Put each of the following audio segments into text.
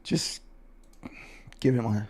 Just give it my...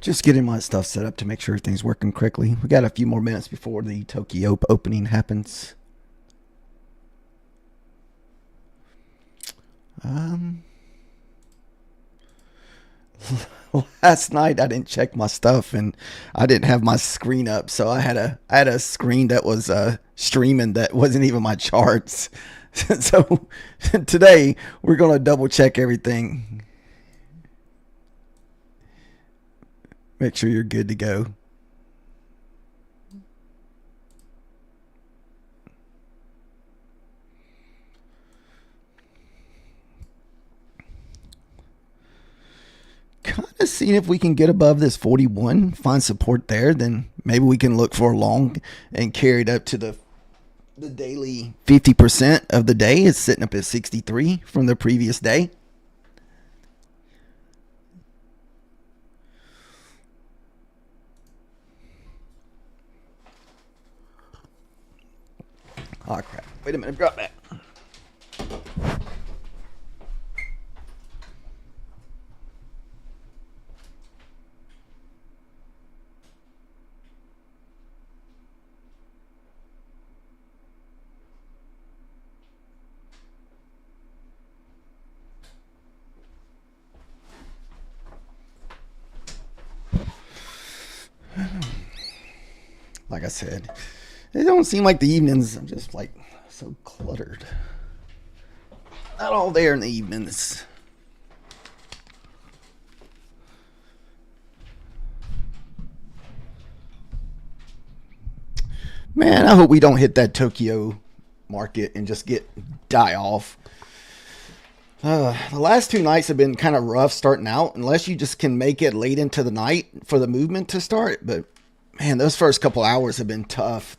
Just getting my stuff set up to make sure everything's working correctly. We got a few more minutes before the Tokyo opening happens. Last night I didn't check my stuff and I didn't have my screen up, so I had a screen that was streaming that wasn't even my charts. So today we're gonna double check everything. Make sure you're good to go. Kind of seeing if we can get above this 41, find support there, then maybe we can look for a long and carry it up to the daily 50% of the day. Is sitting up at 63 from the previous day. Oh crap, wait a minute, drop that. Like I said, it don't seem like the evenings. I'm just like so cluttered. Not all there in the evenings. Man, I hope we don't hit that Tokyo market and just die off. The last two nights have been kind of rough starting out, unless you just can make it late into the night for the movement to start. But man, those first couple hours have been tough.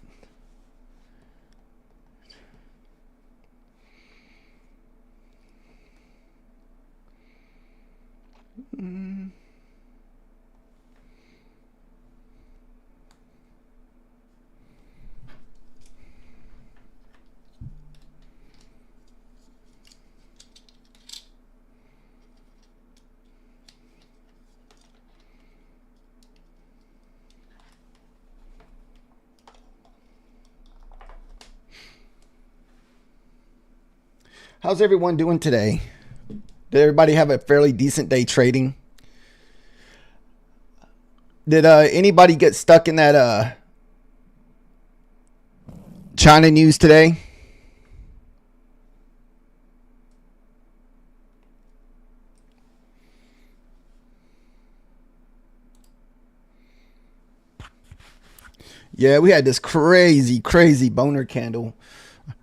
How's everyone doing today? Did everybody have a fairly decent day trading? Did anybody get stuck in that China news today? Yeah, we had this crazy boner candle.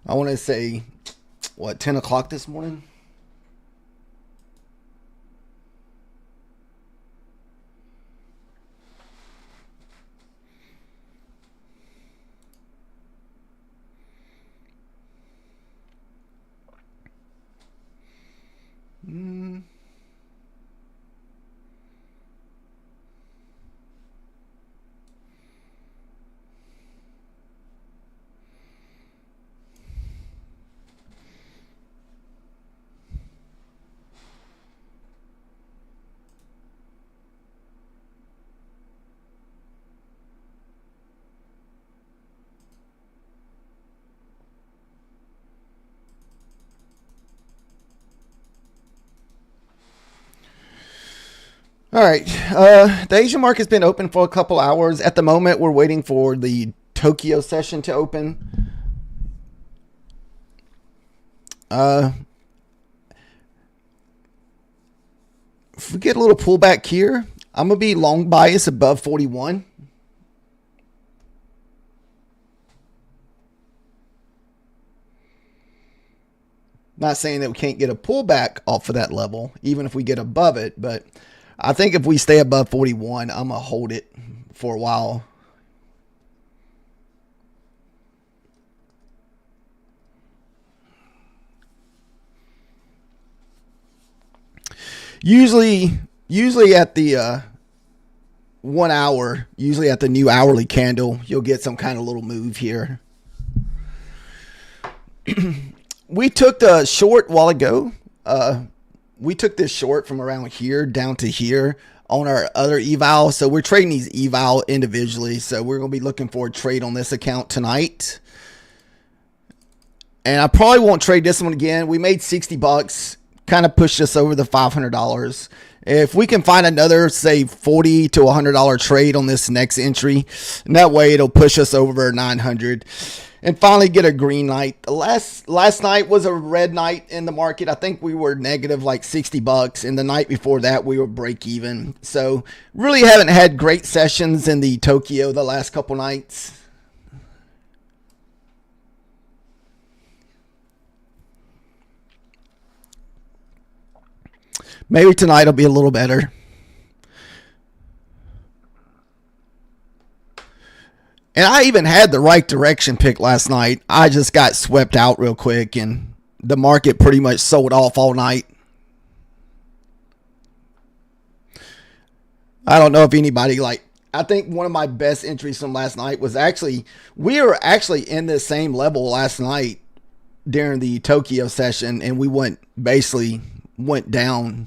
I want to say, what, 10 o'clock this morning? All right. The Asian market's been open for a couple hours. At the moment, we're waiting for the Tokyo session to open. If we get a little pullback here, I'm going to be long bias above 41. Not saying that we can't get a pullback off of that level, even if we get above it, but I think if we stay above 41, I'm going to hold it for a while. Usually at the 1 hour, usually at the new hourly candle, you'll get some kind of little move here. We took the short a while ago. We took this short from around here down to here on our other eval. So we're trading these eval individually. So we're going to be looking for a trade on this account tonight. And I probably won't trade this one again. We made 60 bucks, kind of pushed us over the $500. If we can find another, say, $40 to $100 trade on this next entry, and that way it'll push us over 900. And finally get a green light. Last night was a red night in the market. I think we were negative like 60 bucks. And the night before that, we were break even. So really haven't had great sessions in the Tokyo the last couple nights. Maybe tonight will be a little better. And I even had the right direction pick last night. I just got swept out real quick and the market pretty much sold off all night. I don't know if anybody I think one of my best entries from last night was we were actually in the same level last night during the Tokyo session and we basically went down.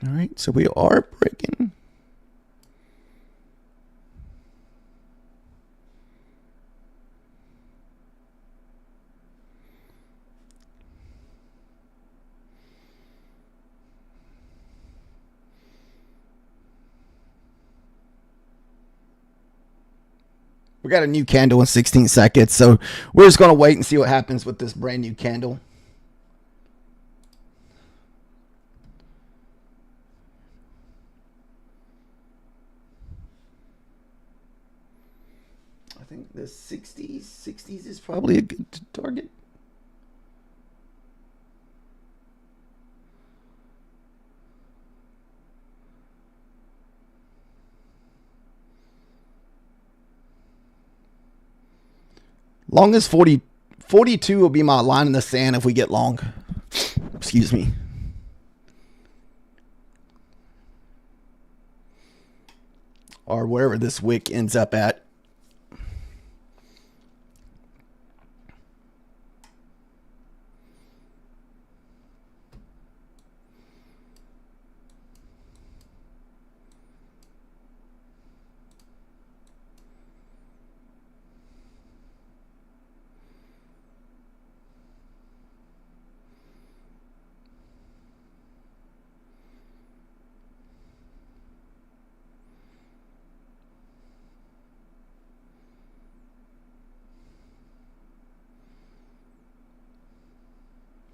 All right, so we are breaking. We got a new candle in 16 seconds, so we're just going to wait and see what happens with this brand new candle. I think the 60s is probably a good target. Long as 42 will be my line in the sand if we get long. Excuse me. Or wherever this wick ends up at.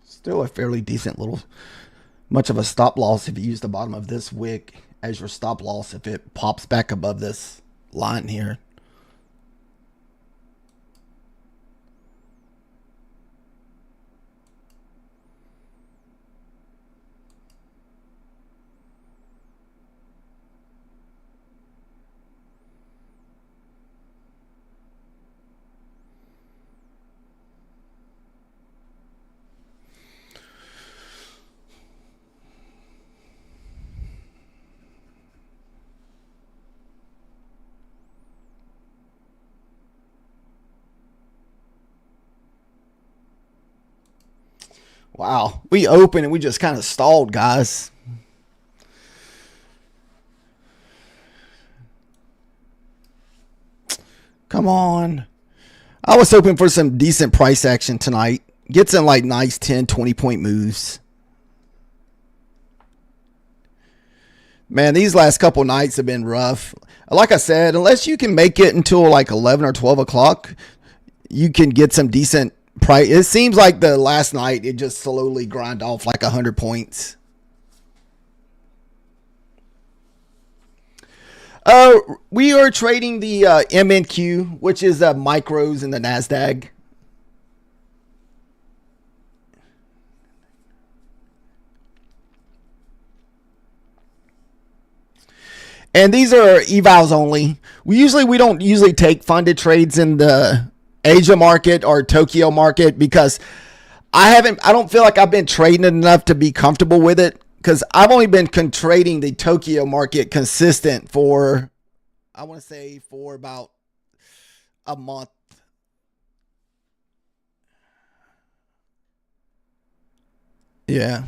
Still a fairly decent little, much of a stop loss if you use the bottom of this wick as your stop loss if it pops back above this line here. Wow, we opened and we just kind of stalled, guys. Come on. I was hoping for some decent price action tonight. Get some like nice 10, 20 point moves. Man, these last couple nights have been rough. Like I said, unless you can make it until like 11 or 12 o'clock, you can get some decent price. It seems like the last night it just slowly grind off like 100 points. We are trading the MNQ, which is micros in the NASDAQ. And these are evals only. We don't usually take funded trades in the Asia market or Tokyo market because I don't feel like I've been trading it enough to be comfortable with it, because I've only been trading the Tokyo market consistent for, I want to say, for about a month. Yeah.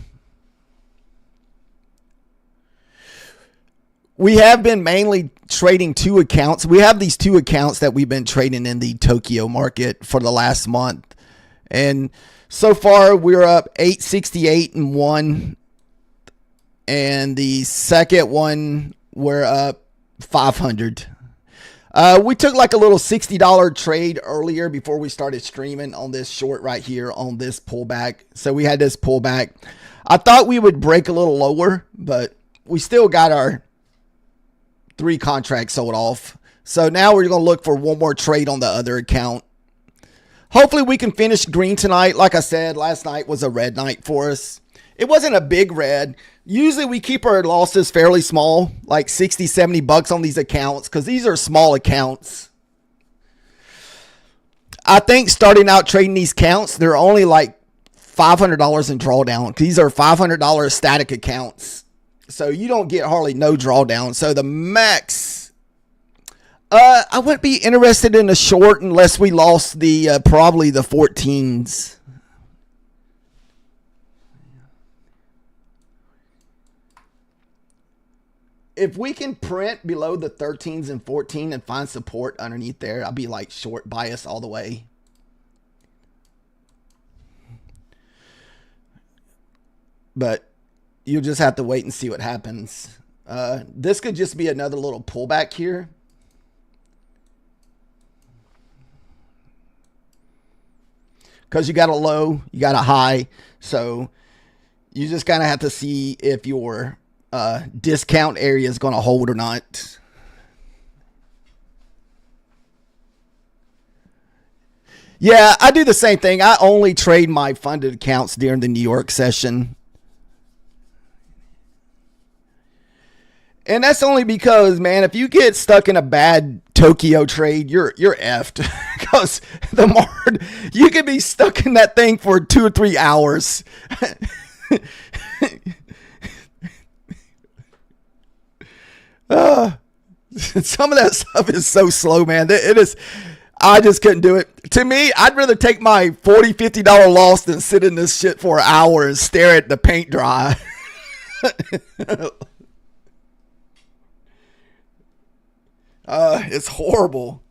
We have been mainly trading two accounts. We have these two accounts that we've been trading in the Tokyo market for the last month. And so far we're up 868 and 1. And the second one we're up 500. We took like a little $60 trade earlier before we started streaming on this short right here on this pullback. So we had this pullback. I thought we would break a little lower, but we still got our 3 contracts sold off. So now we're going to look for one more trade on the other account. Hopefully we can finish green tonight. Like I said, last night was a red night for us. It wasn't a big red. Usually we keep our losses fairly small, like 60, 70 bucks on these accounts, because these are small accounts. I think starting out trading these accounts, they're only like $500 in drawdown. These are $500 static accounts. So you don't get hardly no drawdown. So the max, I wouldn't be interested in a short unless we lost the probably the 14s. If we can print below the 13s and 14 and find support underneath there, I'll be like short bias all the way. But you'll just have to wait and see what happens. This could just be another little pullback here. Because you got a low, you got a high. So you just kind of have to see if your discount area is going to hold or not. Yeah, I do the same thing. I only trade my funded accounts during the New York session. And that's only because, man, if you get stuck in a bad Tokyo trade, you're effed. Because the market, you could be stuck in that thing for 2 or 3 hours. Some of that stuff is so slow, man. It is. I just couldn't do it. To me, I'd rather take my $40, $50 loss than sit in this shit for an hour and stare at the paint dry. It's horrible.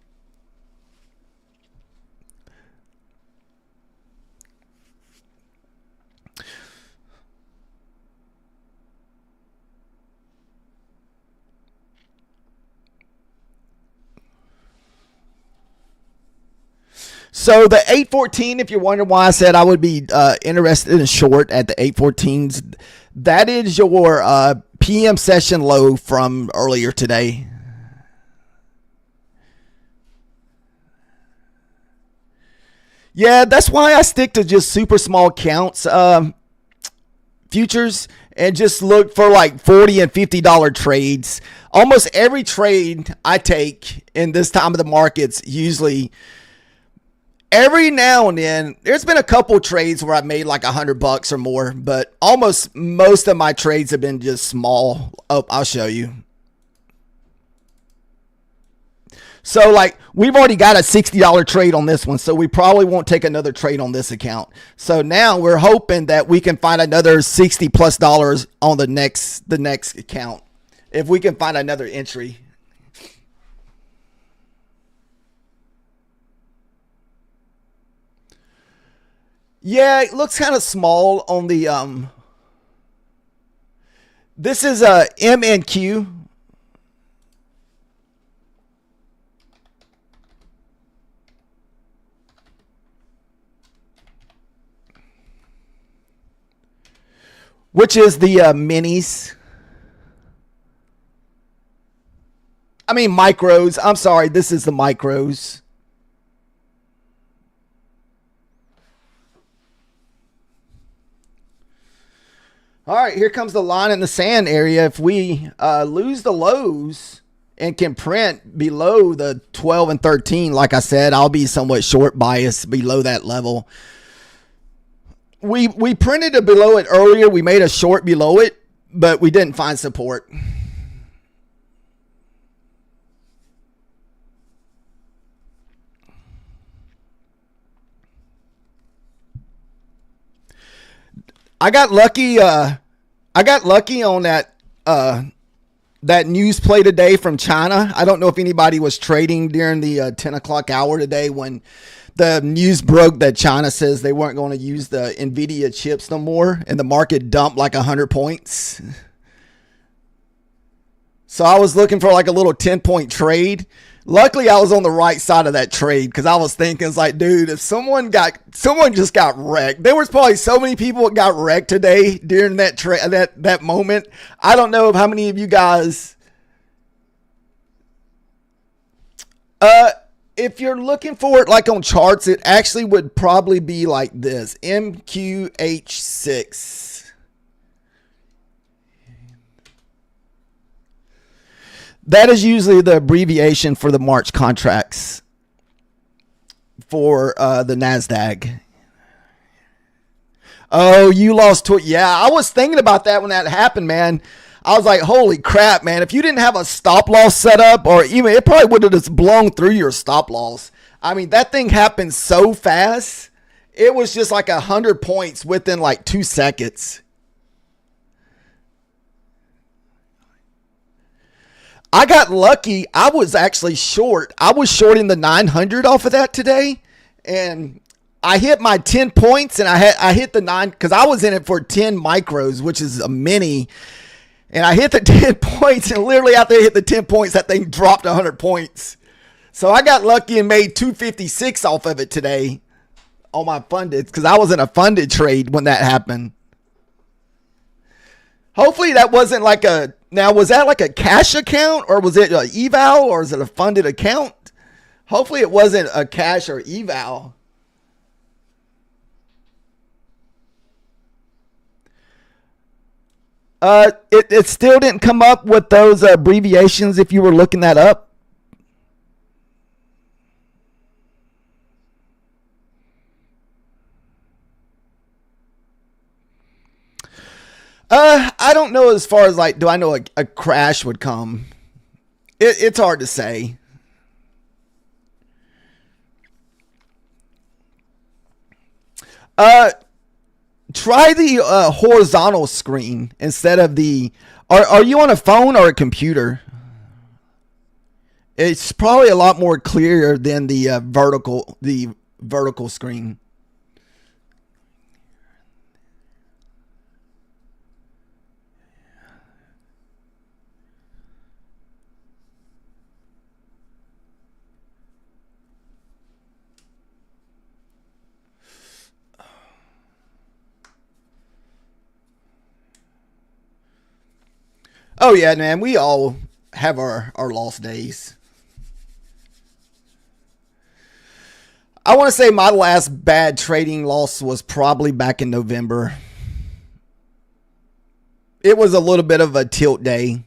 So the 814, if you're wondering why I said I would be interested in short at the 814s, that is your PM session low from earlier today. Yeah, that's why I stick to just super small counts futures and just look for like $40 and $50 trades. Almost every trade I take in this time of the markets, usually every now and then, there's been a couple trades where I've made like $100 or more, but almost most of my trades have been just small. Oh, I'll show you. So like we've already got a $60 trade on this one, so we probably won't take another trade on this account. So now we're hoping that we can find another $60+ on the next account if we can find another entry. Yeah, it looks kind of small on the this is a MNQ. Which is the minis. mean micros. I'm sorry. This is the micros. All right, here comes the line in the sand area. If we lose the lows and can print below the 12 and 13, like I said, I'll be somewhat short biased below that level. We printed it below it earlier. We made a short below it, but we didn't find support. I got lucky. I got lucky on that that news play today from China. I don't know if anybody was trading during the 10 o'clock hour today when the news broke that China says they weren't going to use the NVIDIA chips no more, and the market dumped like 100 points. So I was looking for like a little 10-point trade. Luckily, I was on the right side of that trade because I was thinking, it's like, dude, if someone just got wrecked. There was probably so many people that got wrecked today during that that moment. I don't know how many of you guys. If you're looking for it like on charts, it actually would probably be like this: MQH6. That is usually the abbreviation for the March contracts for the NASDAQ. Oh, you lost yeah, I was thinking about that when that happened, man. I was like, holy crap, man. If you didn't have a stop loss set up, or even it probably would have just blown through your stop loss. I mean, that thing happened so fast. It was just like 100 points within like 2 seconds. I got lucky. I was actually short. I was shorting the 900 off of that today, and I hit my 10 points, and I hit the 9 because I was in it for 10 micros, which is a mini, and I hit the 10 points, and literally after I hit the 10 points, that thing dropped 100 points. So I got lucky and made 256 off of it today on my funded because I was in a funded trade when that happened. Hopefully that wasn't like a, now was that like a cash account, or was it an eval, or is it a funded account? Hopefully it wasn't a cash or eval. It still didn't come up with those abbreviations if you were looking that up. I don't know as far as like, do I know a crash would come? It's hard to say. Try the horizontal screen instead of the. Are you on a phone or a computer? It's probably a lot more clear than the vertical screen. Oh yeah, man, we all have our lost days. I want to say my last bad trading loss was probably back in November. It was a little bit of a tilt day.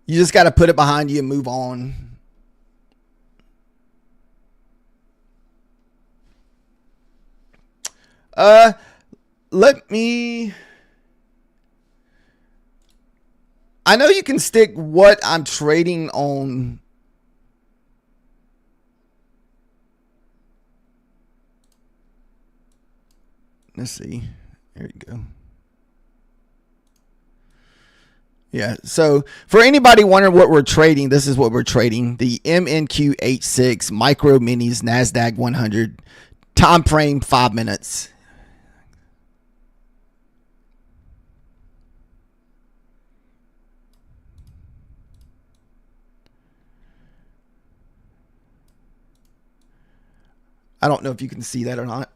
You just got to put it behind you and move on. Let me. I know you can stick what I'm trading on. Let's see. There you go. Yeah. So for anybody wondering what we're trading, this is what we're trading. The MNQH6 Micro Minis NASDAQ 100. Time frame 5 minutes. I don't know if you can see that or not.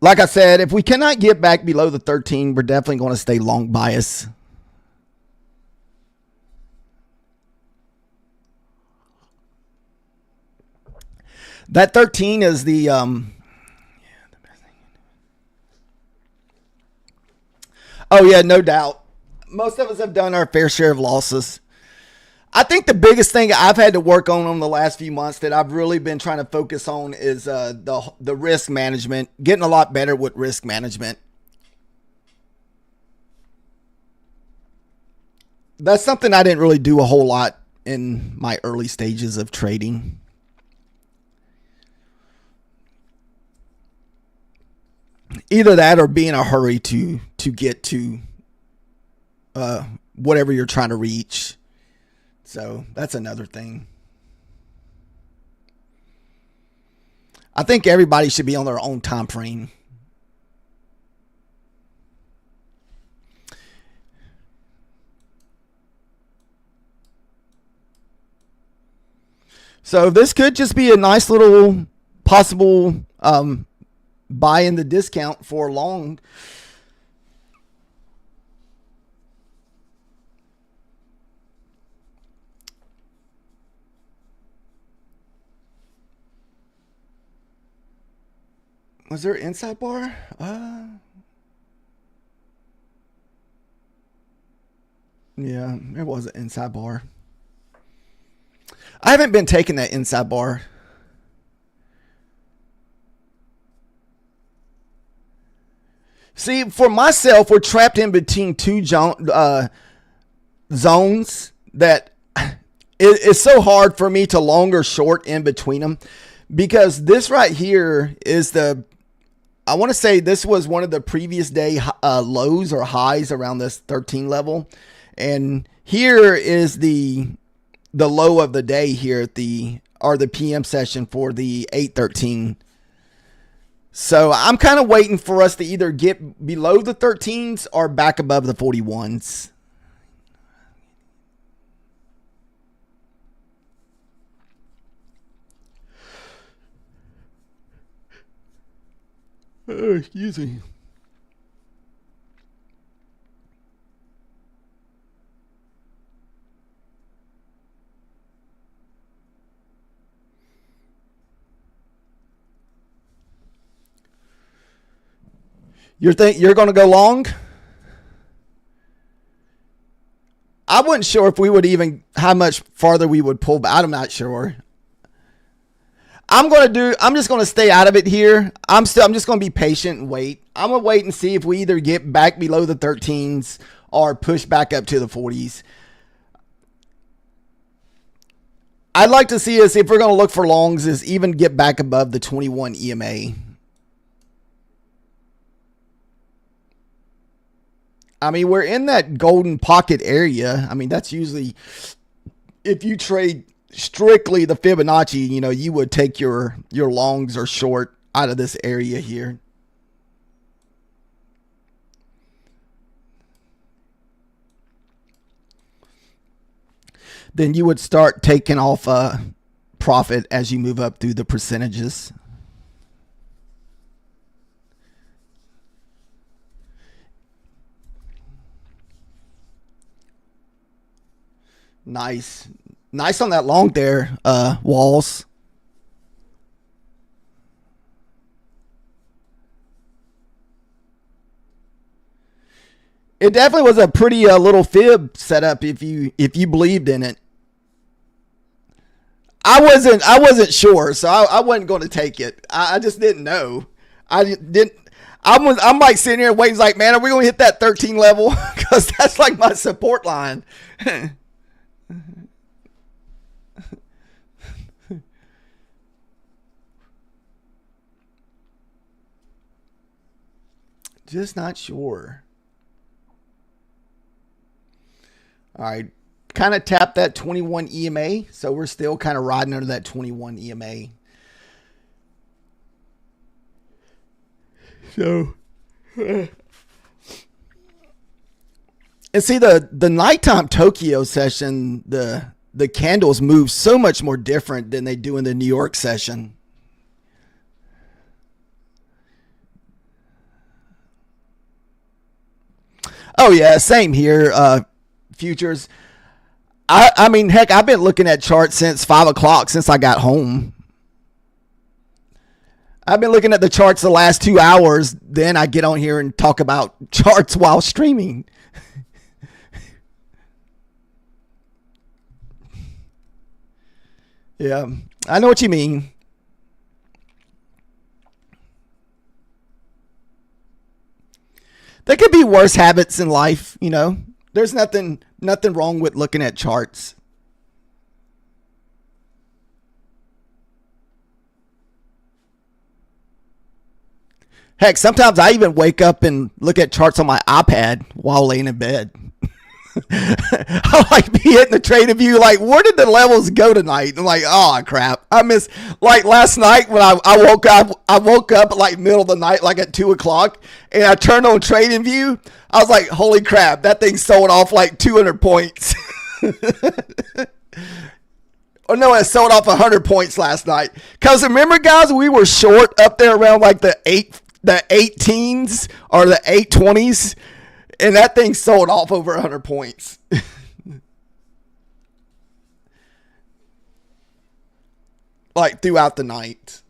like I said, if we cannot get back below the 13, we're definitely going to stay long bias. That 13 is the oh yeah, no doubt. Most of us have done our fair share of losses. I think the biggest thing I've had to work on the last few months that I've really been trying to focus on is the risk management, getting a lot better with risk management. That's something I didn't really do a whole lot in my early stages of trading. Either that or be in a hurry to get to whatever you're trying to reach. So that's another thing. I think everybody should be on their own time frame. So this could just be a nice little possible buy in the discount for long. Was there an inside bar? Yeah, there was an inside bar. I haven't been taking that inside bar. See, for myself, we're trapped in between two zones that it's so hard for me to long or short in between them, because this right here is I want to say this was one of the previous day lows or highs around this 13 level. And here is the low of the day here at the PM session for the 813. So I'm kind of waiting for us to either get below the 13s or back above the 41s. Excuse me. You're going to go long? I wasn't sure if we would even how much farther we would pull back. I'm not sure. I'm just going to stay out of it here. I'm just going to be patient and wait. I'm going to wait and see if we either get back below the 13s or push back up to the 40s. I'd like to see us, if we're going to look for longs, is even get back above the 21 EMA. I mean, we're in that golden pocket area. I mean, that's usually, if you trade strictly the Fibonacci, you would take your longs or short out of this area here. Then you would start taking off profit as you move up through the percentages. Nice on that long there, Walls. It definitely was a pretty little fib setup if you believed in it. I wasn't sure, so I wasn't going to take it. I just didn't know. I'm like sitting here waiting, like, man, are we going to hit that 13 level? Because that's like my support line. Just not sure. All right. Kind of tap that 21 EMA. So we're still kind of riding under that 21 EMA. So, and see the nighttime Tokyo session, the candles move so much more different than they do in the New York session. Oh yeah, same here. Futures. I mean, heck, I've been looking at charts since 5 o'clock since I got home. I've been looking at the charts the last 2 hours. Then I get on here and talk about charts while streaming. Yeah, I know what you mean. There could be worse habits in life, you know. There's nothing wrong with looking at charts. Heck, sometimes I even wake up and look at charts on my iPad while laying in bed. I like be hitting the trading view like, where did the levels go tonight? I'm like, oh crap, I missed. Like last night when I woke up, at like middle of the night, like at 2 o'clock, and I turned on trading view. I was like, holy crap, that thing sold off like 200 points. Or no, it sold off 100 points last night. Cause remember, guys, we were short up there around like the 18s or the 820s. And that thing sold off over 100 points. Like throughout the night.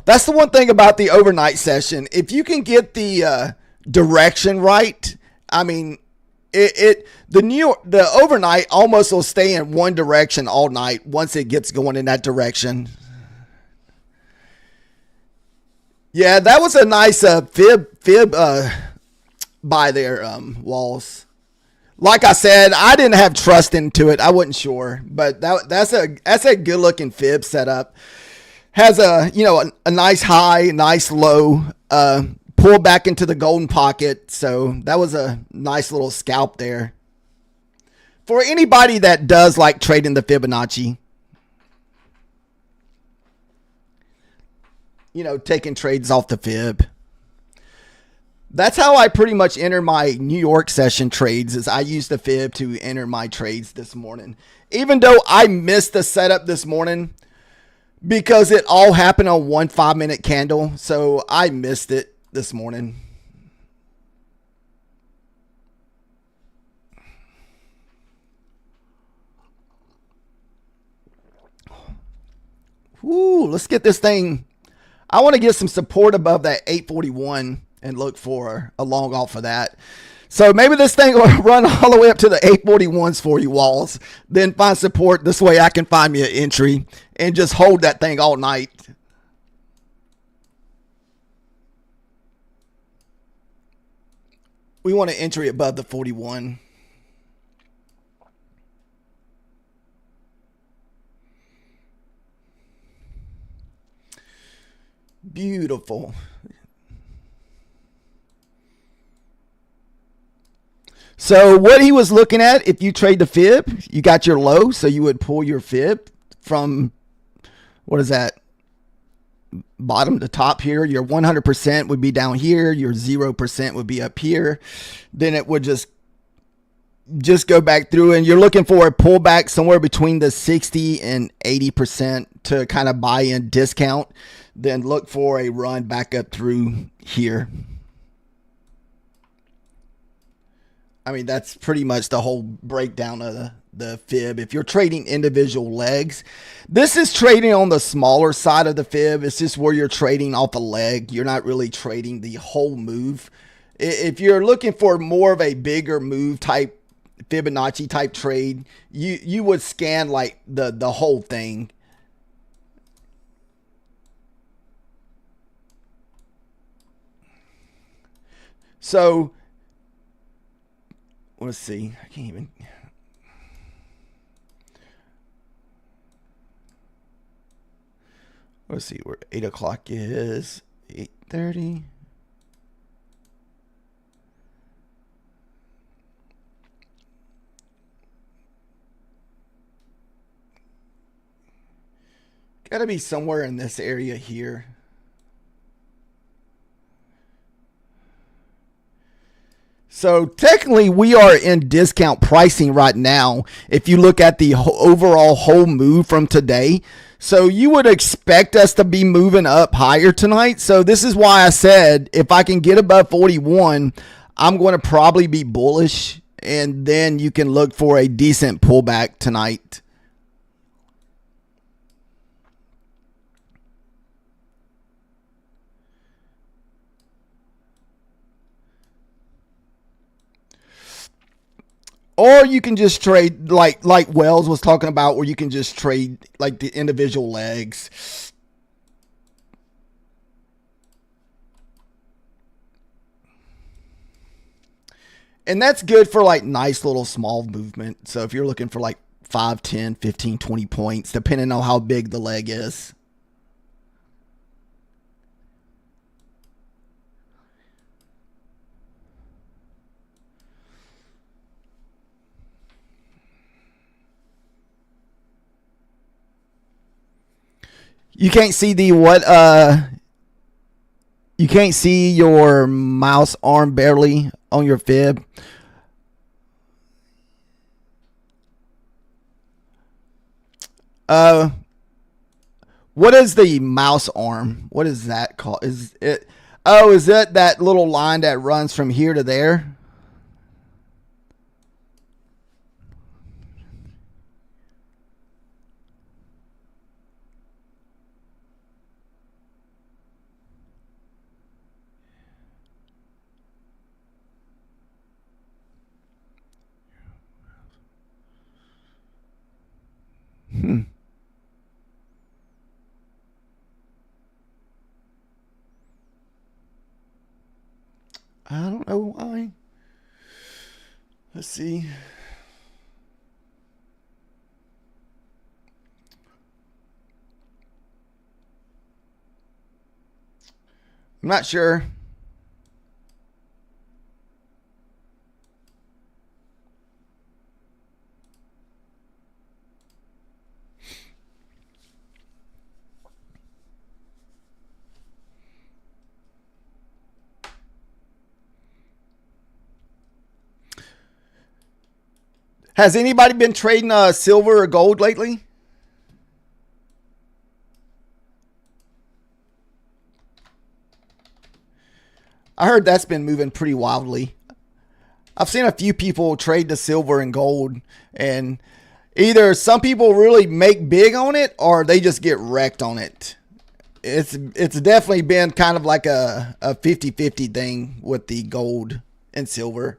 That's the one thing about the overnight session. If you can get the direction right, I mean, the overnight almost will stay in one direction all night once it gets going in that direction. Yeah, that was a nice fib buy there, Walls. Like I said, I didn't have trust into it. I wasn't sure, but that's a good looking fib setup. Has a nice high, nice low, pull back into the golden pocket. So that was a nice little scalp there. For anybody that does like trading the Fibonacci. You know, taking trades off the fib. That's how I pretty much enter my New York session trades, is I use the fib to enter my trades this morning. Even though I missed the setup this morning because it all happened on one 5-minute candle. So I missed it this morning. Woo, let's get this thing. I want to get some support above that 841 and look for a long off of that. So maybe this thing will run all the way up to the 841s for you, Walls. Then find support. This way I can find me an entry and just hold that thing all night. We want an entry above the 41. Beautiful. So what he was looking at, if you trade the fib, you got your low, so you would pull your fib from, what is that, bottom to top here. Your 100% would be down here. Your 0% would be up here. Then it would just go back through, and you're looking for a pullback somewhere between the 60 and 80% to kind of buy in discount. Then look for a run back up through here. I mean, that's pretty much the whole breakdown of the fib. If you're trading individual legs, this is trading on the smaller side of the fib. It's just where you're trading off a leg. You're not really trading the whole move. If you're looking for more of a bigger move type, Fibonacci type trade, you would scan like the whole thing. So let's see. I can't even. Let's see where 8 o'clock is. 8:30. Gotta be somewhere in this area here. So technically, we are in discount pricing right now. If you look at the overall whole move from today, so you would expect us to be moving up higher tonight. So this is why I said if I can get above 41, I'm going to probably be bullish, and then you can look for a decent pullback tonight. Or you can just trade like Wells was talking about, where you can just trade like the individual legs. And that's good for like nice little small movement. So if you're looking for like 5, 10, 15, 20 points, depending on how big the leg is. You can't see the what you can't see your mouse arm barely on your fib. What is the mouse arm? What is that called? Is it is it that little line that runs from here to there? I don't know why. Let's see. I'm not sure. Has anybody been trading silver or gold lately? I heard that's been moving pretty wildly. I've seen a few people trade the silver and gold, and either some people really make big on it or they just get wrecked on it. It's definitely been kind of like a 50-50 thing with the gold and silver.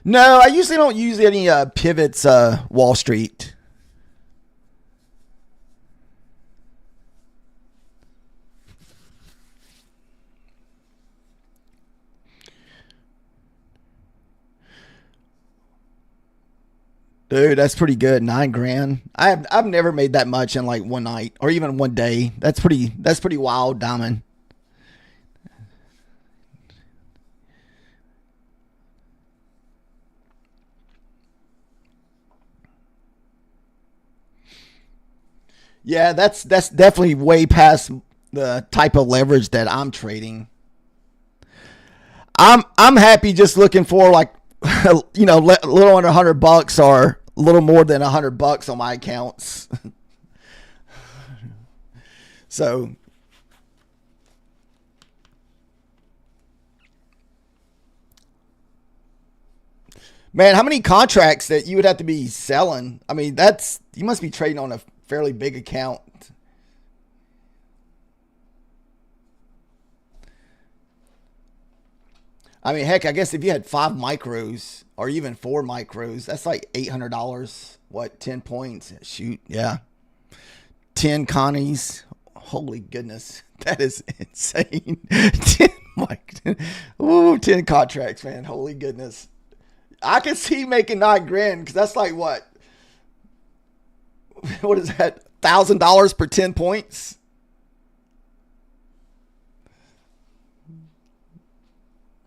No, I usually don't use any pivots Wall Street. Dude, that's pretty good. $9,000. I've never made that much in like one night or even one day. That's pretty wild, Diamond. Yeah, that's definitely way past the type of leverage that I'm trading. I'm happy just looking for like a little under $100 or a little more than $100 on my accounts. So, man, how many contracts that you would have to be selling? I mean, you must be trading on a fairly big account. I mean, heck, I guess if you had 5 micros or even 4 micros, that's like $800. What, 10 points? Shoot, yeah. 10 Connies. Holy goodness. That is insane. 10, ooh, 10 contracts, man. Holy goodness. I can see making $9,000 because that's like what? What is that? $1,000 per 10 points?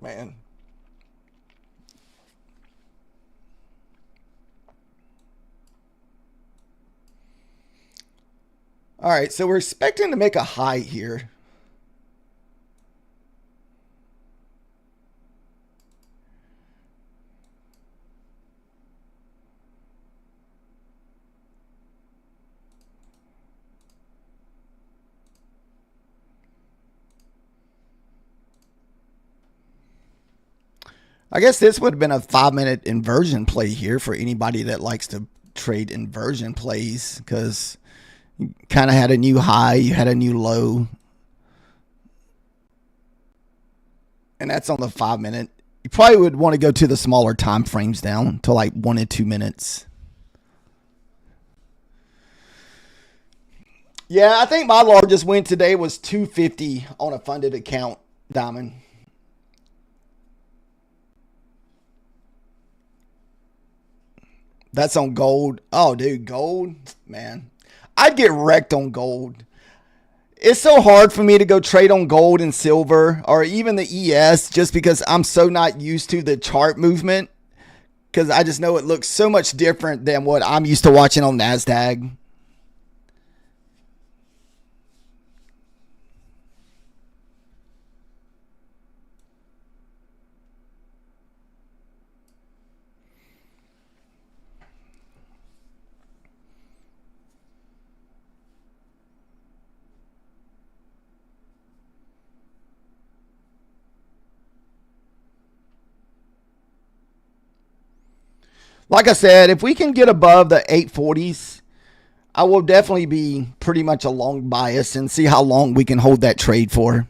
Man. All right, so we're expecting to make a high here. I guess this would have been a 5-minute inversion play here for anybody that likes to trade inversion plays, because you kind of had a new high, you had a new low, and that's on the 5-minute. You probably would want to go to the smaller time frames down to like 1 and 2 minutes. Yeah, I think my largest win today was 250 on a funded account, Diamond. That's on gold. Oh, dude, gold, man. I'd get wrecked on gold. It's so hard for me to go trade on gold and silver or even the ES just because I'm so not used to the chart movement, because I just know it looks so much different than what I'm used to watching on NASDAQ. Like I said, if we can get above the 840s, I will definitely be pretty much a long bias and see how long we can hold that trade for.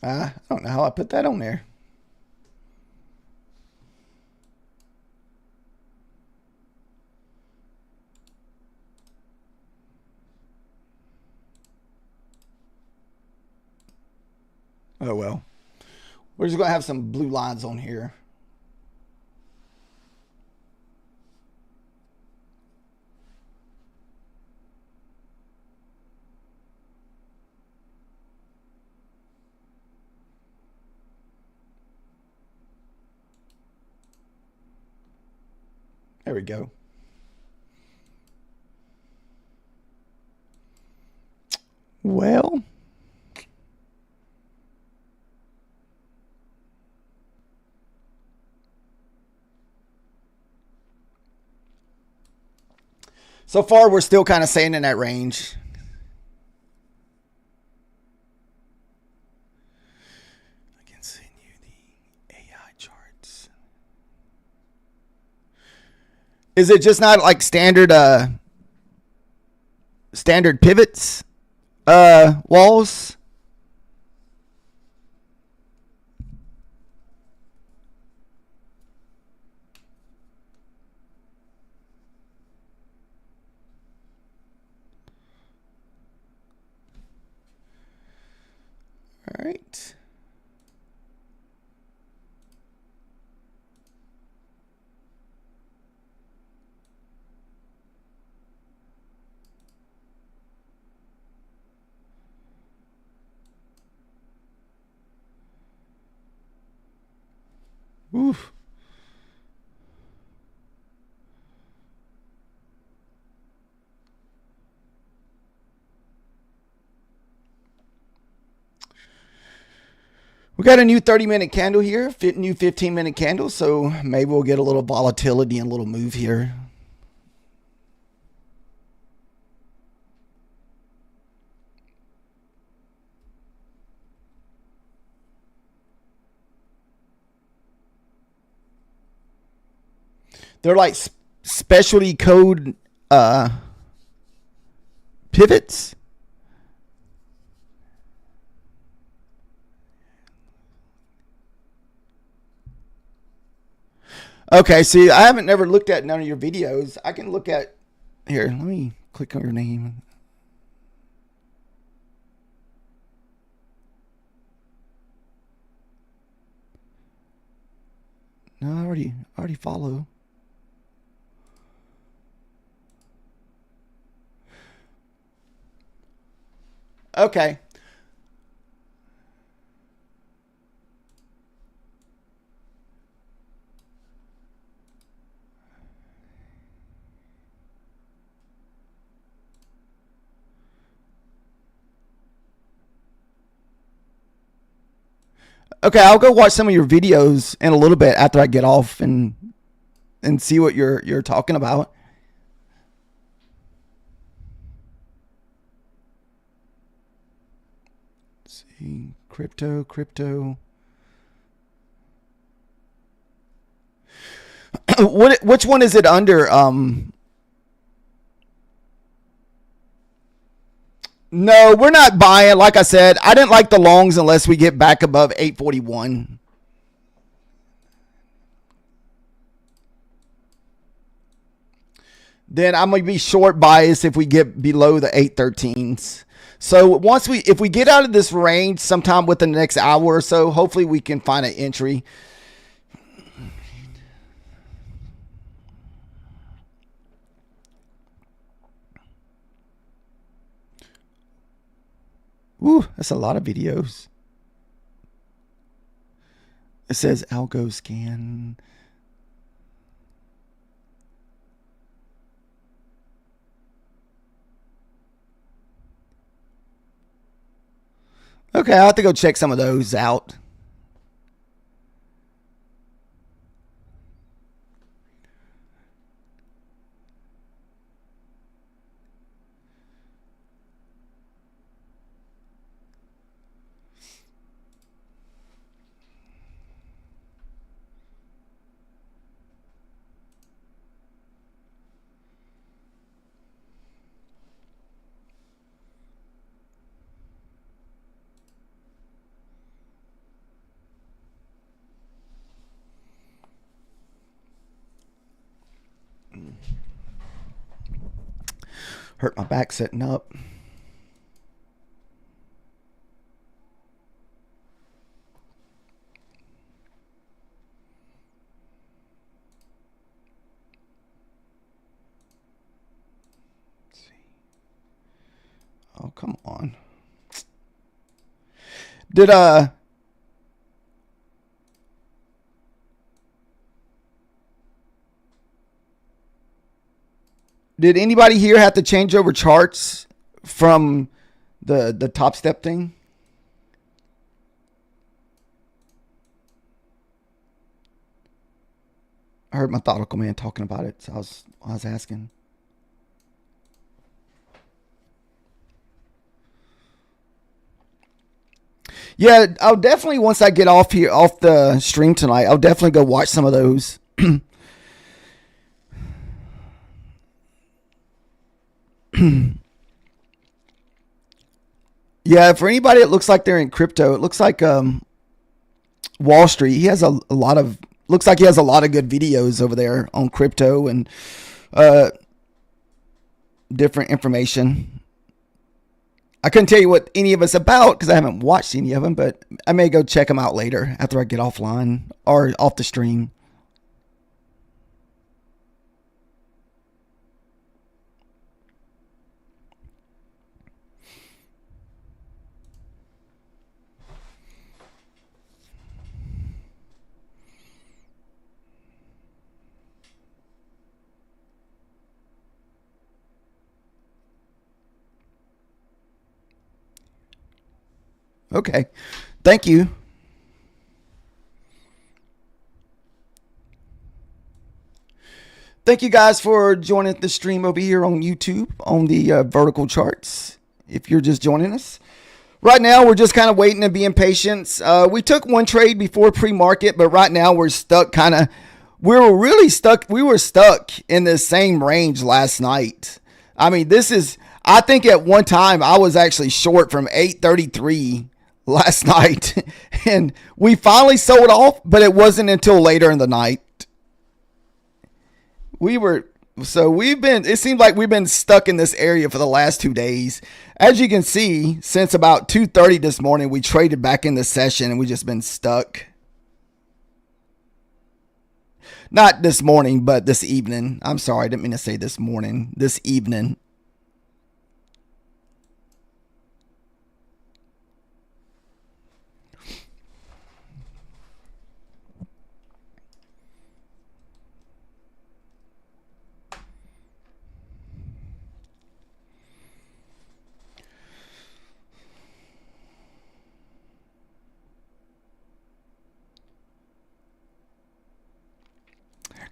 I don't know how I put that on there. Oh, well. We're just going to have some blue lines on here. There we go. Well, so far we're still kind of staying in that range. I can send you the AI charts. Is it just not like standard pivots? Walls? All right. Oof. We got a new 30-minute candle here, new 15-minute candle, so maybe we'll get a little volatility and a little move here. They're like specialty code pivots. Okay, see, I haven't never looked at none of your videos. I can look at here. Let me click on your name. No, I already follow. Okay. Okay, I'll go watch some of your videos in a little bit after I get off and see what you're talking about. Let's see, crypto. Which one is it under? No, we're not buying. Like I said, I didn't like the longs unless we get back above 841. Then I'm gonna be short bias if we get below the 813s. So if we get out of this range sometime within the next hour or so, hopefully we can find an entry. Ooh, that's a lot of videos. It says algo scan. Okay, I'll have to go check some of those out. Hurt my back setting up. Let's see. Oh, come on. Did anybody here have to change over charts from the Top Step thing? I heard Methodical Man talking about it, so I was asking. Yeah, I'll definitely, once I get off the stream tonight, I'll definitely go watch some of those. Yeah, for anybody that looks like they're in crypto, it looks like Wall Street. He has a lot of, looks like he has a lot of good videos over there on crypto and different information. I couldn't tell you what any of it's about because I haven't watched any of them, but I may go check them out later after I get offline or off the stream. Okay. Thank you. Thank you guys for joining the stream over here on YouTube on the vertical charts. If you're just joining us. Right now, we're just kind of waiting and being patient. We took one trade before pre-market, but right now we're stuck we were stuck in the same range last night. I mean, I think at one time I was actually short from 833 last night and we finally sold off, but it wasn't until later in the night. It seems like we've been stuck in this area for the last 2 days. As you can see, since about 2:30 this morning, we traded back in the session and we just been stuck. Not this morning, but this evening. I'm sorry, I didn't mean to say this morning. This evening.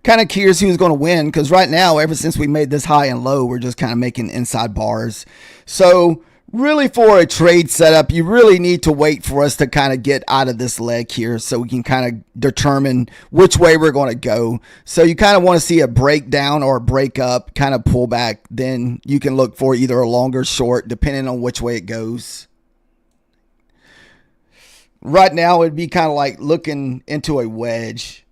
Kind of curious who's going to win, because right now, ever since we made this high and low, we're just kind of making inside bars. So really, for a trade setup, you really need to wait for us to kind of get out of this leg here so we can kind of determine which way we're going to go. So you kind of want to see a breakdown or a break up, kind of pull back. Then you can look for either a long or short, depending on which way it goes. Right now, it'd be kind of like looking into a wedge.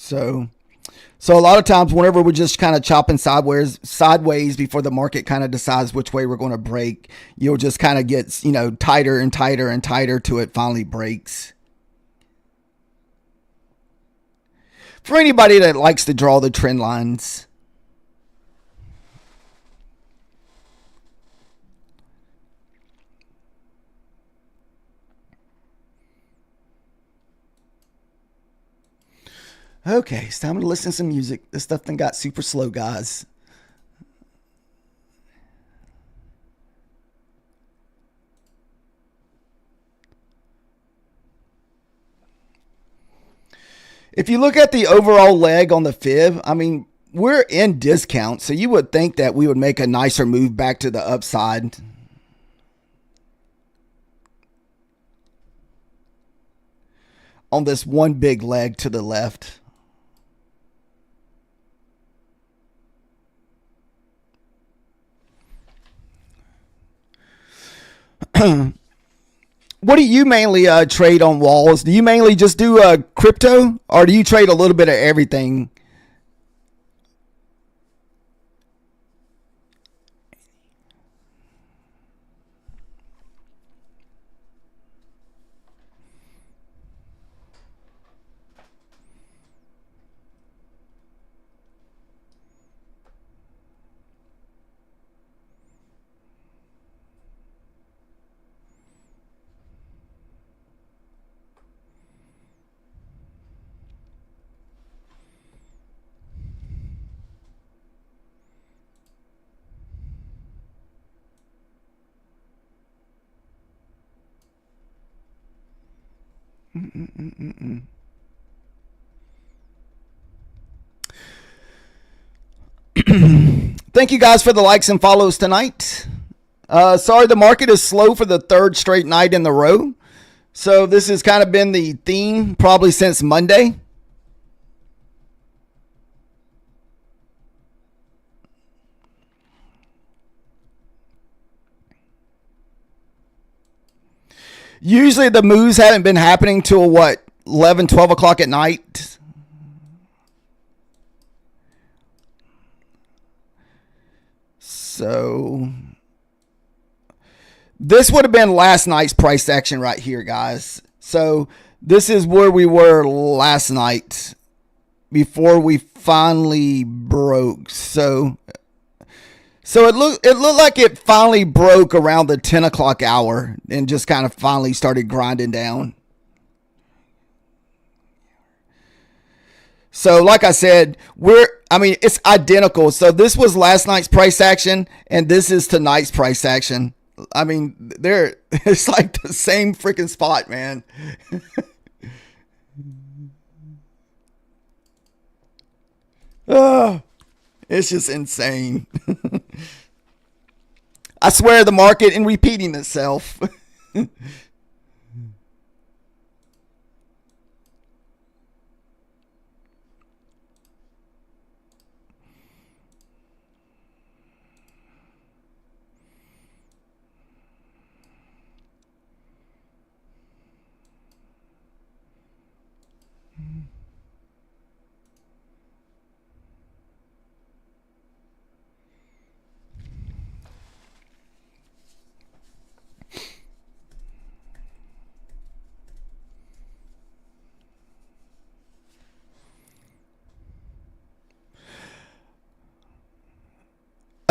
So a lot of times whenever we're just kind of chopping sideways before the market kind of decides which way we're going to break, you'll just kind of get, tighter and tighter and tighter till it finally breaks. For anybody that likes to draw the trend lines. Okay, it's time to listen to some music. This stuff then got super slow, guys. If you look at the overall leg on the fib, I mean, we're in discount, so you would think that we would make a nicer move back to the upside. On this one big leg to the left. What do you mainly trade on walls? Do you mainly just do crypto, or do you trade a little bit of everything? Thank you guys for the likes and follows tonight. Sorry, the market is slow for the third straight night in the row. So this has kind of been the theme probably since Monday. Usually the moves haven't been happening till what, 11, 12 o'clock at night. So this would have been last night's price action right here, guys. So this is where we were last night before we finally broke. So it looked like it finally broke around the 10 o'clock hour and just kind of finally started grinding down. So like I said, it's identical. So this was last night's price action and this is tonight's price action. I mean, it's like the same freaking spot, man. It's just insane. I swear the market in repeating itself.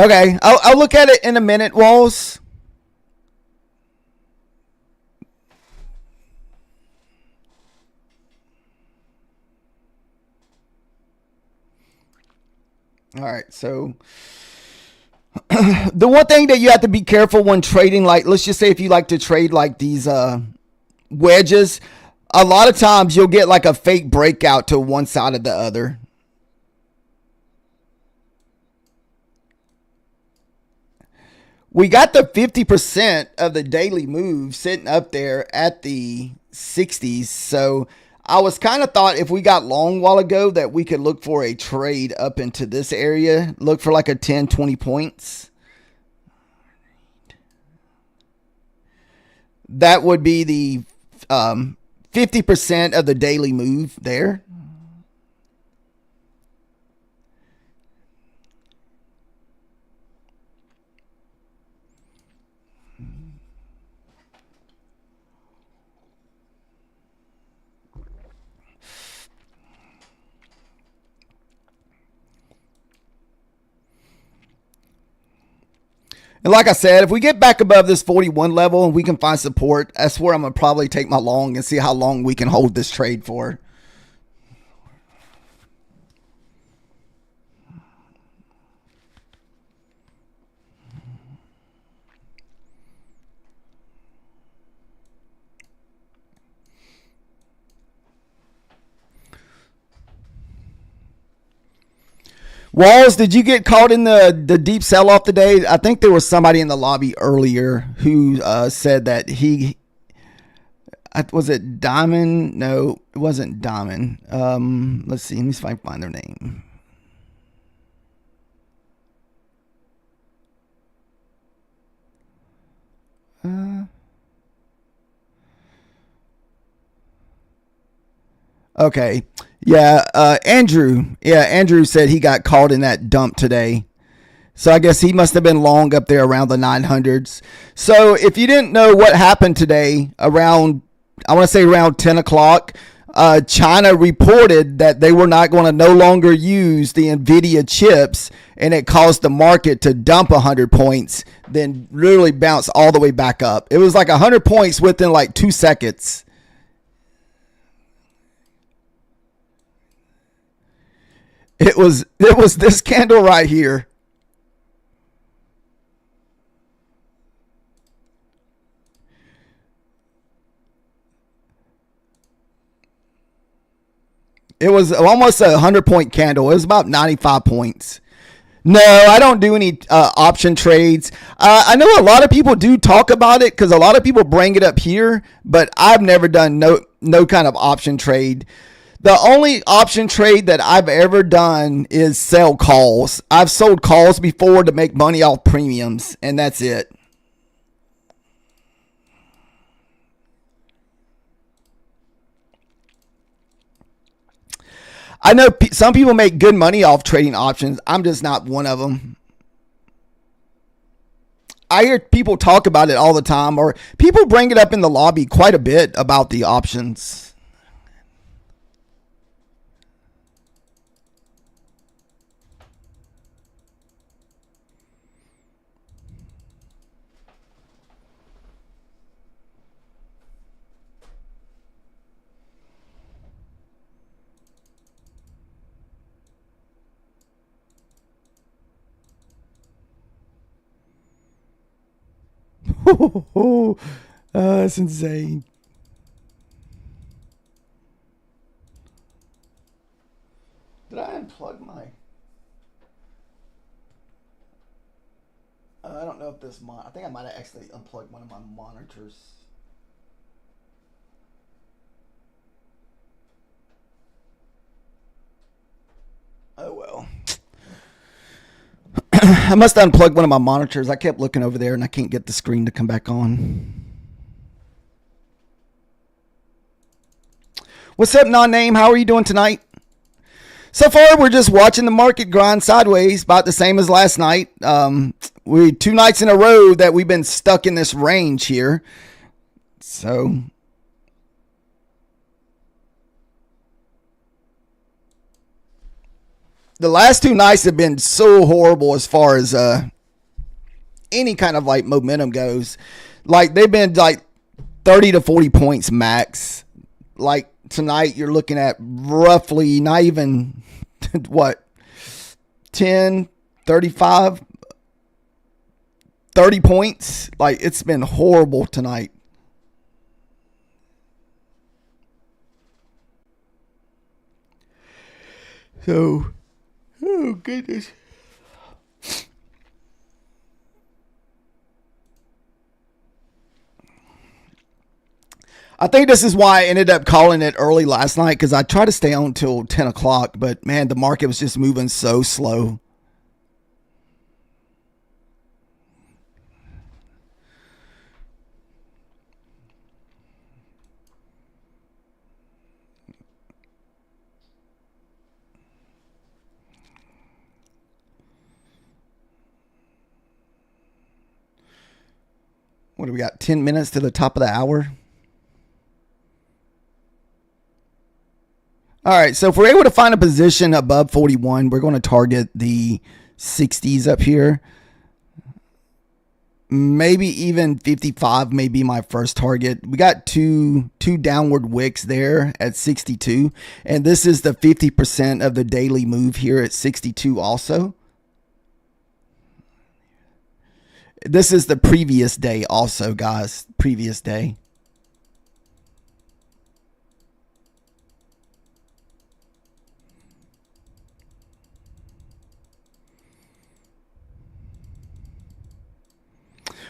Okay, I'll look at it in a minute, Walls. All right, so the one thing that you have to be careful when trading, like let's just say if you like to trade like these wedges, a lot of times you'll get like a fake breakout to one side or the other. We got the 50% of the daily move sitting up there at the 60s. So I was kind of thought if we got long while ago that we could look for a trade up into this area. Look for like a 10, 20 points. That would be the 50% of the daily move there. And like I said, if we get back above this 41 level and we can find support, that's where I'm going to probably take my long and see how long we can hold this trade for. Walls, did you get caught in the deep sell-off today? I think there was somebody in the lobby earlier who said that he... Was it Diamond? No, it wasn't Diamond. Let's see. Let me see if I can find their name. Okay. Yeah, Andrew. Yeah, Andrew said he got caught in that dump today. So I guess he must have been long up there around the 900s. So if you didn't know what happened today around, I want to say around 10 o'clock, China reported that they were not going to no longer use the NVIDIA chips, and it caused the market to dump 100 points, then literally bounce all the way back up. It was like 100 points within like 2 seconds. It was this candle right here. It was almost a 100-point candle. It was about 95 points. No, I don't do any option trades. I know a lot of people do talk about it because a lot of people bring it up here, but I've never done no kind of option trade. The only option trade that I've ever done is sell calls. I've sold calls before to make money off premiums, and that's it. I know some people make good money off trading options. I'm just not one of them. I hear people talk about it all the time, or people bring it up in the lobby quite a bit about the options. That's insane. Did I unplug my... I don't know if this... I think I might have actually unplugged one of my monitors. Oh, well. I must have unplugged one of my monitors. I kept looking over there and I can't get the screen to come back on. What's up, non-name? How are you doing tonight? So far, we're just watching the market grind sideways, about the same as last night. We 2 nights in a row that we've been stuck in this range here. So... the last two nights have been so horrible as far as any kind of like momentum goes. Like they've been like 30 to 40 points max. Like tonight you're looking at roughly not even what 10, 35, 30 points. Like it's been horrible tonight. So, oh goodness. I think this is why I ended up calling it early last night, because I tried to stay on till 10 o'clock, but man, the market was just moving so slow. What do we got? 10 minutes to the top of the hour. All right, so if we're able to find a position above 41, we're going to target the 60s up here. Maybe even 55 may be my first target. We got two downward wicks there at 62, and this is the 50% of the daily move here at 62 also. This is the previous day also, guys. Previous day.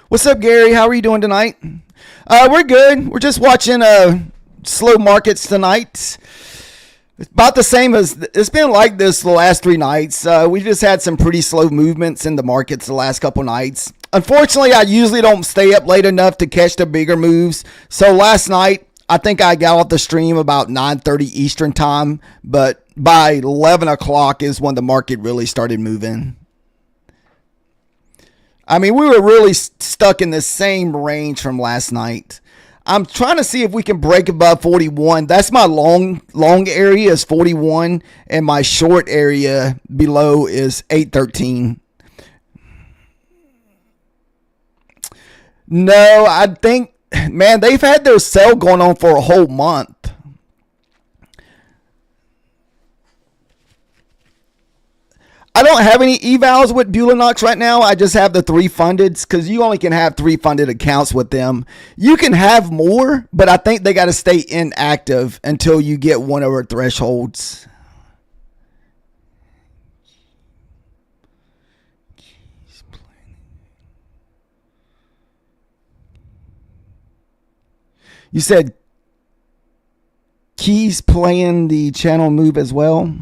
What's up, Gary? How are you doing tonight? We're good. We're just watching slow markets tonight. It's about the same as it's been like this the last 3 nights. We just had some pretty slow movements in the markets the last couple nights. Unfortunately, I usually don't stay up late enough to catch the bigger moves. So last night, I think I got off the stream about 9:30 Eastern time, but by 11 o'clock is when the market really started moving. I mean, we were really stuck in the same range from last night. I'm trying to see if we can break above 41. That's my long area is 41, and my short area below is 813. No, I think, man, they've had their sale going on for a whole month. I don't have any evals with Bulanox right now. I just have the 3 fundeds, because you only can have 3 funded accounts with them. You can have more, but I think they got to stay inactive until you get one of our thresholds. You said Keys playing the channel move as well.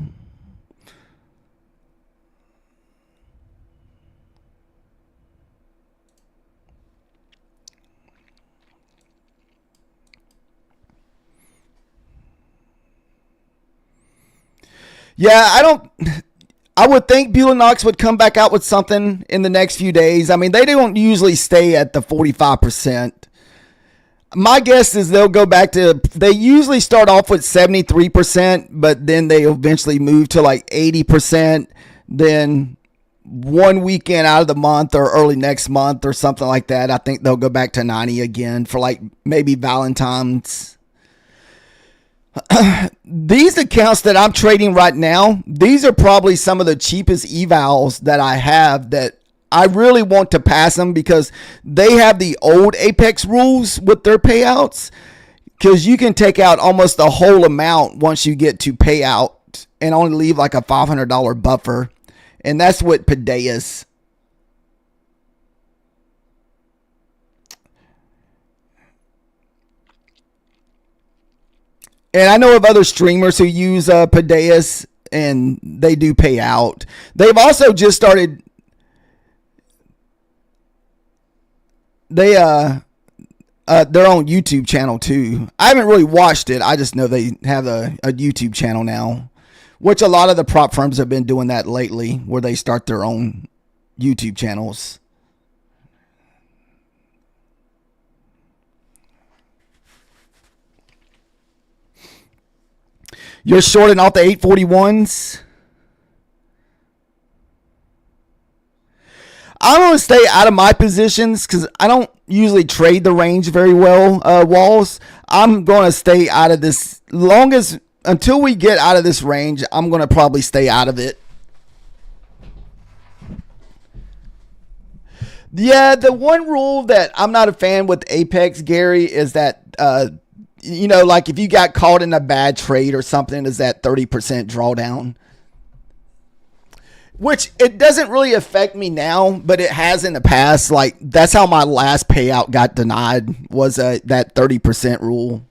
Yeah, I would think Bulanox would come back out with something in the next few days. I mean, they don't usually stay at the 45%. My guess is they'll go back to, they usually start off with 73%, but then they eventually move to like 80%. Then one weekend out of the month or early next month or something like that, I think they'll go back to 90 again for like maybe Valentine's. These accounts that I'm trading right now, these are probably some of the cheapest evals that I have, that I really want to pass them, because they have the old Apex rules with their payouts, because you can take out almost the whole amount once you get to payout and only leave like a $500 buffer. And that's what Padeas. And I know of other streamers who use Padeas, and they do pay out. They've also just started. Their own YouTube channel too. I haven't really watched it. I just know they have a YouTube channel now, which a lot of the prop firms have been doing that lately, where they start their own YouTube channels. You're shorting off the 841s? going to stay out of my positions because I don't usually trade the range very well, Walls. I'm going to stay out of this until we get out of this range. I'm going to probably stay out of it. Yeah, the one rule that I'm not a fan with Apex, Gary, is that, like if you got caught in a bad trade or something, is that 30% drawdown. Which it doesn't really affect me now, but it has in the past. Like that's how my last payout got denied, was that 30% rule.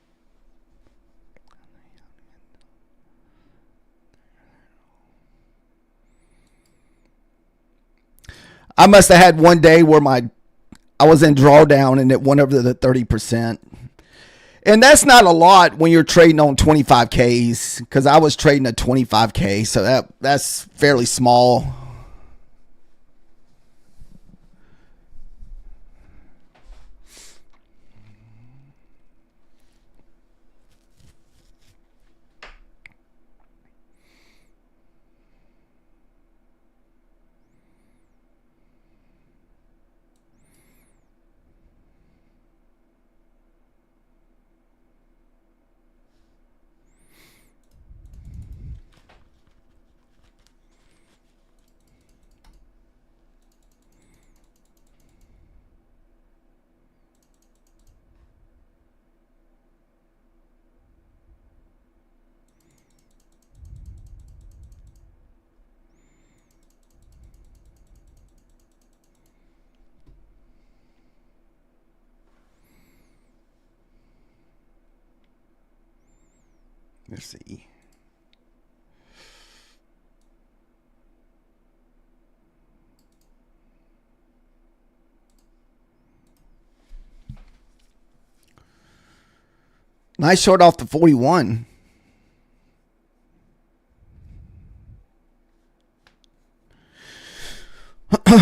I must have had one day where I was in drawdown and it went over to the 30%. And that's not a lot when you're trading on 25Ks, because I was trading a 25K, so that's fairly small. Let's see. Nice short off the 41.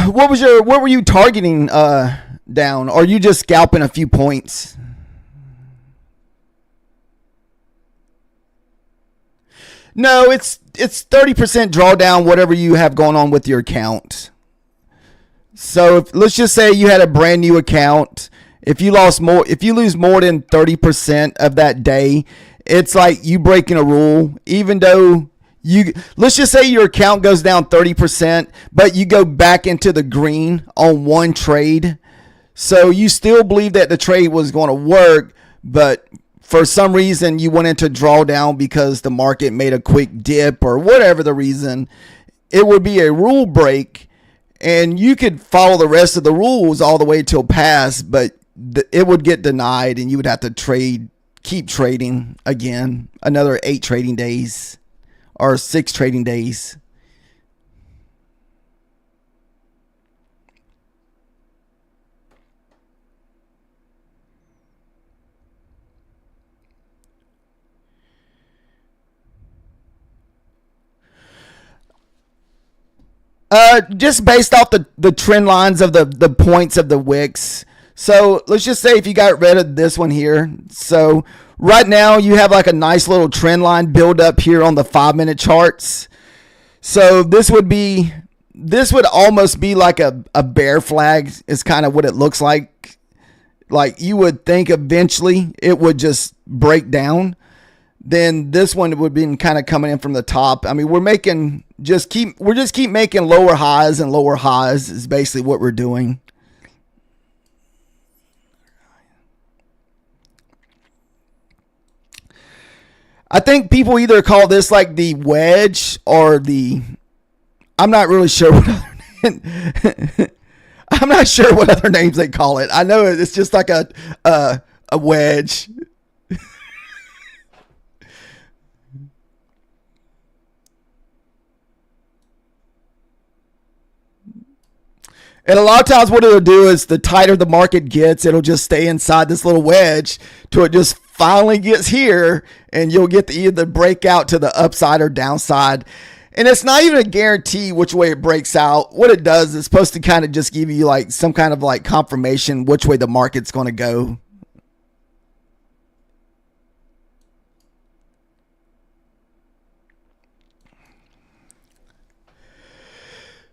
What were you targeting down? Or are you just scalping a few points? No, it's 30% drawdown, whatever you have going on with your account. So let's just say you had a brand new account. If you lose more than 30% of that day, it's like you breaking a rule. Even though let's just say your account goes down 30%, but you go back into the green on one trade. So you still believe that the trade was going to work, but for some reason you went into drawdown because the market made a quick dip or whatever the reason. It would be a rule break, and you could follow the rest of the rules all the way till pass, but it would get denied and you would have to keep trading again another 8 trading days or 6 trading days. Just based off the trend lines of the points of the wicks. So let's just say if you got rid of this one here. So right now you have like a nice little trend line build up here on the 5-minute charts. So this would almost be like a bear flag is kind of what it looks like. Like you would think eventually it would just break down. Then this one would be kind of coming in from the top. I mean, we're just keep making lower highs and lower highs is basically what we're doing. I think people either call this like the wedge or I'm not really sure I'm not sure what other names they call it. I know it's just like a wedge. And a lot of times what it'll do is the tighter the market gets, it'll just stay inside this little wedge till it just finally gets here, and you'll get to either break out to the upside or downside. And it's not even a guarantee which way it breaks out. What it does is supposed to kind of just give you like some kind of like confirmation which way the market's going to go.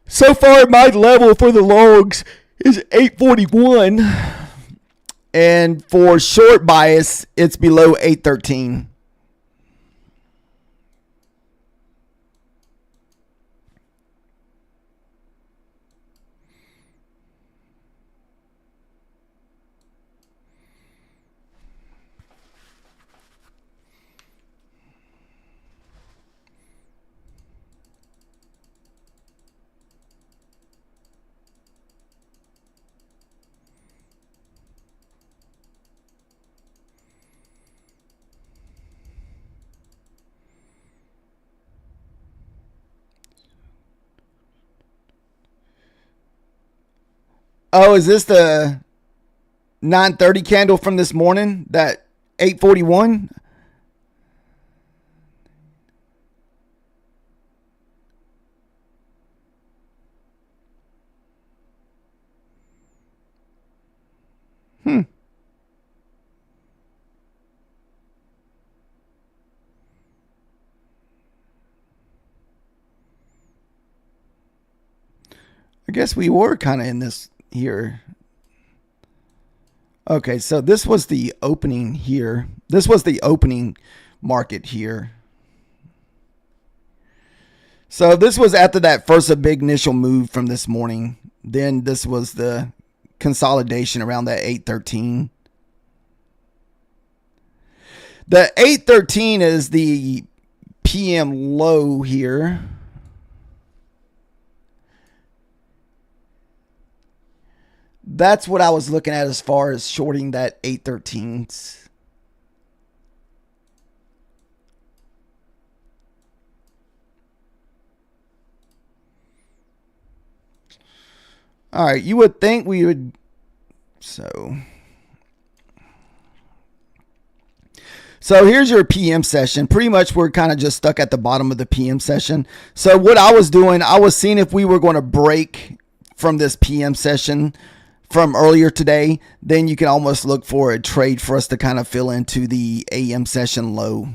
So far, my level for the longs is 841. And for short bias, it's below 813. Oh, is this the 9:30 candle from this morning? That 841? Hmm. I guess we were kind of in this here. Okay, so this was the opening here. This was the opening market here. So this was after that first big initial move from this morning. Then this was the consolidation around that 813. The 813 is the PM low here. That's what I was looking at as far as shorting that 813s. All right, you would think we would. So here's your PM session. Pretty much we're kind of just stuck at the bottom of the PM session. So what I was doing, I was seeing if we were going to break from this PM session from earlier today. Then you can almost look for a trade for us to kind of fill into the AM session low.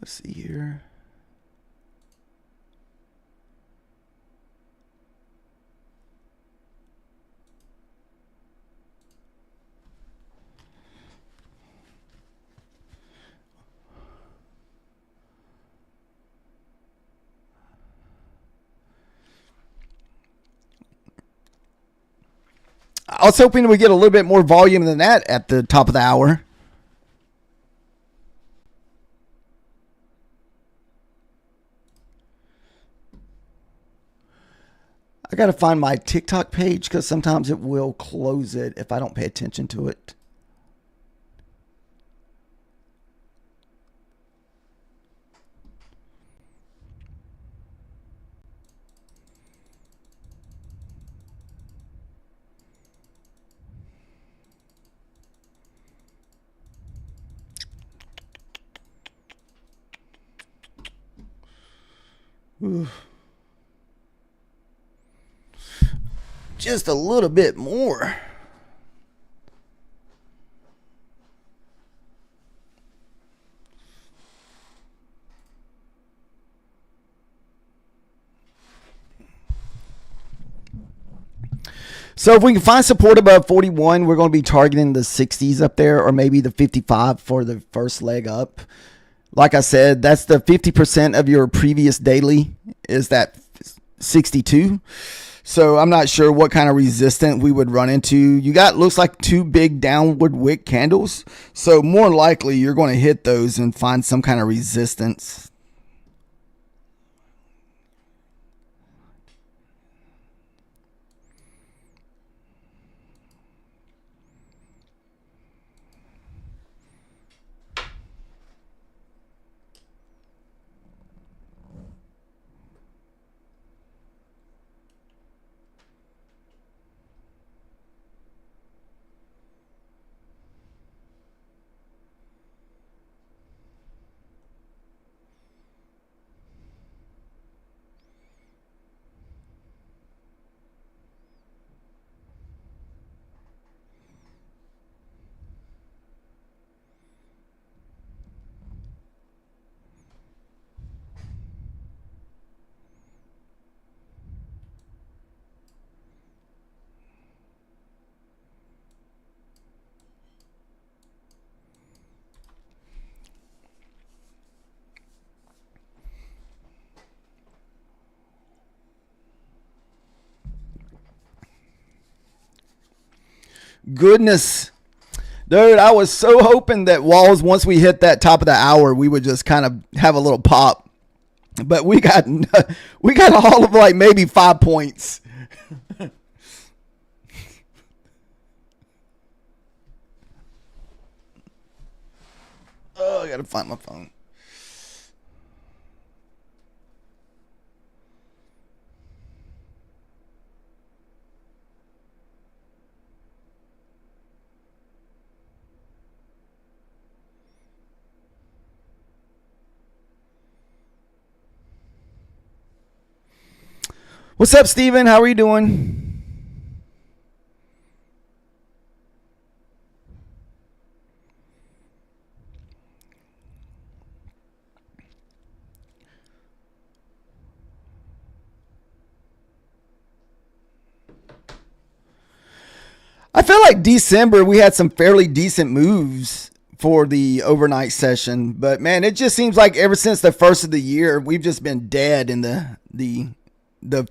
Let's see here. I was hoping we get a little bit more volume than that at the top of the hour. I got to find my TikTok page because sometimes it will close it if I don't pay attention to it. Ooh. Just a little bit more. So if we can find support above 41, we're going to be targeting the 60s up there, or maybe the 55 for the first leg up. Like I said, that's the 50% of your previous daily is that 62. So I'm not sure what kind of resistance we would run into. You got, looks like two big downward wick candles. So more likely you're going to hit those and find some kind of resistance. goodness. Dude, I was so hoping that Walls, once we hit that top of the hour, we would just kind of have a little pop. But we got all of like maybe 5 points. Oh, I gotta find my phone. What's up, Steven? How are you doing? I feel like December we had some fairly decent moves for the overnight session, but man, it just seems like ever since the first of the year, we've just been dead in the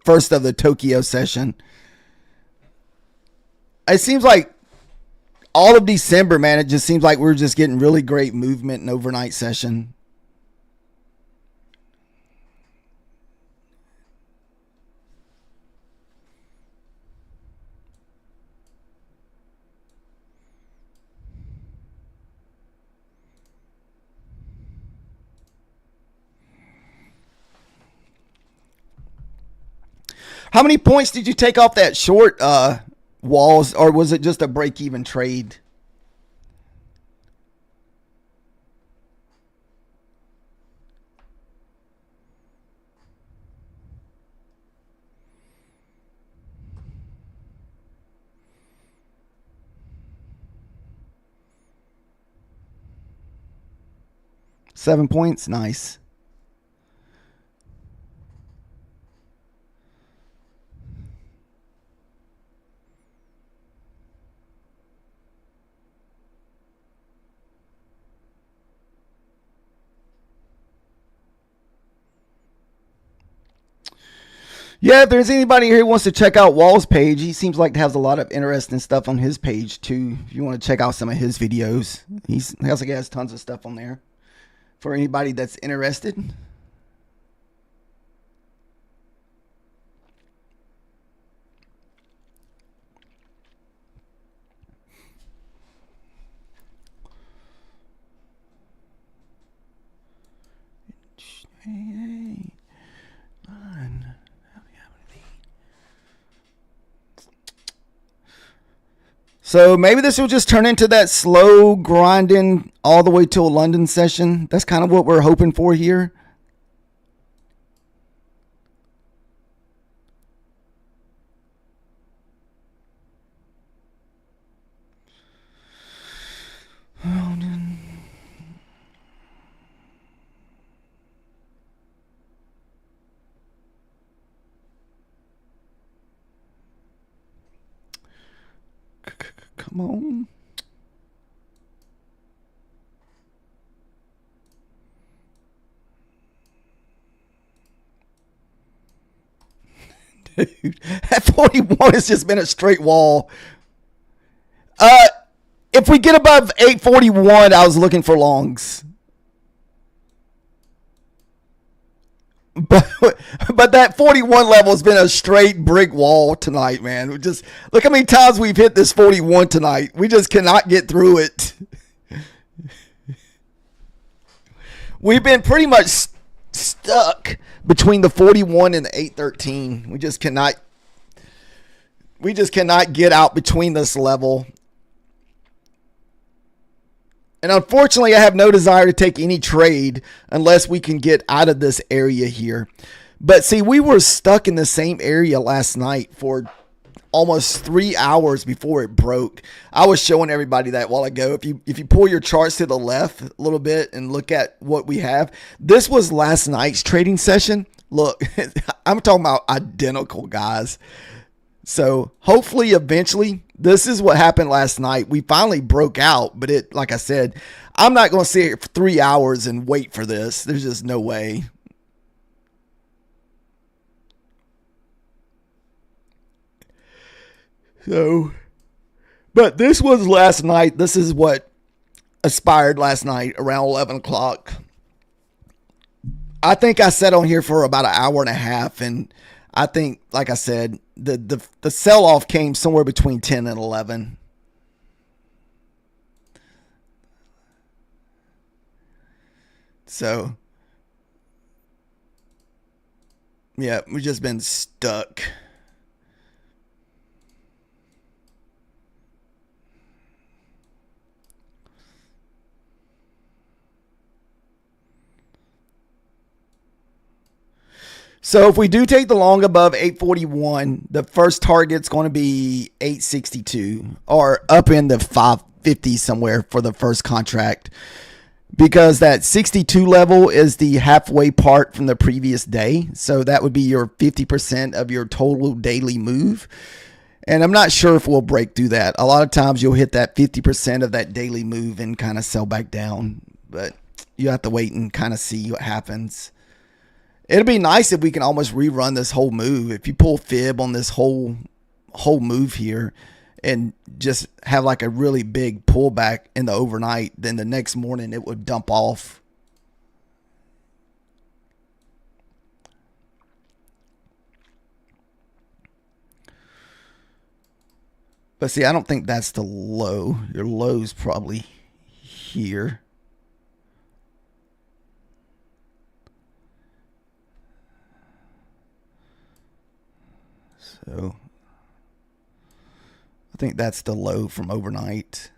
first of the Tokyo session. It seems like all of December, man, it just seems like we're just getting really great movement in overnight session. How many points did you take off that short, Walls, or was it just a break-even trade? $7 points, nice. Yeah, if there's anybody here who wants to check out Wall's page, he seems like has a lot of interesting stuff on his page too. If you want to check out some of his videos, he has tons of stuff on there for anybody that's interested. Hey, man. So maybe this will just turn into that slow grinding all the way to a London session. That's kind of what we're hoping for here. Come on. Dude, that 41 has just been a straight wall. If we get above 841, I was looking for longs. But that 41 level has been a straight brick wall tonight, man. We just look how many times we've hit this 41 tonight. We just cannot get through it. We've been pretty much stuck between the 41 and the 813. We just cannot get out between this level. And unfortunately, I have no desire to take any trade unless we can get out of this area here. But see, we were stuck in the same area last night for almost 3 hours before it broke. I was showing everybody that a while ago. If you pull your charts to the left a little bit and look at what we have, this was last night's trading session. Look, I'm talking about identical, guys. So hopefully eventually, this is what happened last night. We finally broke out, but it, like I said, I'm not going to sit here for 3 hours and wait for this. There's just no way. So But this was last night. This is what aspired last night around 11 o'clock. I think I sat on here for about an hour and a half, and I think, like I said, the sell-off came somewhere between 10 and 11. So, yeah, we've just been stuck. So if we do take the long above 841, the first target's going to be 862 or up in the 550 somewhere for the first contract, because that 62 level is the halfway part from the previous day. So that would be your 50% of your total daily move. And I'm not sure if we'll break through that. A lot of times you'll hit that 50% of that daily move and kind of sell back down, but you have to wait and kind of see what happens. It'd be nice if we can almost rerun this whole move. If you pull fib on this whole move here and just have like a really big pullback in the overnight, then the next morning it would dump off. But see, I don't think that's the low. Your low's probably here. So I think that's the low from overnight.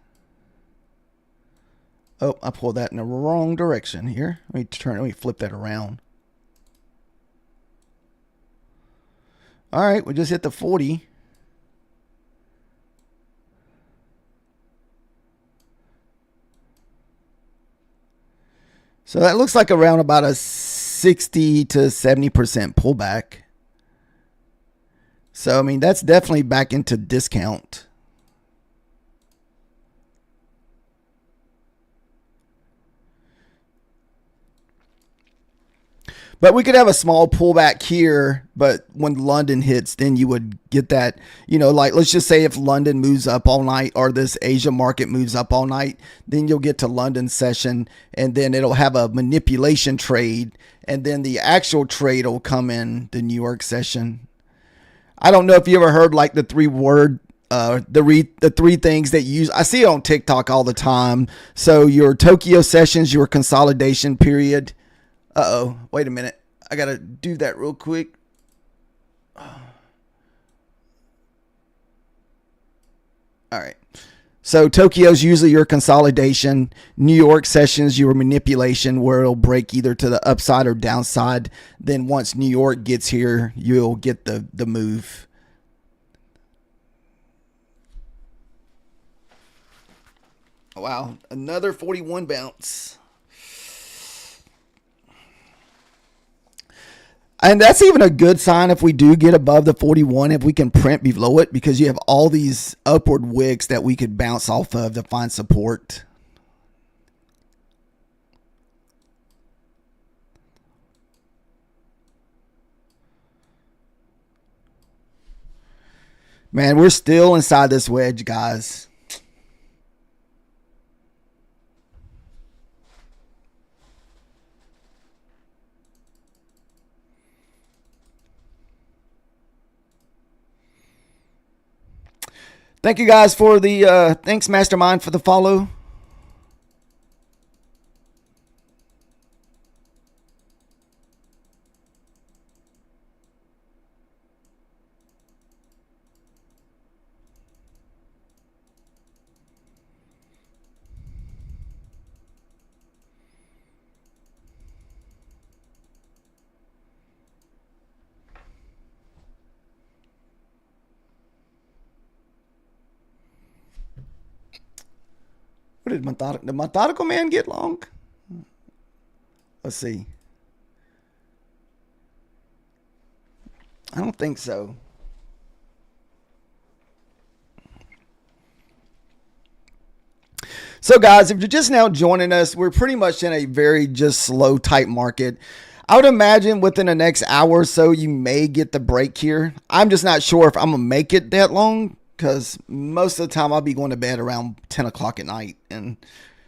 Oh, I pulled that in the wrong direction here. Let me flip that around. All right, we just hit the 40. So that looks like around about a 60 to 70% pullback. So, I mean, that's definitely back into discount. But we could have a small pullback here, but when London hits, then you would get that, like let's just say if London moves up all night or this Asia market moves up all night, then you'll get to London session and then it'll have a manipulation trade and then the actual trade will come in the New York session. I don't know if you ever heard like the three things that you use. I see it on TikTok all the time. So your Tokyo sessions, your consolidation period. Uh-oh, wait a minute. I got to do that real quick. All right. So Tokyo's usually your consolidation. New York sessions, your manipulation, where it'll break either to the upside or downside. Then once New York gets here, you'll get the move. Wow, another 41 bounce. And that's even a good sign if we do get above the 41, if we can print below it, because you have all these upward wicks that we could bounce off of to find support. Man, we're still inside this wedge, guys. Thank you guys for the, thanks Mastermind for the follow. What did the methodical man get long? Let's see. I don't think so. So guys, if you're just now joining us, we're pretty much in a very just slow type market. I would imagine within the next hour or so, you may get the break here. I'm just not sure if I'm going to make it that long. because most of the time I'll be going to bed around 10 o'clock at night. And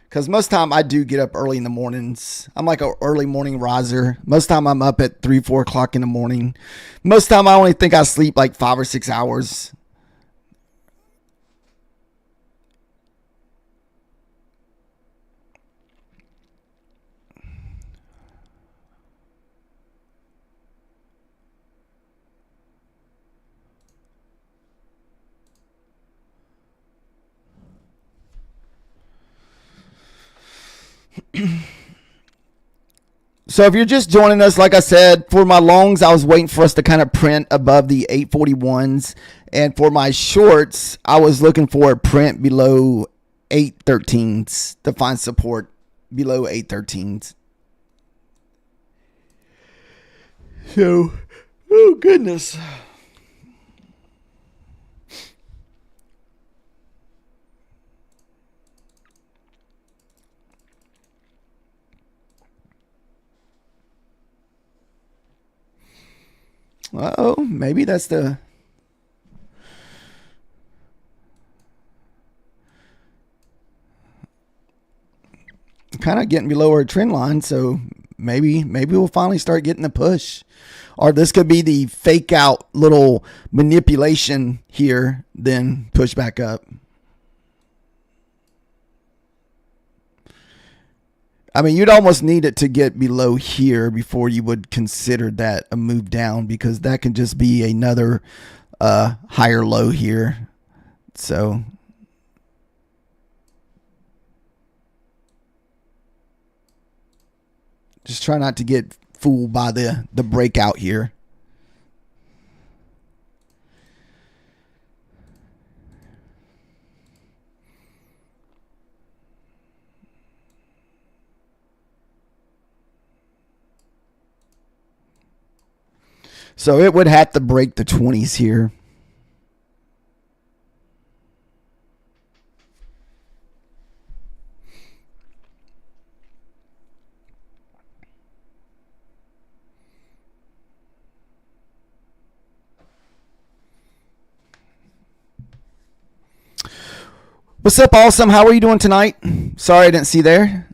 because most time I do get up early in the mornings. I'm like an early morning riser. Most time I'm up at 3, 4 o'clock in the morning. Most time I only think I sleep like 5 or 6 hours. So if you're just joining us, like I said, for my longs, I was waiting for us to kind of print above the 841s. And for my shorts, I was looking for a print below 813s to find support below 813s. So, oh goodness. Uh-oh, maybe that's the... kind of getting below our trend line, so maybe we'll finally start getting a push. Or this could be the fake out little manipulation here, then push back up. I mean, you'd almost need it to get below here before you would consider that a move down, because that can just be another higher low here. So just try not to get fooled by the breakout here. So it would have to break the 20s here. What's up, Awesome? How are you doing tonight? Sorry I didn't see there.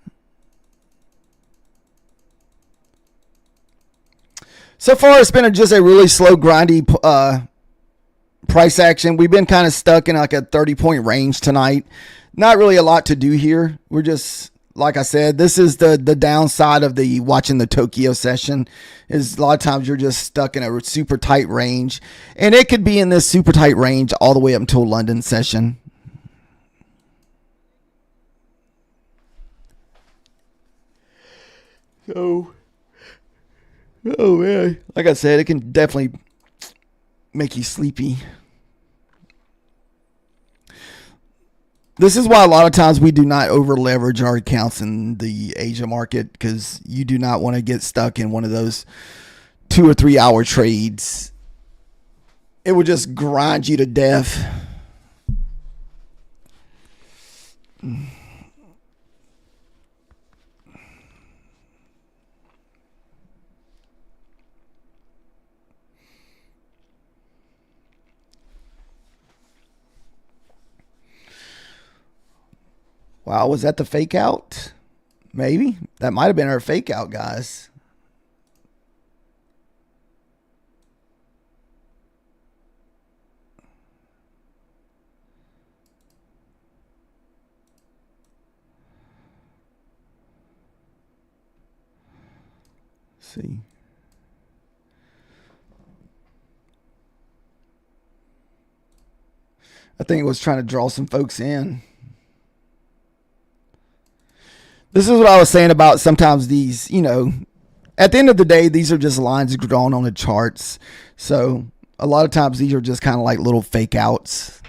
So far, it's been just a really slow, grindy price action. We've been kind of stuck in like a 30-point range tonight. Not really a lot to do here. We're just, like I said, this is the downside of the watching the Tokyo session. Is a lot of times you're just stuck in a super tight range. And it could be in this super tight range all the way up until London session. So... oh man, like I said, it can definitely make you sleepy. This is why a lot of times we do not over leverage our accounts in the Asia market, because you do not want to get stuck in one of those 2 or 3 hour trades. It would just grind you to death. Wow, was that the fake out? Maybe. That might have been our fake out, guys. Let's see. I think it was trying to draw some folks in. This is what I was saying about sometimes these, at the end of the day, these are just lines drawn on the charts. So a lot of times these are just kind of like little fake outs.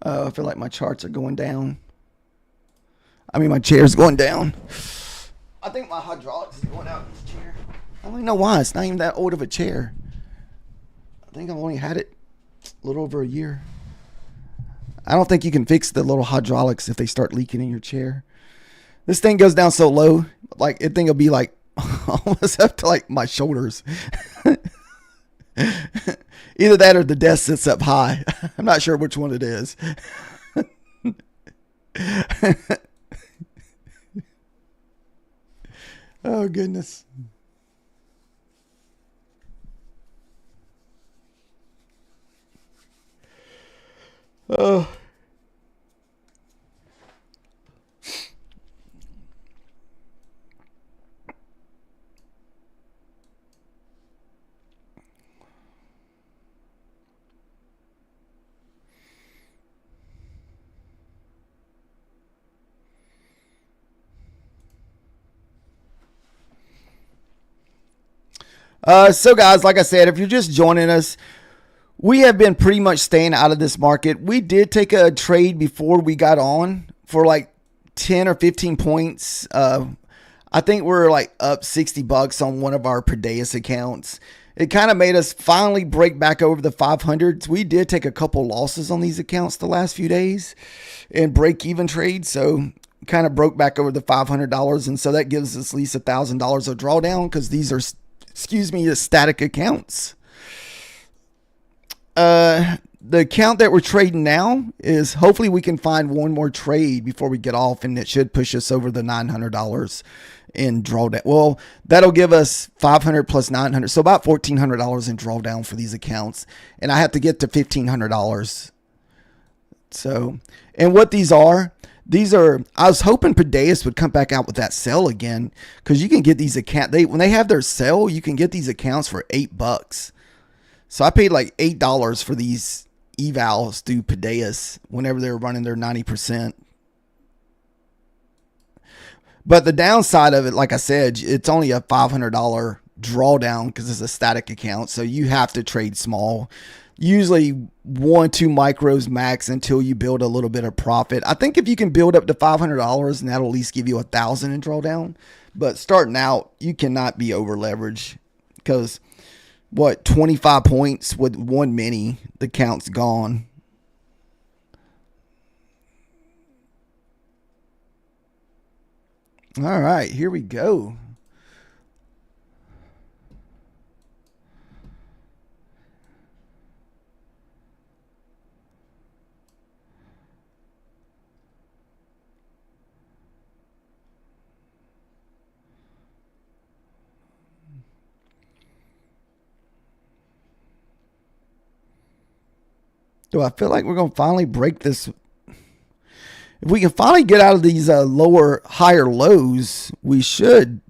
I feel like my charts are going down. My chair's going down. I think my hydraulics is going out in this chair. I don't even know why. It's not even that old of a chair. I think I've only had it a little over a year. I don't think you can fix the little hydraulics if they start leaking in your chair. This thing goes down so low, like it thing will be like almost up to like my shoulders. Either that or the desk sits up high. I'm not sure which one it is. Oh, goodness. Oh. So guys, like I said, if you're just joining us, we have been pretty much staying out of this market. We did take a trade before we got on for like 10 or 15 points. I think we're like up $60 on one of our Prodeus accounts. It kind of made us finally break back over the 500s. We did take a couple losses on these accounts the last few days and break even trades. So kind of broke back over the $500. And so that gives us at least $1,000 of drawdown because these are, the static accounts. The account that we're trading now is hopefully we can find one more trade before we get off, and it should push us over the $900 in drawdown. Well, that'll give us 500 plus 900, so about $1,400 in drawdown for these accounts, and I have to get to $1,500. So, and what these are, I was hoping Prodeus would come back out with that sale again, because you can get these accounts, when they have their sale, you can get these accounts for $8. So I paid like $8 for these evals through Prodeus whenever they were running their 90%. But the downside of it, like I said, it's only a $500 drawdown because it's a static account. So you have to trade small, usually 1-2 micros max until you build a little bit of profit. I think if you can build up to $500, and that'll at least give you $1,000 in drawdown. But starting out, you cannot be over leveraged because 25 points with one mini, the count's gone. All right, here we go. Do I feel like we're going to finally break this? If we can finally get out of these higher lows, we should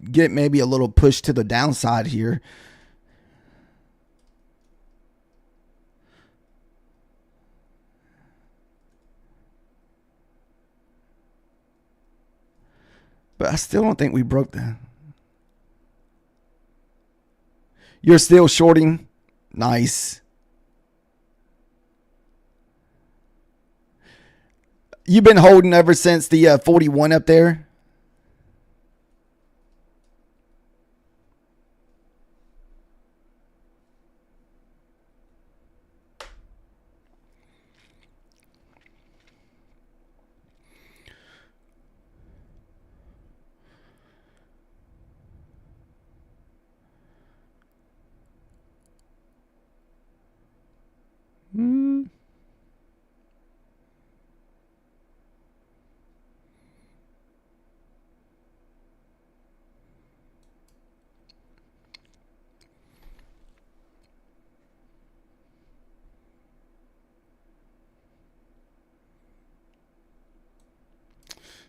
get maybe a little push to the downside here. But I still don't think we broke that. You're still shorting? Nice. You've been holding ever since the 41 up there?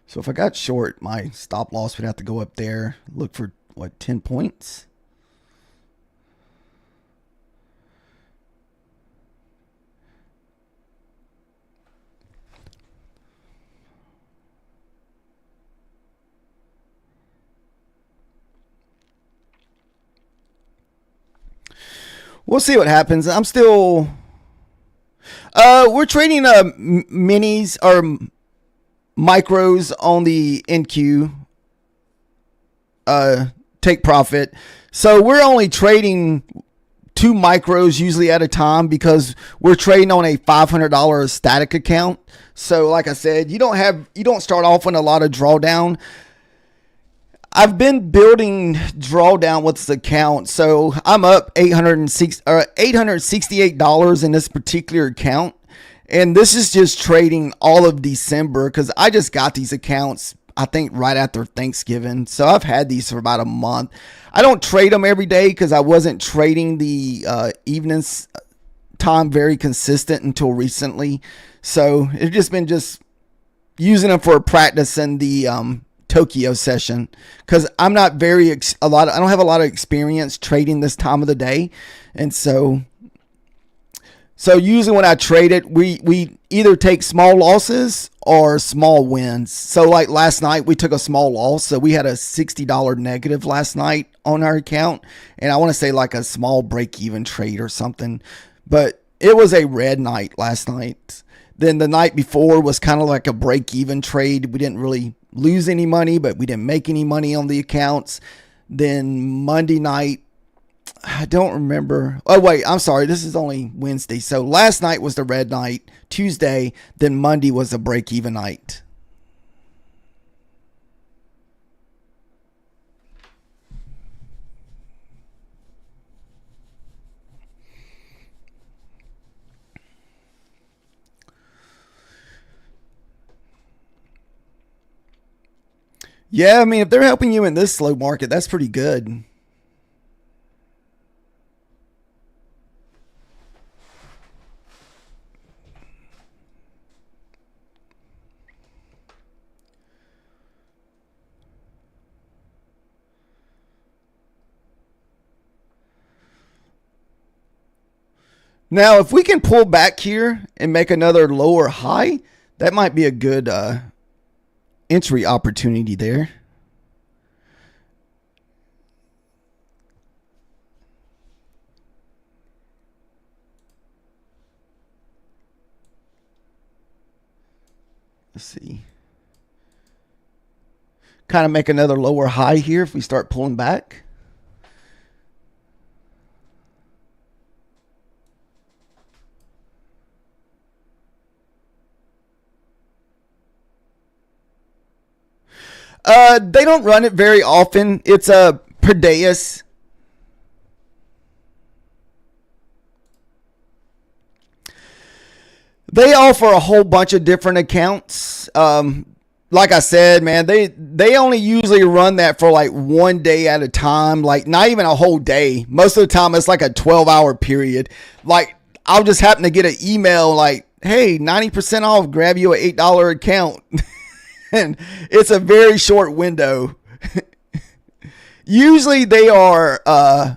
So if I got short, my stop loss would have to go up there. Look for, 10 points? We'll see what happens. I'm still... we're trading minis or micros on the NQ take profit. So we're only trading 2 micros usually at a time because we're trading on a $500 static account. So like I said, you don't start off on a lot of drawdown. I've been building drawdown with this account, so I'm up $868 in this particular account, and this is just trading all of December because I just got these accounts, I think, right after Thanksgiving. So I've had these for about a month. I don't trade them every day because I wasn't trading the evenings time very consistent until recently. So it's just been using them for practice in the Tokyo session because I'm not I don't have a lot of experience trading this time of the day, and so usually when I trade it, we either take small losses or small wins. So like last night we took a small loss, so we had a $60 negative last night on our account, and I want to say like a small break even trade or something, but it was a red night last night. Then the night before was kind of like a break even trade. We didn't really lose any money, but we didn't make any money on the accounts. Then Monday night, I don't remember. Oh, wait, I'm sorry. This is only Wednesday. So last night was the red night. Tuesday, then Monday was the break even night. Yeah, I mean, if they're helping you in this slow market, that's pretty good. Now, if we can pull back here and make another lower high, that might be a good entry opportunity there. Let's see. Kind of make another lower high here if we start pulling back. They don't run it very often. It's a Prodeus. They offer a whole bunch of different accounts. Like I said, man, they only usually run that for like 1 day at a time, like not even a whole day. Most of the time it's like a 12-hour period. Like I'll just happen to get an email like, hey, 90% off, grab you an $8 account. And it's a very short window. Usually they are, I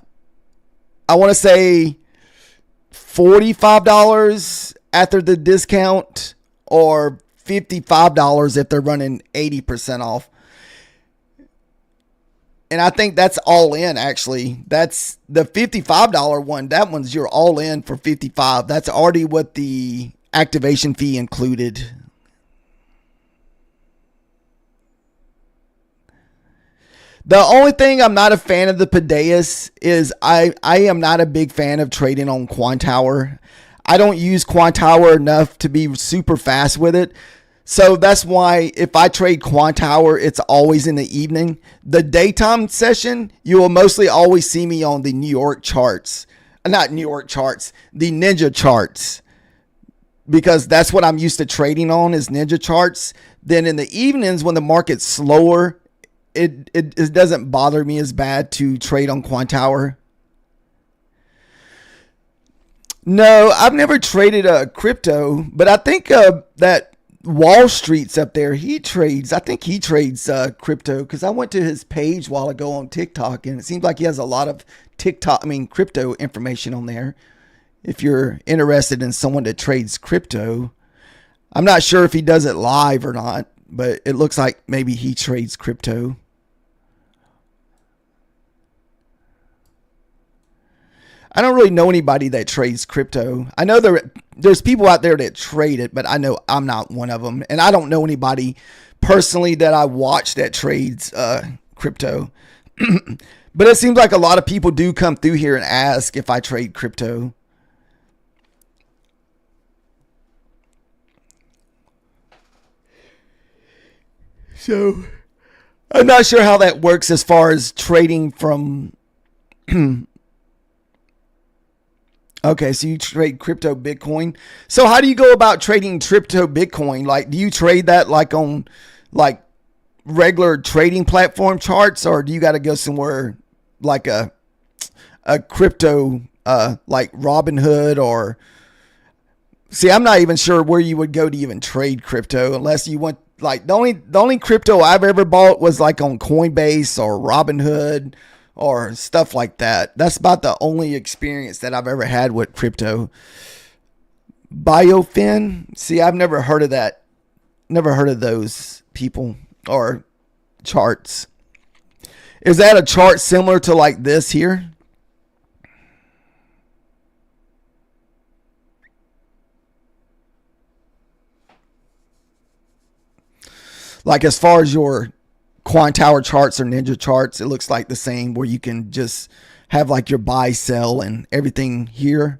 want to say $45 after the discount or $55 if they're running 80% off. And I think that's all in, actually. That's the $55 one. That one's you're all in for $55. That's already what the activation fee included. The only thing I'm not a fan of the Prodeus is I am not a big fan of trading on Quantower. I don't use Quantower enough to be super fast with it. So that's why if I trade Quantower, it's always in the evening. The daytime session, you will mostly always see me on the New York charts. Not New York charts, the Ninja charts. Because that's what I'm used to trading on is Ninja charts. Then in the evenings when the market's slower, it doesn't bother me as bad to trade on Quantower. No, I've never traded a crypto, but I think that Wall Street's up there. I think he trades crypto because I went to his page a while ago on TikTok and it seems like he has a lot of crypto information on there. If you're interested in someone that trades crypto, I'm not sure if he does it live or not, but it looks like maybe he trades crypto. I don't really know anybody that trades crypto. I know there's people out there that trade it, but I know I'm not one of them, and I don't know anybody personally that I watch that trades crypto. But it seems like a lot of people do come through here and ask if I trade crypto. So I'm not sure how that works as far as trading from. Okay, so you trade crypto Bitcoin. So how do you go about trading crypto Bitcoin? Like, do you trade that like on like regular trading platform charts, or do you got to go somewhere like a crypto like Robinhood? Or see, I'm not even sure where you would go to even trade crypto unless you went like the only crypto I've ever bought was like on Coinbase or Robinhood or stuff like that. That's about the only experience that I've ever had with crypto. Biofin, see, I've never heard of that. Never heard of those people or charts. Is that a chart similar to like this here? Like as far as your Quantower charts or Ninja charts, it looks like the same, where you can just have like your buy, sell, and everything here.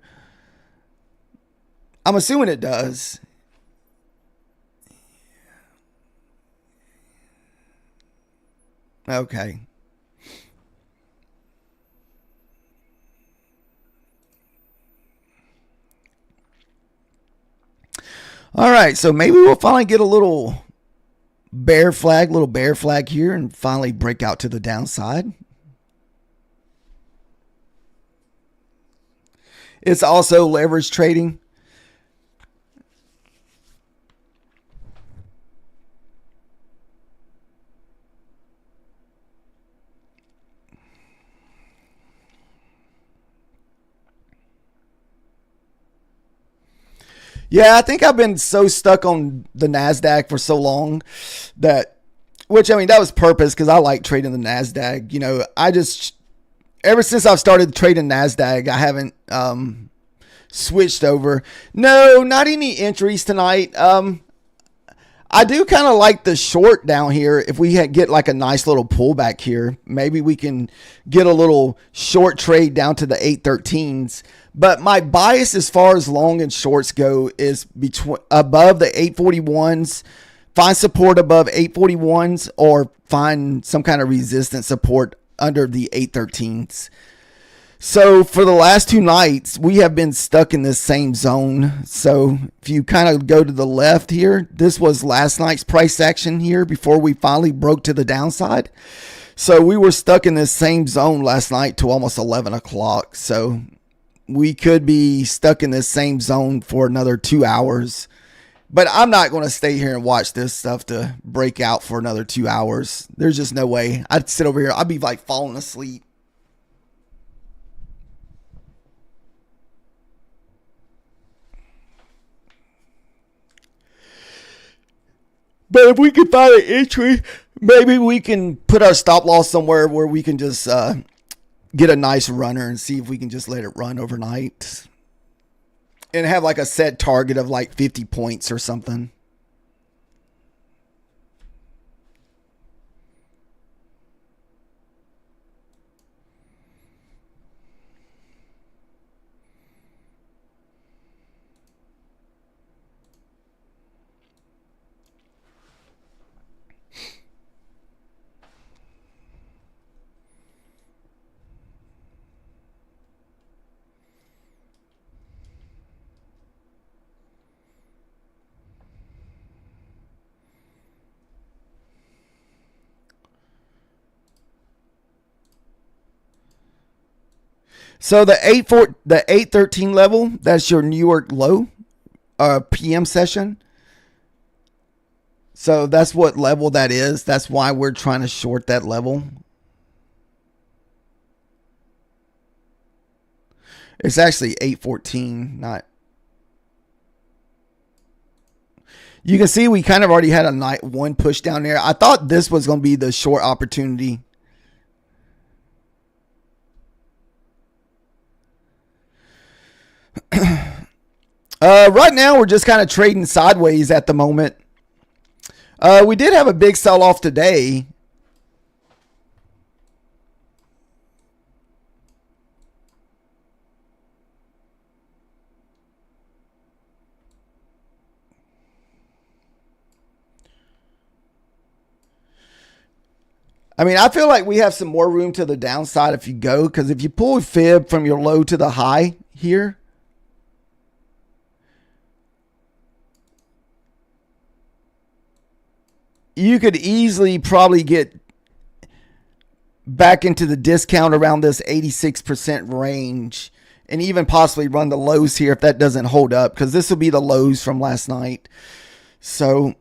I'm assuming it does. Okay. All right, so maybe we'll finally get a little bear flag here and finally break out to the downside. It's also leverage trading. Yeah, I think I've been so stuck on the NASDAQ for so long that, which I mean, that was purpose because I like trading the NASDAQ. You know, I just, ever since I've started trading NASDAQ, I haven't switched over. No, not any entries tonight. I do kind of like the short down here. If we get like a nice little pullback here, maybe we can get a little short trade down to the 813s. But my bias as far as long and shorts go is between above the 841s. Find support above 841s or find some kind of resistance support under the 813s. So for the last two nights, we have been stuck in this same zone. So if you kind of go to the left here, this was last night's price action here before we finally broke to the downside. So we were stuck in this same zone last night to almost 11 o'clock. So we could be stuck in this same zone for another 2 hours. But I'm not going to stay here and watch this stuff to break out for another 2 hours. There's just no way. I'd sit over here. I'd be like falling asleep. But if we can find an entry, maybe we can put our stop loss somewhere where we can just get a nice runner and see if we can just let it run overnight. And have like a set target of like 50 points or something. So the 813 level, that's your New York low PM session. So that's what level that is. That's why we're trying to short that level. It's actually 814, not. You can see we kind of already had a night one push down there. I thought this was going to be the short opportunity. Right now, we're just kind of trading sideways at the moment. We did have a big sell-off today. I mean, I feel like we have some more room to the downside if you go, because if you pull a fib from your low to the high here, you could easily probably get back into the discount around this 86% range and even possibly run the lows here if that doesn't hold up, because this will be the lows from last night. So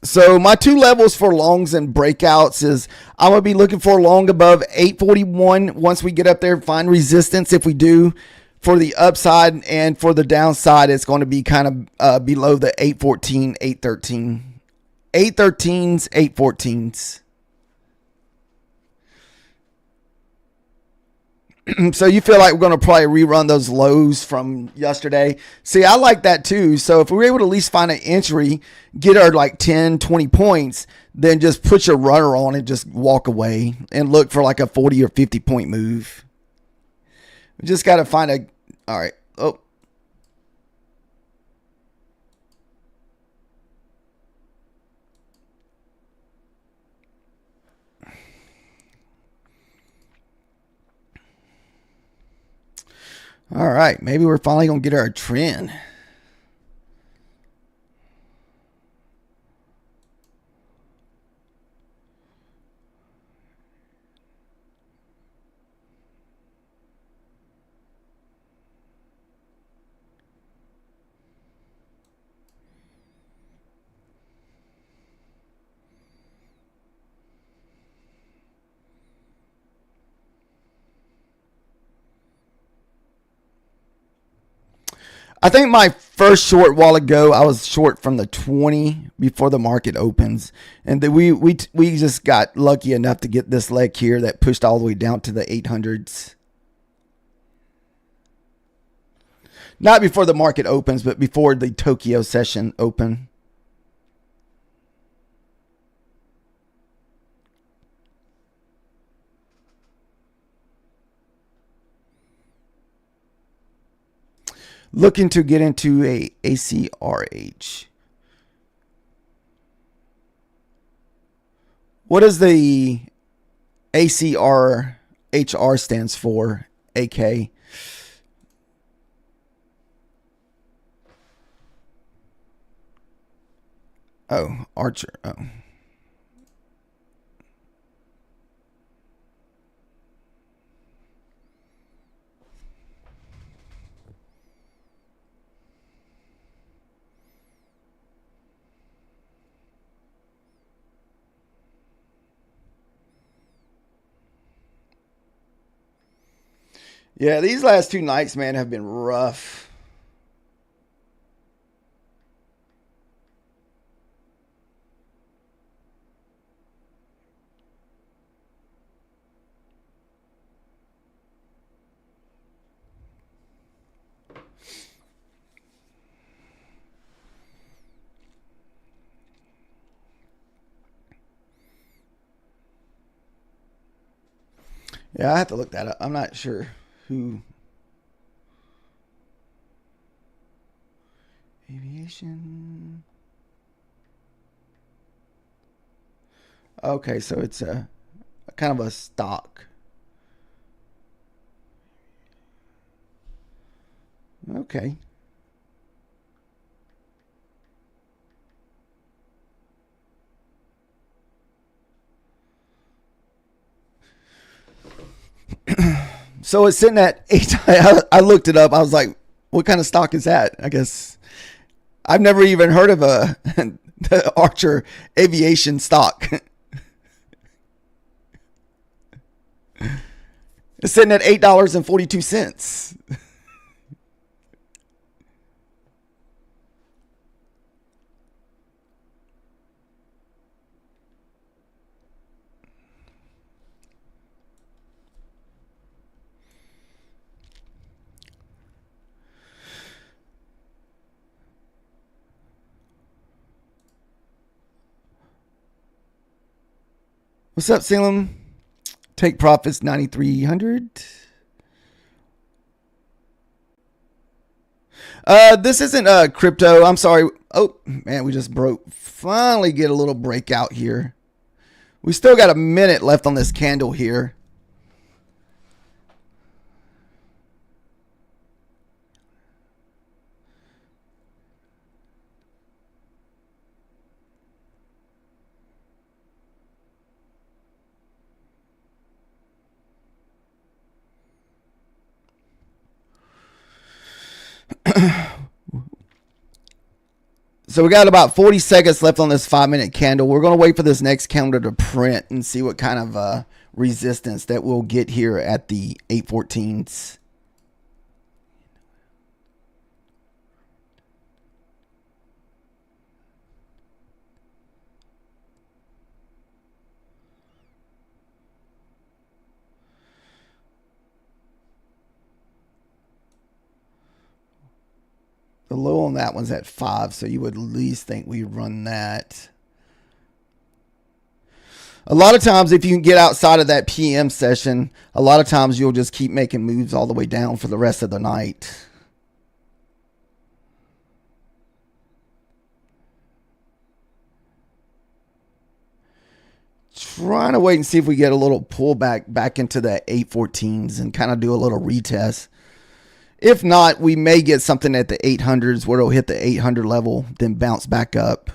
so my two levels for longs and breakouts is I'm going to be looking for long above 841 once we get up there and find resistance. If we do, for the upside, and for the downside, it's going to be kind of below the 814, 813. 813s, 814s. So you feel like we're going to probably rerun those lows from yesterday. See, I like that too. So if we were able to at least find an entry, get our like 10, 20 points, then just put your runner on and just walk away and look for like a 40 or 50 point move. We just got to find a, all right. Oh, all right. Maybe we're finally going to get our trend. I think my first short while ago, I was short from the 20 before the market opens. And we just got lucky enough to get this leg here that pushed all the way down to the 800s. Not before the market opens, but before the Tokyo session open. Looking to get into a ACRH. What does the ACRHR stands for? AK. Oh, Archer. Oh. Yeah, these last two nights, man, have been rough. Yeah, I have to look that up. I'm not sure who. Aviation. Okay, so it's a kind of a stock. Okay. So it's sitting at 8. I looked it up. I was like, what kind of stock is that? I guess I've never even heard of the Archer aviation stock. It's sitting at $8.42. What's up, Salem? Take profits 9,300. This isn't crypto. I'm sorry. Oh, man, we just broke. Finally get a little breakout here. We still got a minute left on this candle here. So we got about 40 seconds left on this 5-minute candle. We're going to wait for this next candle to print and see what kind of resistance that we'll get here at the 814s. The low on that one's at 5, so you would at least think we'd run that. A lot of times, if you can get outside of that PM session, a lot of times you'll just keep making moves all the way down for the rest of the night. Trying to wait and see if we get a little pullback back into the 814s and kind of do a little retest. If not, we may get something at the 800s where it'll hit the 800 level, then bounce back up.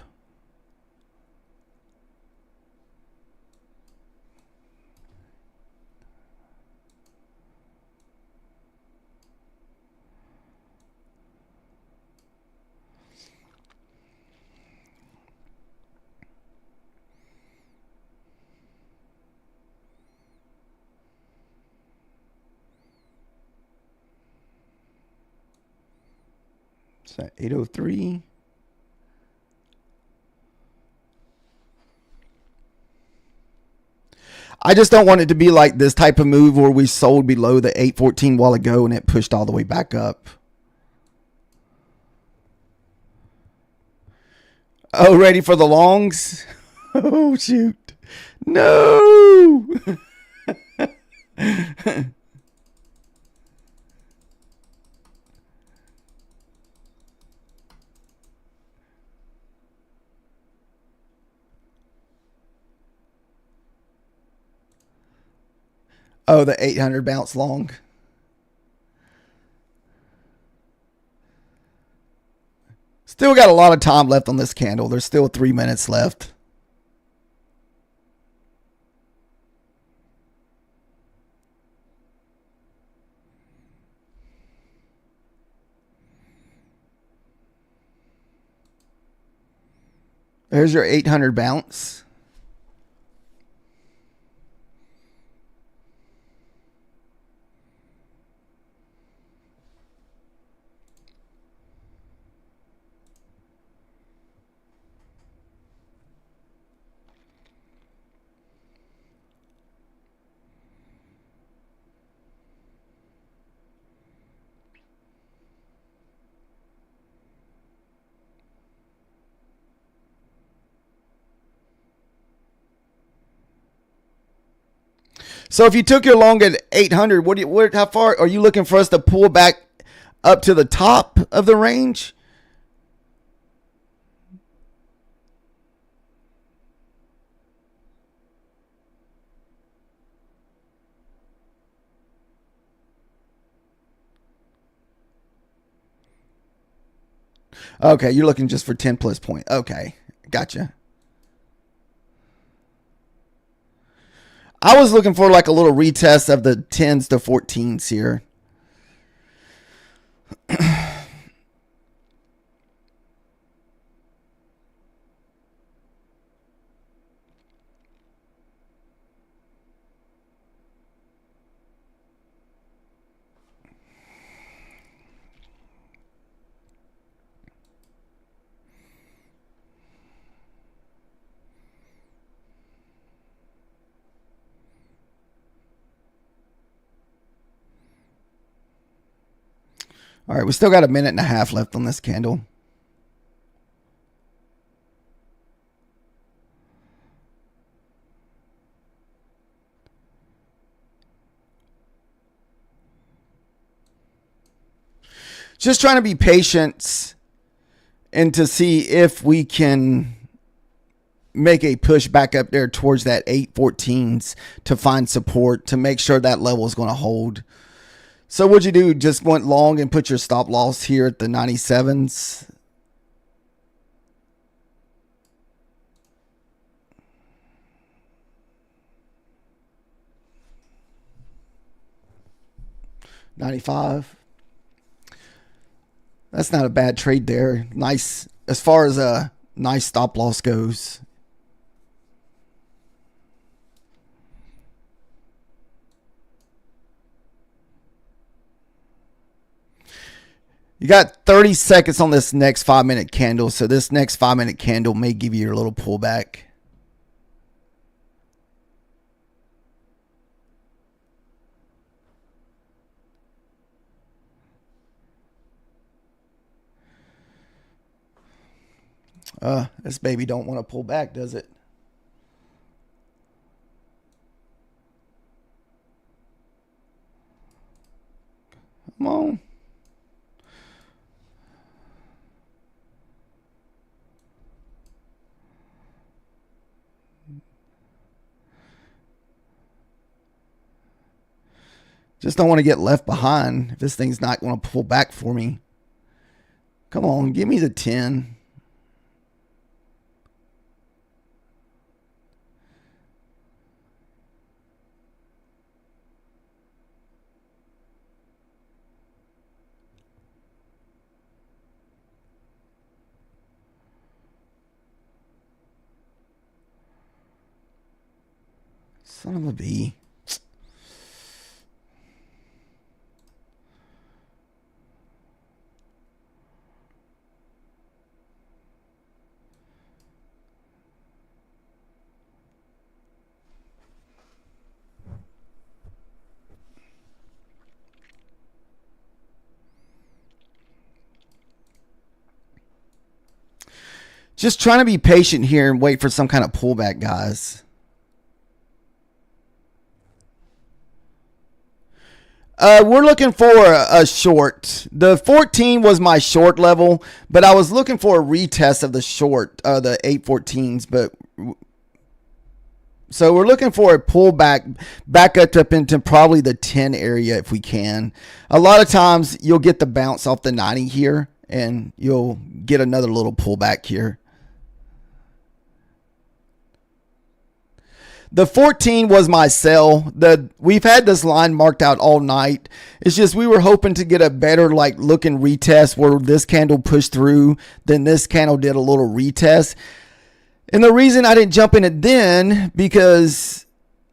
It's at 803. I just don't want it to be like this type of move where we sold below the 814 while ago and it pushed all the way back up. Oh, ready for the longs? Oh, shoot. No! Oh, the 800 bounce long. Still got a lot of time left on this candle. There's still 3 minutes left. There's your 800 bounce. So if you took your long at 800, how far are you looking for us to pull back up to the top of the range? Okay, you're looking just for 10 plus point. Okay, gotcha. I was looking for like a little retest of the 10s to 14s here. All right, we still got a minute and a half left on this candle. Just trying to be patient and to see if we can make a push back up there towards that 814s to find support to make sure that level is going to hold. So what'd you do? Just went long and put your stop loss here at the 97s. $95. That's not a bad trade there. Nice as far as a nice stop loss goes. You got 30 seconds on this next 5-minute candle. So this next 5-minute candle may give you your little pullback. This baby don't want to pull back, does it? Come on. Just don't want to get left behind if this thing's not going to pull back for me. Come on, give me the 10. Son of a bee. Just trying to be patient here and wait for some kind of pullback, guys. We're looking for a short. The 14 was my short level, but I was looking for a retest of the short, the 814s. But so we're looking for a pullback back up into probably the 10 area if we can. A lot of times you'll get the bounce off the 90 here, and you'll get another little pullback here. The 14 was my sell. We've had this line marked out all night. It's just we were hoping to get a better looking retest where this candle pushed through, then this candle did a little retest. And the reason I didn't jump in it then because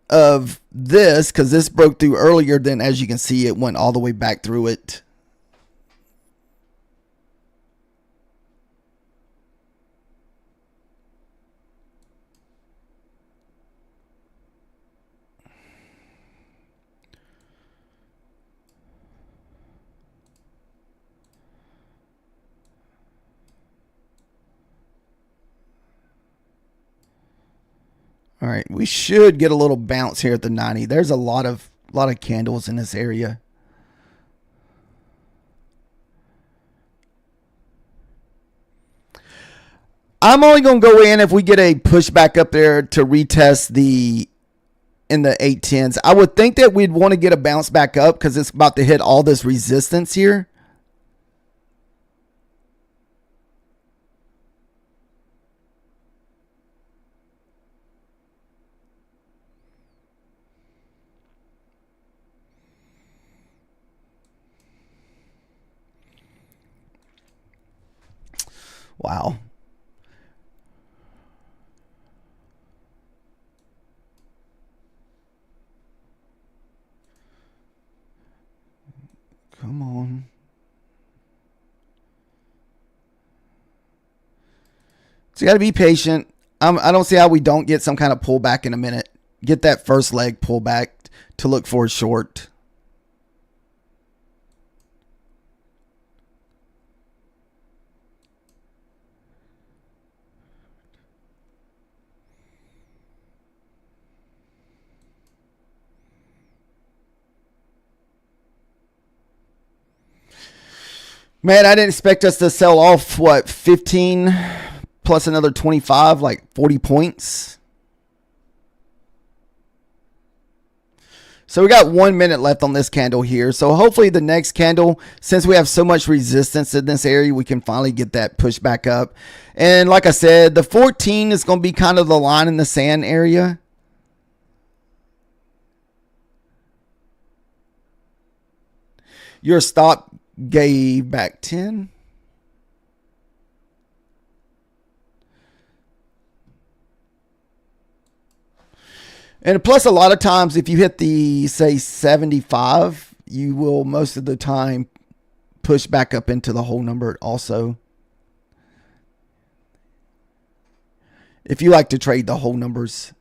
of this, because this broke through earlier, then as you can see, it went all the way back through it. All right, we should get a little bounce here at the 90. There's a lot of candles in this area. I'm only going to go in if we get a pushback up there to retest in the 810s. I would think that we'd want to get a bounce back up because it's about to hit all this resistance here. Wow. Come on. So you got to be patient. I don't see how we don't get some kind of pullback in a minute. Get that first leg pullback to look for a short. Man, I didn't expect us to sell off, what, 15 plus another 25, like 40 points. So we got 1 minute left on this candle here. So hopefully the next candle, since we have so much resistance in this area, we can finally get that pushed back up. And like I said, the 14 is going to be kind of the line in the sand area. Your stop gave back 10. And plus, a lot of times, if you hit the, say, 75, you will most of the time push back up into the whole number also. If you like to trade the whole numbers.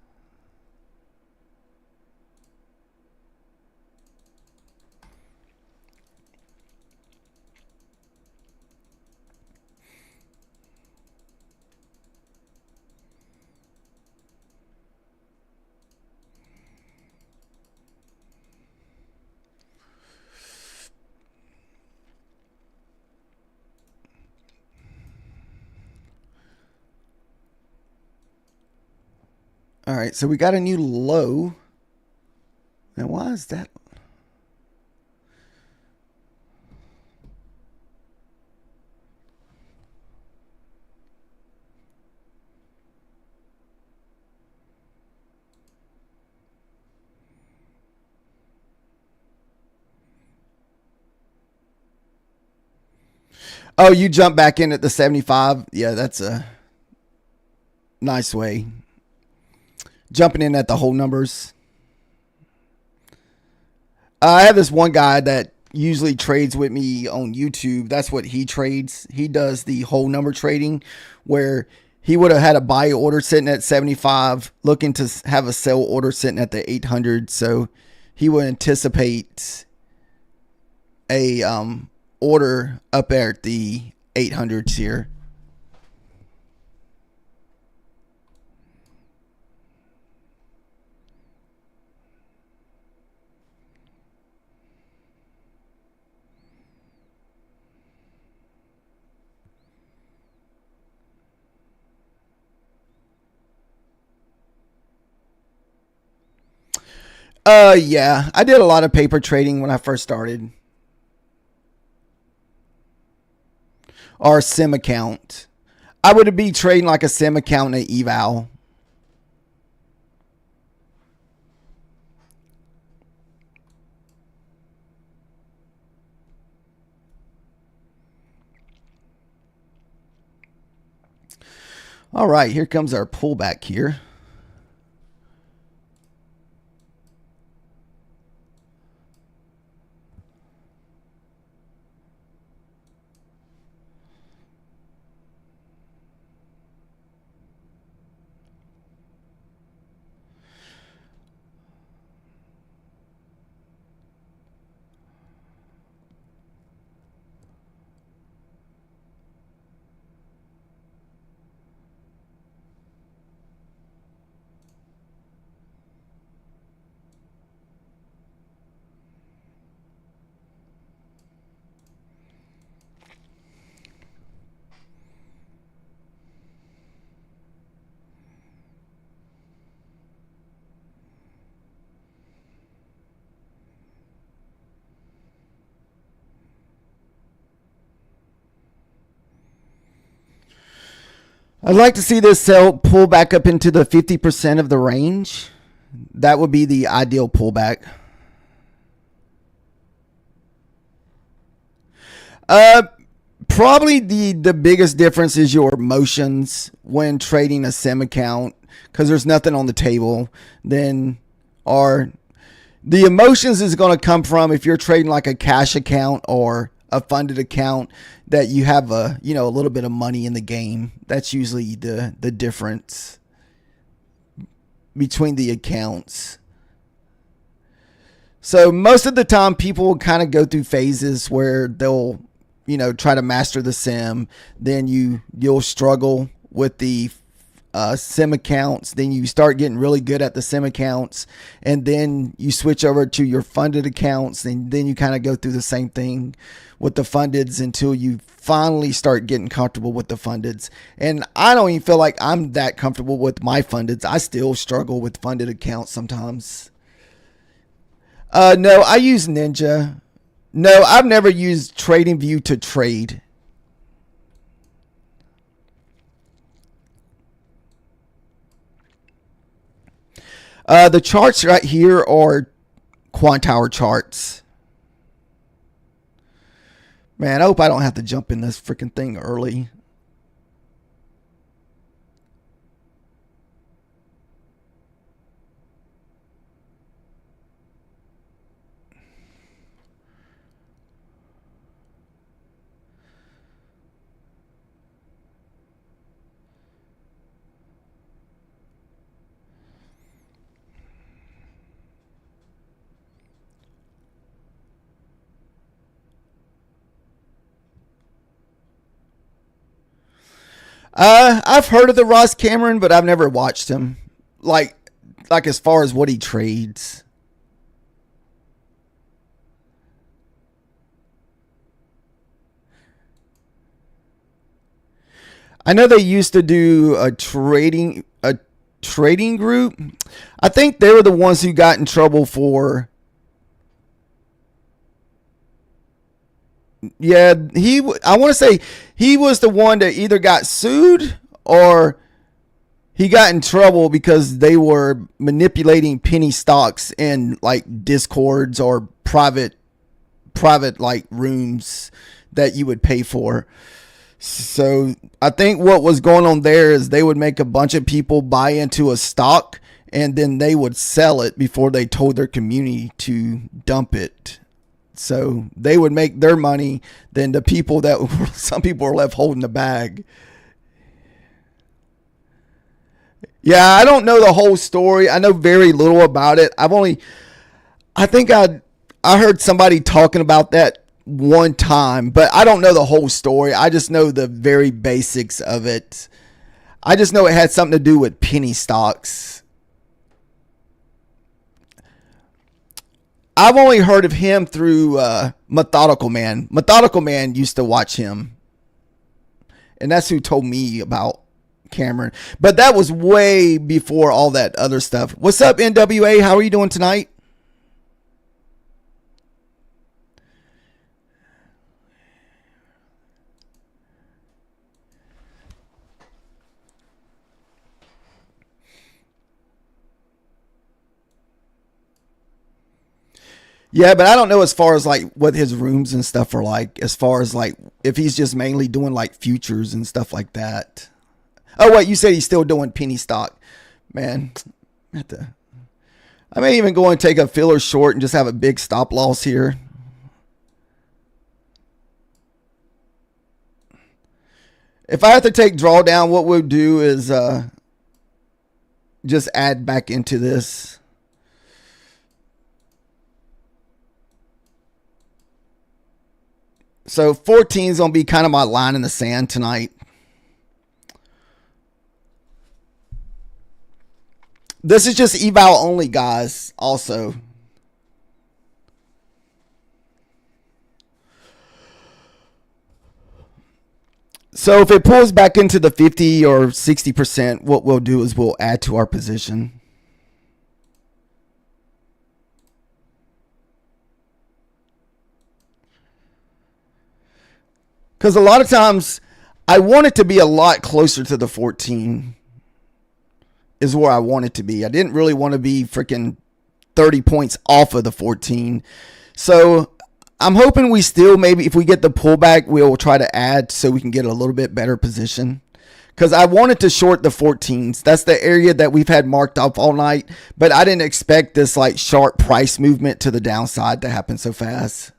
All right, so we got a new low. And why is that? Oh, you jump back in at the 75. Yeah, that's a nice way. Jumping in at the whole numbers. I have this one guy that usually trades with me on YouTube. That's what he trades. He does the whole number trading, where he would have had a buy order sitting at 75, looking to have a sell order sitting at the 800. So he would anticipate a order up there at the 800s here. Yeah, I did a lot of paper trading when I first started. Or sim account. I would be trading like a sim account and an eval. All right, here comes our pullback here. I'd like to see this sell pull back up into the 50% of the range. That would be the ideal pullback. Probably the biggest difference is your emotions when trading a sim account, because there's nothing on the table. Then, or the emotions is going to come from if you're trading like a cash account or a funded account that you have a little bit of money in the game. That's usually the difference between the accounts. So most of the time people will kind of go through phases where they'll try to master the sim. Then you'll struggle with the sim accounts. Then you start getting really good at the sim accounts, and then you switch over to your funded accounts, and then you kind of go through the same thing with the fundeds until you finally start getting comfortable with the fundeds. And I don't even feel like I'm that comfortable with my fundeds. I still struggle with funded accounts sometimes. No, I use Ninja. No, I've never used TradingView to trade. The charts right here are Quantower charts. Man, I hope I don't have to jump in this freaking thing early. I've heard of the Ross Cameron, but I've never watched him. Like as far as what he trades. I know they used to do a trading group. I think they were the ones who got in trouble for. Yeah, I want to say he was the one that either got sued or he got in trouble because they were manipulating penny stocks in like discords or private like rooms that you would pay for. So I think what was going on there is they would make a bunch of people buy into a stock and then they would sell it before they told their community to dump it. So they would make their money, then the people that some people were left holding the bag. Yeah, I don't know the whole story. I know very little about it. I think I heard somebody talking about that one time, but I don't know the whole story. I just know the very basics of it. I just know it had something to do with penny stocks. I've only heard of him through Methodical Man. Methodical Man used to watch him. And that's who told me about Cameron. But that was way before all that other stuff. What's up, NWA? How are you doing tonight? Yeah, but I don't know as far as like what his rooms and stuff are like, as far as like if he's just mainly doing like futures and stuff like that. Oh, wait, you said he's still doing penny stock. Man, I may even go and take a filler short and just have a big stop loss here. If I have to take drawdown, what we'll do is just add back into this. So 14 is going to be kind of my line in the sand tonight. This is just eval only, guys, also. So if it pulls back into the 50 or 60%, what we'll do is we'll add to our position. Because a lot of times I want it to be a lot closer to the 14 is where I want it to be. I didn't really want to be freaking 30 points off of the 14. So I'm hoping we still, maybe if we get the pullback, we'll try to add so we can get a little bit better position. Because I wanted to short the 14s. That's the area that we've had marked up all night. But I didn't expect this like sharp price movement to the downside to happen so fast.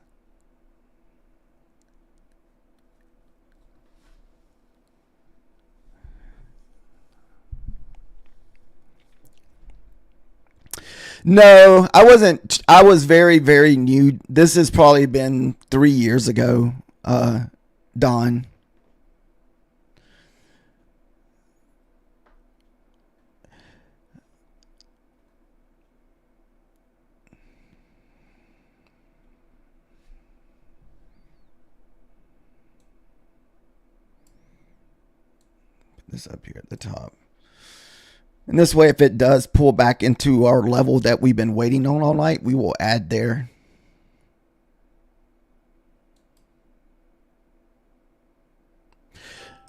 No, I wasn't. I was very, very new. This has probably been 3 years ago, Don. this up here at the top. And this way, if it does pull back into our level that we've been waiting on all night, we will add there.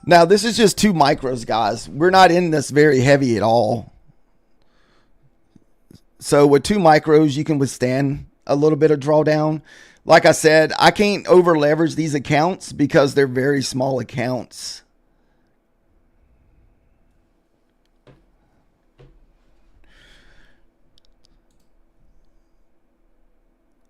Now, this is just 2 micros, guys. We're not in this very heavy at all. So with 2 micros, you can withstand a little bit of drawdown. Like I said, I can't over leverage these accounts because they're very small accounts.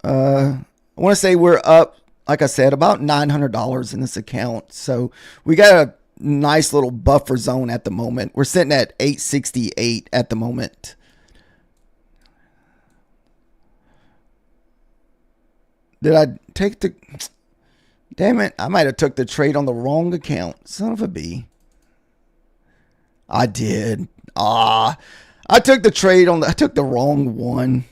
I want to say we're up, like I said, about $900 in this account. So we got a nice little buffer zone at the moment. We're sitting at 868 at the moment. Did I take the... Damn it, I might have took the trade on the wrong account. Son of a B. I did. I took the trade on the... I took the wrong one.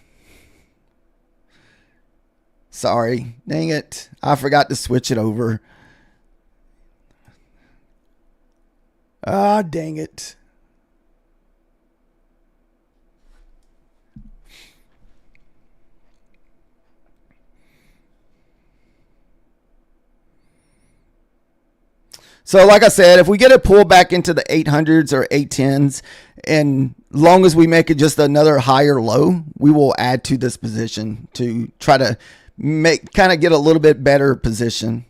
Sorry. Dang it. I forgot to switch it over. Dang it. So like I said, if we get a pull back into the 800s or 810s, and long as we make it just another higher low, we will add to this position to try to kind of get a little bit better position.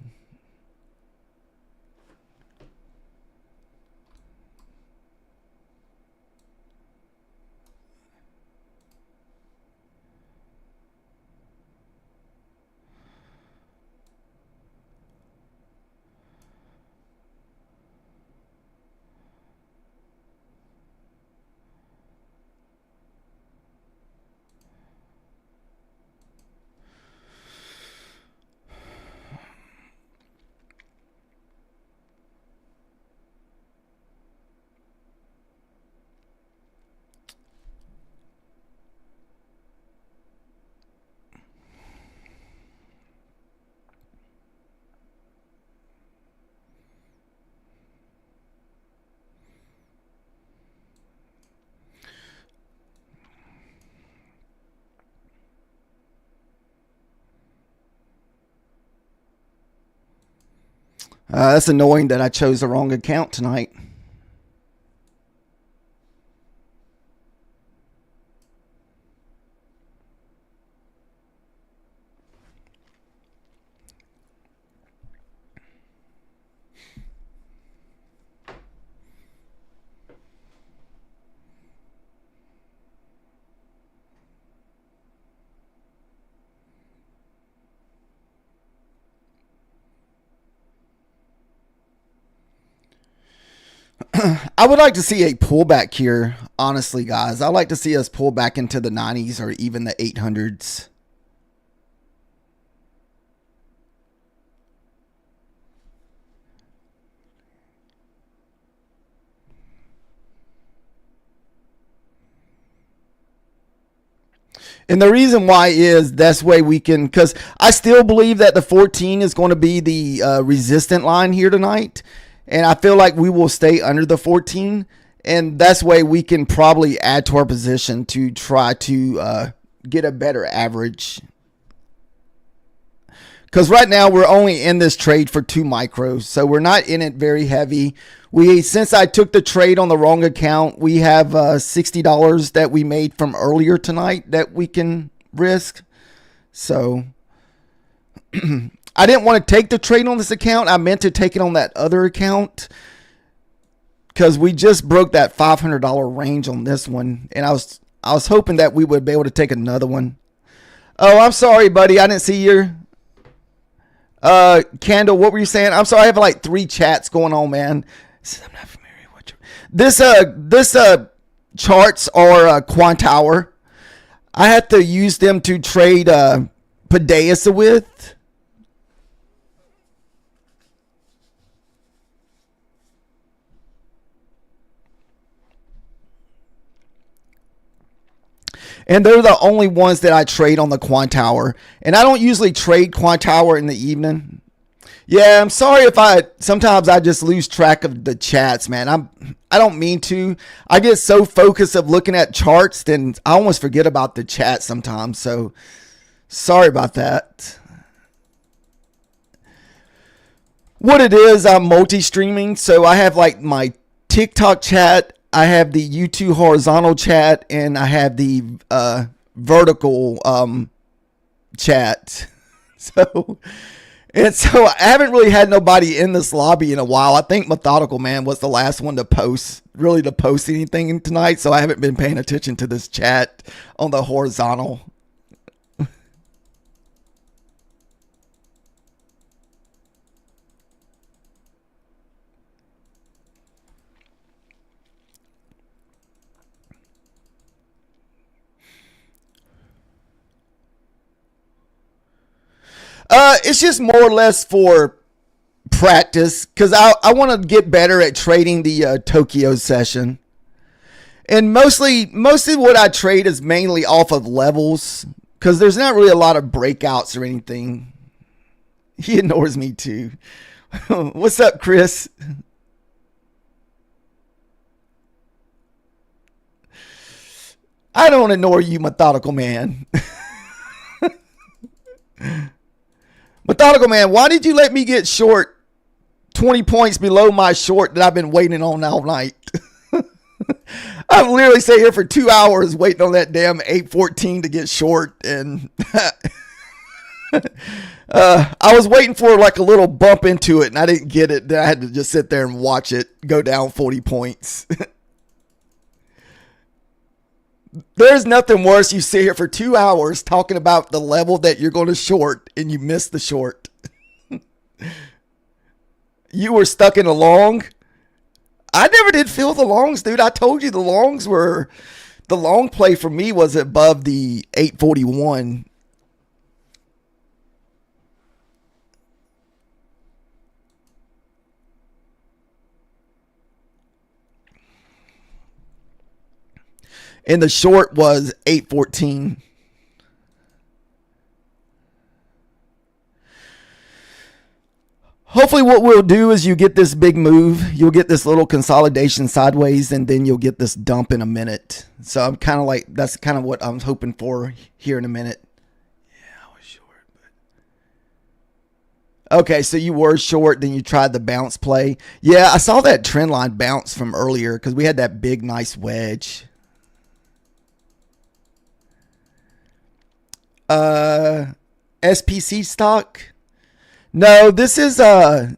That's annoying that I chose the wrong account tonight. I would like to see a pullback here, honestly, guys. I'd like to see us pull back into the 90s or even the 800s. And the reason why is that's way we can, because I still believe that the 14 is going to be the resistant line here tonight. And I feel like we will stay under the 14. And that's way we can probably add to our position to try to get a better average. Because right now we're only in this trade for 2 micros. So we're not in it very heavy. Since I took the trade on the wrong account, we have $60 that we made from earlier tonight that we can risk. So I didn't want to take the trade on this account. I meant to take it on that other account because we just broke that $500 range on this one. And I was hoping that we would be able to take another one. Oh, I'm sorry, buddy. I didn't see your Candle. What were you saying? I'm sorry. I have like 3 chats going on, man. I'm not familiar with this charts are Quant Hour. I have to use them to trade Padeas with. And they're the only ones that I trade on the Quant Hour. And I don't usually trade Quant Hour in the evening. Yeah, I'm sorry if sometimes I just lose track of the chats, man. I don't mean to. I get so focused of looking at charts, then I almost forget about the chat sometimes. So sorry about that. What it is, I'm multi-streaming, so I have like my TikTok chat, I have the YouTube horizontal chat, and I have the vertical chat. So I haven't really had nobody in this lobby in a while. I think Methodical Man was the last one to post anything tonight, so I haven't been paying attention to this chat on the horizontal. It's just more or less for practice because I want to get better at trading the Tokyo session. And mostly what I trade is mainly off of levels because there's not really a lot of breakouts or anything. He ignores me too. What's up, Chris? I don't ignore you, Methodical Man. Methodical Man, why did you let me get short 20 points below my short that I've been waiting on all night? I've literally sat here for 2 hours waiting on that damn 814 to get short, and I was waiting for like a little bump into it, and I didn't get it. Then I had to just sit there and watch it go down 40 points. There's nothing worse. You sit here for 2 hours talking about the level that you're going to short, and you miss the short. You were stuck in a long. I never did feel the longs, dude. I told you the long play for me was above the 841. And the short was 814. Hopefully what we'll do is you get this big move. You'll get this little consolidation sideways, and then you'll get this dump in a minute. So I'm kind of like, that's kind of what I'm hoping for here in a minute. Yeah, I was short. Okay, so you were short, then you tried the bounce play. Yeah, I saw that trend line bounce from earlier because we had that big, nice wedge. SPC stock? No, this is the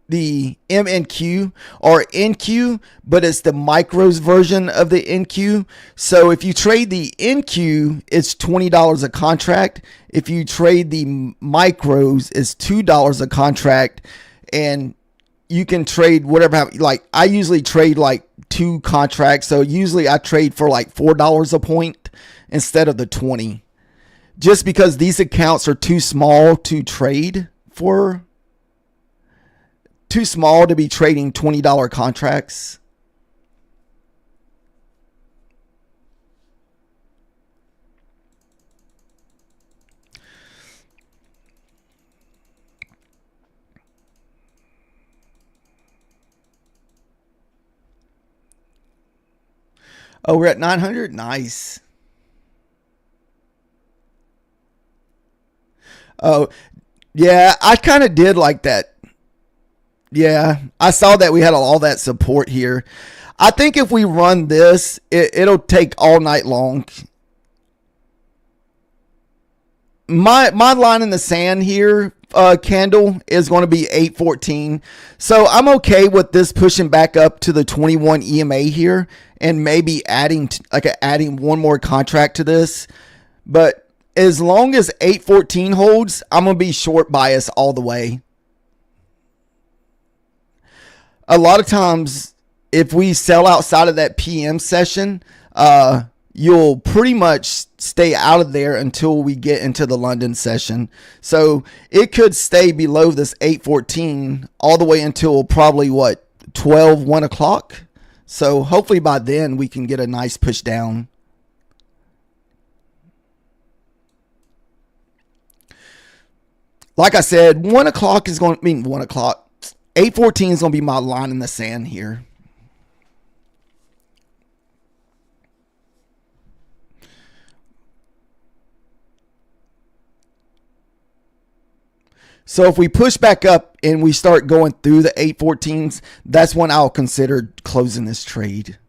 MNQ or NQ, but it's the micros version of the NQ. So if you trade the NQ, it's $20 a contract. If you trade the micros, it's $2 a contract, and you can trade whatever. Like I usually trade like 2 contracts, so usually I trade for like $4 a point instead of the 20. Just because these accounts are too small to trade for, too small to be trading $20 contracts. Oh, we're at 900? Nice. Oh, yeah, I kind of did like that. Yeah, I saw that we had all that support here. I think if we run this, it'll take all night long. My line in the sand here, candle, is going to be 814. So I'm okay with this pushing back up to the 21 EMA here and maybe adding one more contract to this. But as long as 814 holds, I'm going to be short bias all the way. A lot of times, if we sell outside of that PM session, you'll pretty much stay out of there until we get into the London session. So it could stay below this 814 all the way until probably 1 o'clock. So hopefully by then we can get a nice push down. Like I said, 1 o'clock is going to mean 1 o'clock. 8:14 is going to be my line in the sand here. So if we push back up and we start going through the 8:14s, that's when I'll consider closing this trade.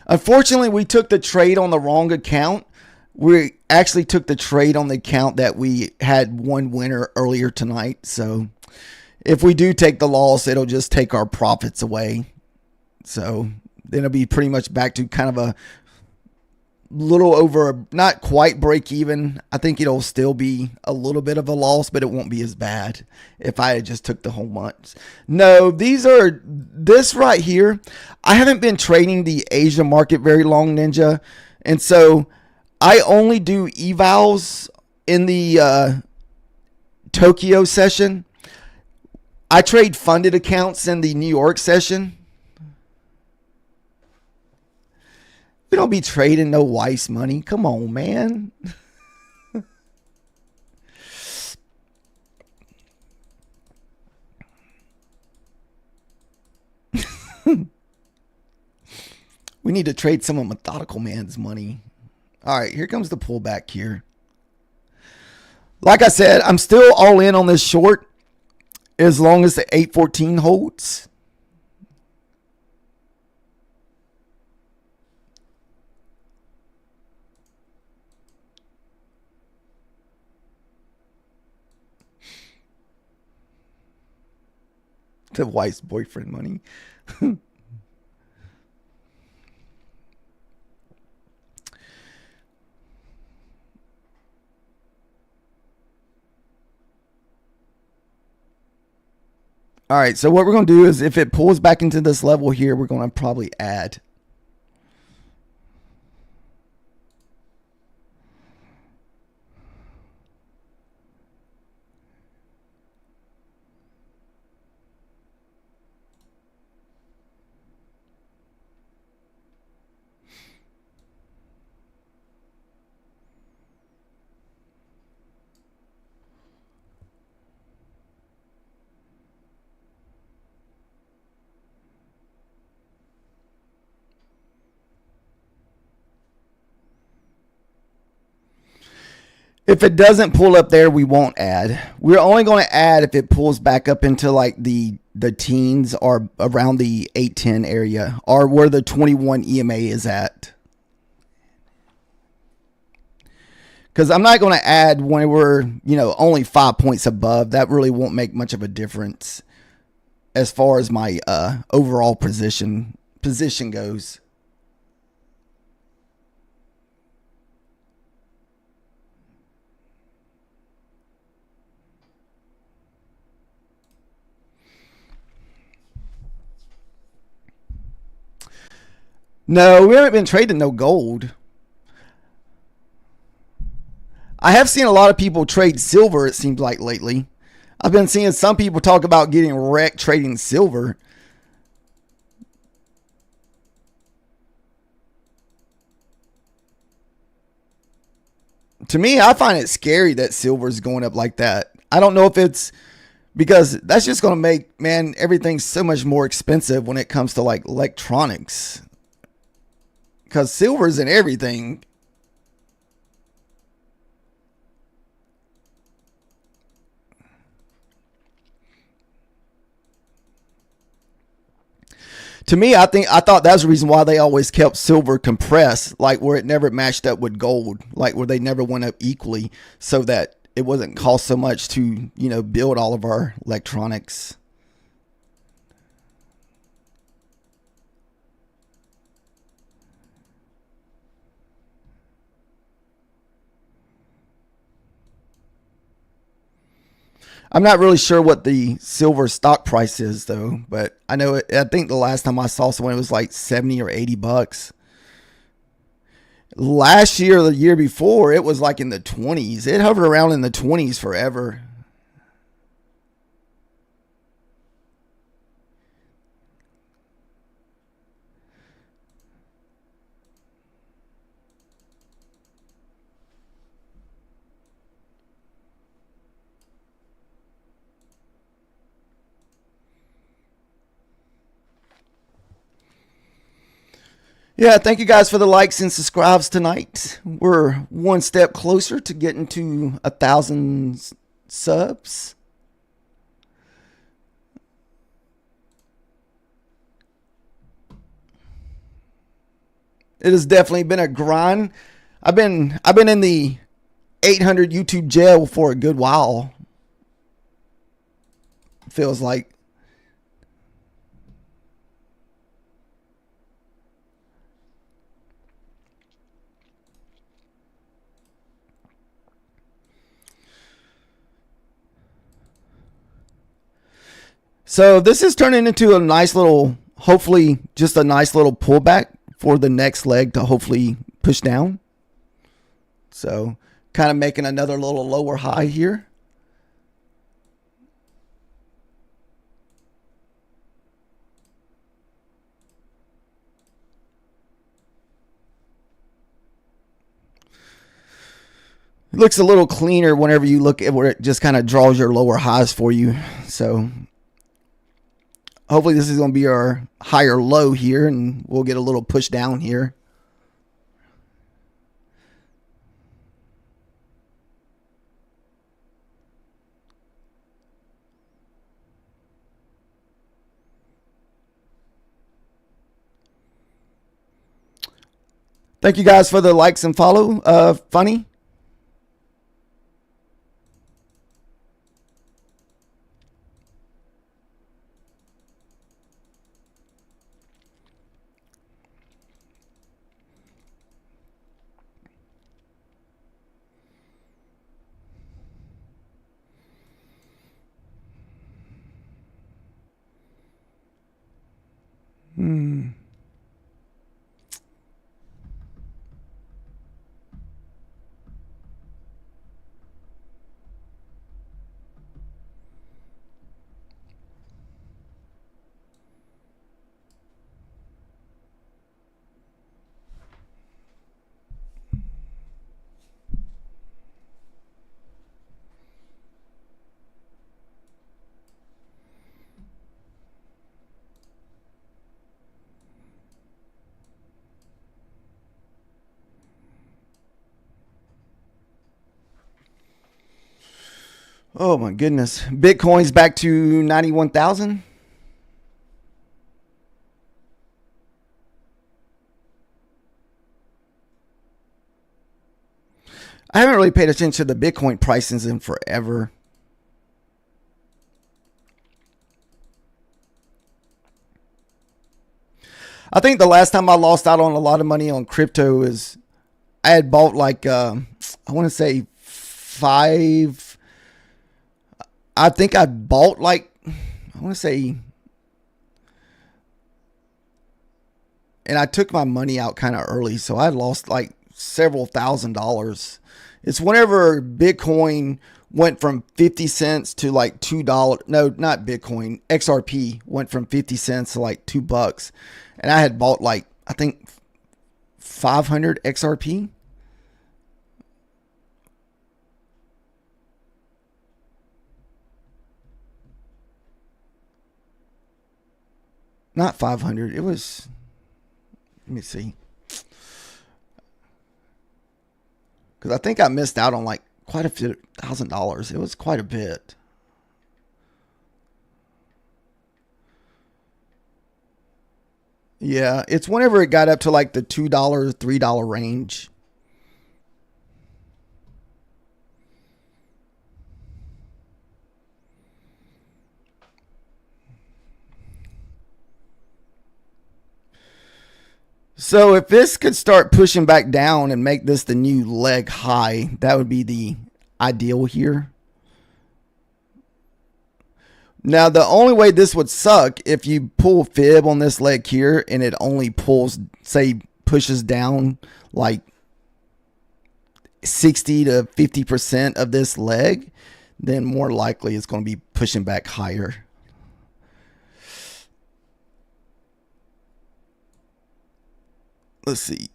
Unfortunately, we took the trade on the wrong account. We actually took the trade on the account that we had one winner earlier tonight. So if we do take the loss, it'll just take our profits away. So then it'll be pretty much back to kind of a little over, not quite break even. I think it'll still be a little bit of a loss, but it won't be as bad if I had just took the whole month. No, this right here, I haven't been trading the Asia market very long, Ninja. And so I only do evals in the Tokyo session. I trade funded accounts in the New York session. We don't be trading no Weiss money. Come on, man. We need to trade some of Methodical Man's money. All right, here comes the pullback here. Like I said, I'm still all in on this short as long as the 8:14 holds. The wife's boyfriend money. All right, so what we're going to do is if it pulls back into this level here, we're going to probably add. If it doesn't pull up there, we won't add. We're only going to add if it pulls back up into like the teens or around the 810 area or where the 21 EMA is at. Because I'm not going to add when we're, only 5 points above. That really won't make much of a difference as far as my overall position goes. No, we haven't been trading no gold. I have seen a lot of people trade silver, it seems like lately. I've been seeing some people talk about getting wrecked trading silver. To me, I find it scary that silver is going up like that. I don't know if it's because that's just going to make, everything so much more expensive when it comes to like electronics. Because silver's in everything. To me, I thought that's the reason why they always kept silver compressed, like where it never matched up with gold, like where they never went up equally, so that it wasn't cost so much to, build all of our electronics. I'm not really sure what the silver stock price is though, but I know I think the last time I saw someone it was like 70 or 80 bucks. Last year or the year before, it was like in the 20s. It hovered around in the 20s forever. Yeah, thank you guys for the likes and subscribes tonight. We're one step closer to getting to 1,000 subs. It has definitely been a grind. I've been in the 800 YouTube jail for a good while. Feels like. So this is turning into a nice little, hopefully just a nice little pullback for the next leg to hopefully push down. So kind of making another little lower high here. It looks a little cleaner whenever you look at where it just kind of draws your lower highs for you. So hopefully this is going to be our higher low here, and we'll get a little push down here. Thank you guys for the likes and follow. Funny. Oh my goodness. Bitcoin's back to 91,000. I haven't really paid attention to the Bitcoin prices in forever. I think the last time I lost out on a lot of money on crypto is I had bought like, I want to say I think I bought like, I want to say, and I took my money out kind of early. So I lost like several $1,000s. It's whenever Bitcoin went from 50 cents to like $2. No, not Bitcoin. XRP went from 50 cents to like $2. And I had bought like, I think 500 XRP. Not 500. It was, let me see. Because I think I missed out on like quite a few $1,000. It was quite a bit. Yeah, it's whenever it got up to like the $2, $3 range. So if this could start pushing back down and make this the new leg high, that would be the ideal here. Now, the only way this would suck if you pull fib on this leg here and it only pulls, say, pushes down like 60 to 50% of this leg, then more likely it's going to be pushing back higher. Let's see.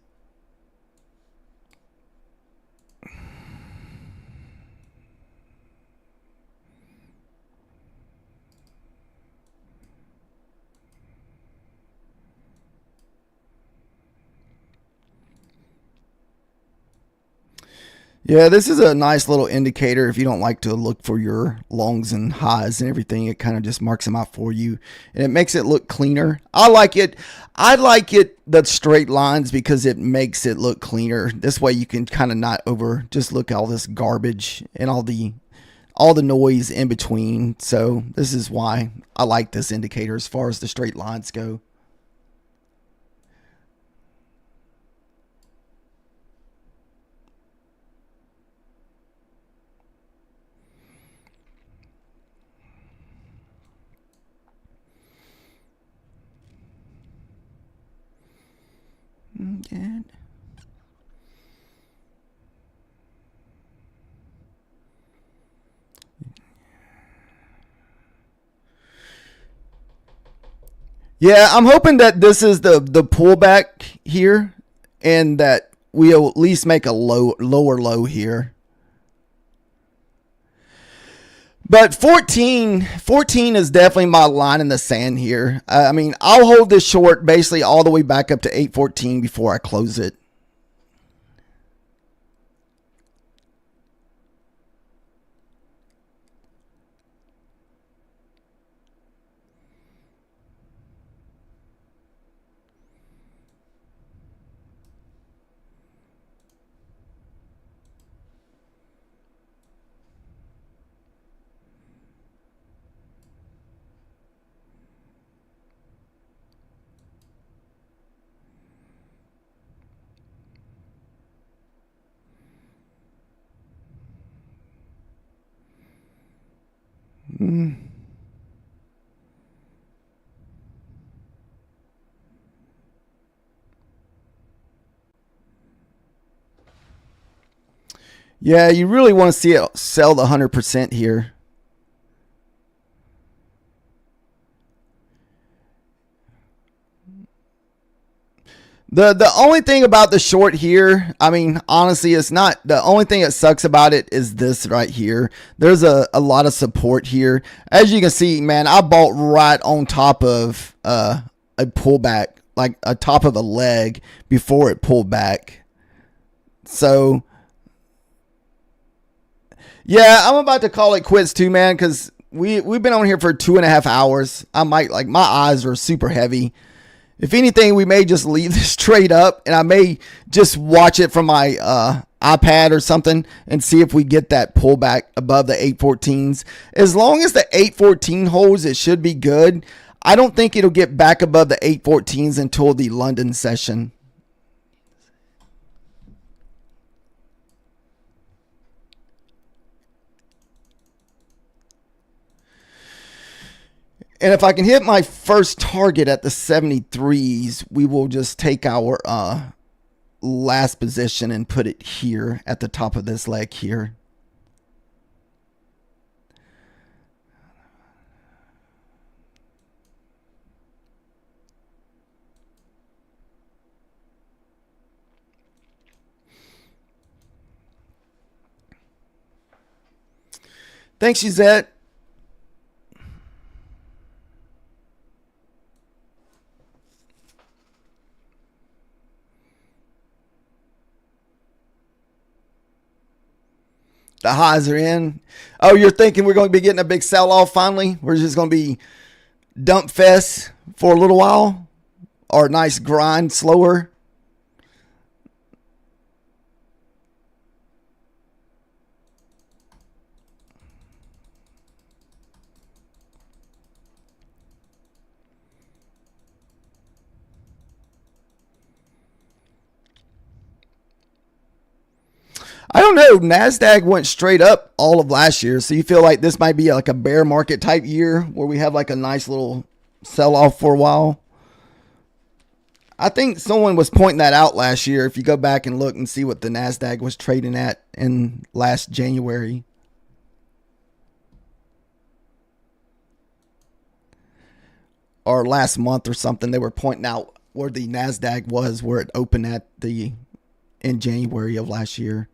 Yeah, this is a nice little indicator if you don't like to look for your longs and highs and everything. It kind of just marks them out for you, and it makes it look cleaner. I like it. I like it, the straight lines, because it makes it look cleaner. This way you can kind of not just look at all this garbage and all the noise in between. So this is why I like this indicator as far as the straight lines go. Good. Yeah, I'm hoping that this is the pullback here, and that we'll at least make a lower low here. But 14 is definitely my line in the sand here. I mean, I'll hold this short basically all the way back up to 814 before I close it. Yeah, you really want to see it sell the 100% here. The only thing about the short here, I mean, honestly, it's not the only thing that sucks about it is this right here. There's a lot of support here. As you can see, man, I bought right on top of a pullback, like a top of a leg before it pulled back. So yeah, I'm about to call it quits too, man, because we've been on here for 2.5 hours. I might, like, my eyes are super heavy. If anything, we may just leave this trade up, and I may just watch it from my iPad or something and see if we get that pullback above the 814s. As long as the 814 holds, it should be good. I don't think it'll get back above the 814s until the London session. And if I can hit my first target at the 73s, we will just take our last position and put it here at the top of this leg here. Thanks, Suzette. The highs are in. Oh, you're thinking we're going to be getting a big sell-off finally? We're just going to be dump fest for a little while? Or a nice grind slower? I don't know. NASDAQ went straight up all of last year. So you feel like this might be like a bear market type year where we have like a nice little sell-off for a while? I think someone was pointing that out last year. If you go back and look and see what the NASDAQ was trading at in last January. Or last month or something, they were pointing out where the NASDAQ was, where it opened at in January of last year.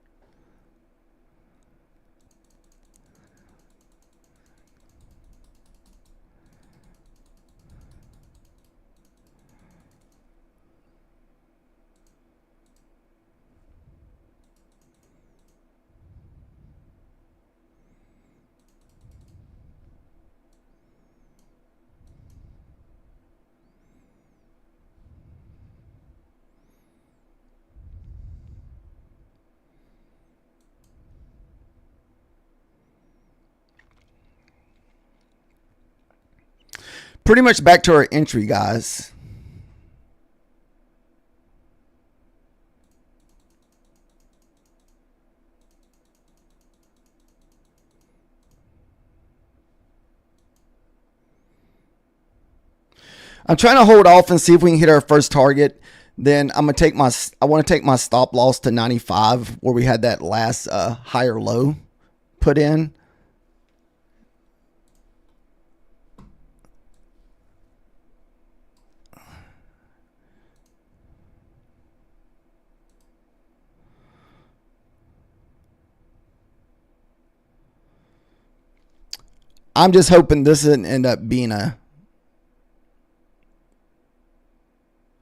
Pretty much back to our entry, guys. I'm trying to hold off and see if we can hit our first target. Then I want to take my stop loss to 95, where we had that last higher low put in. I'm just hoping this doesn't end up being a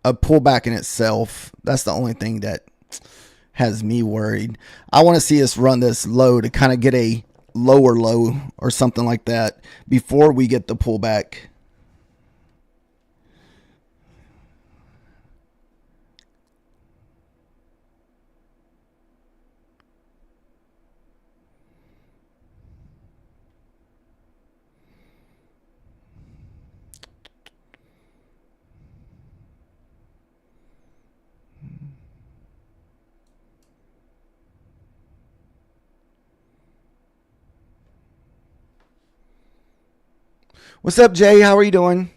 pullback in itself. That's the only thing that has me worried. I want to see us run this low to kind of get a lower low or something like that before we get the pullback. What's up, Jay? How are you doing?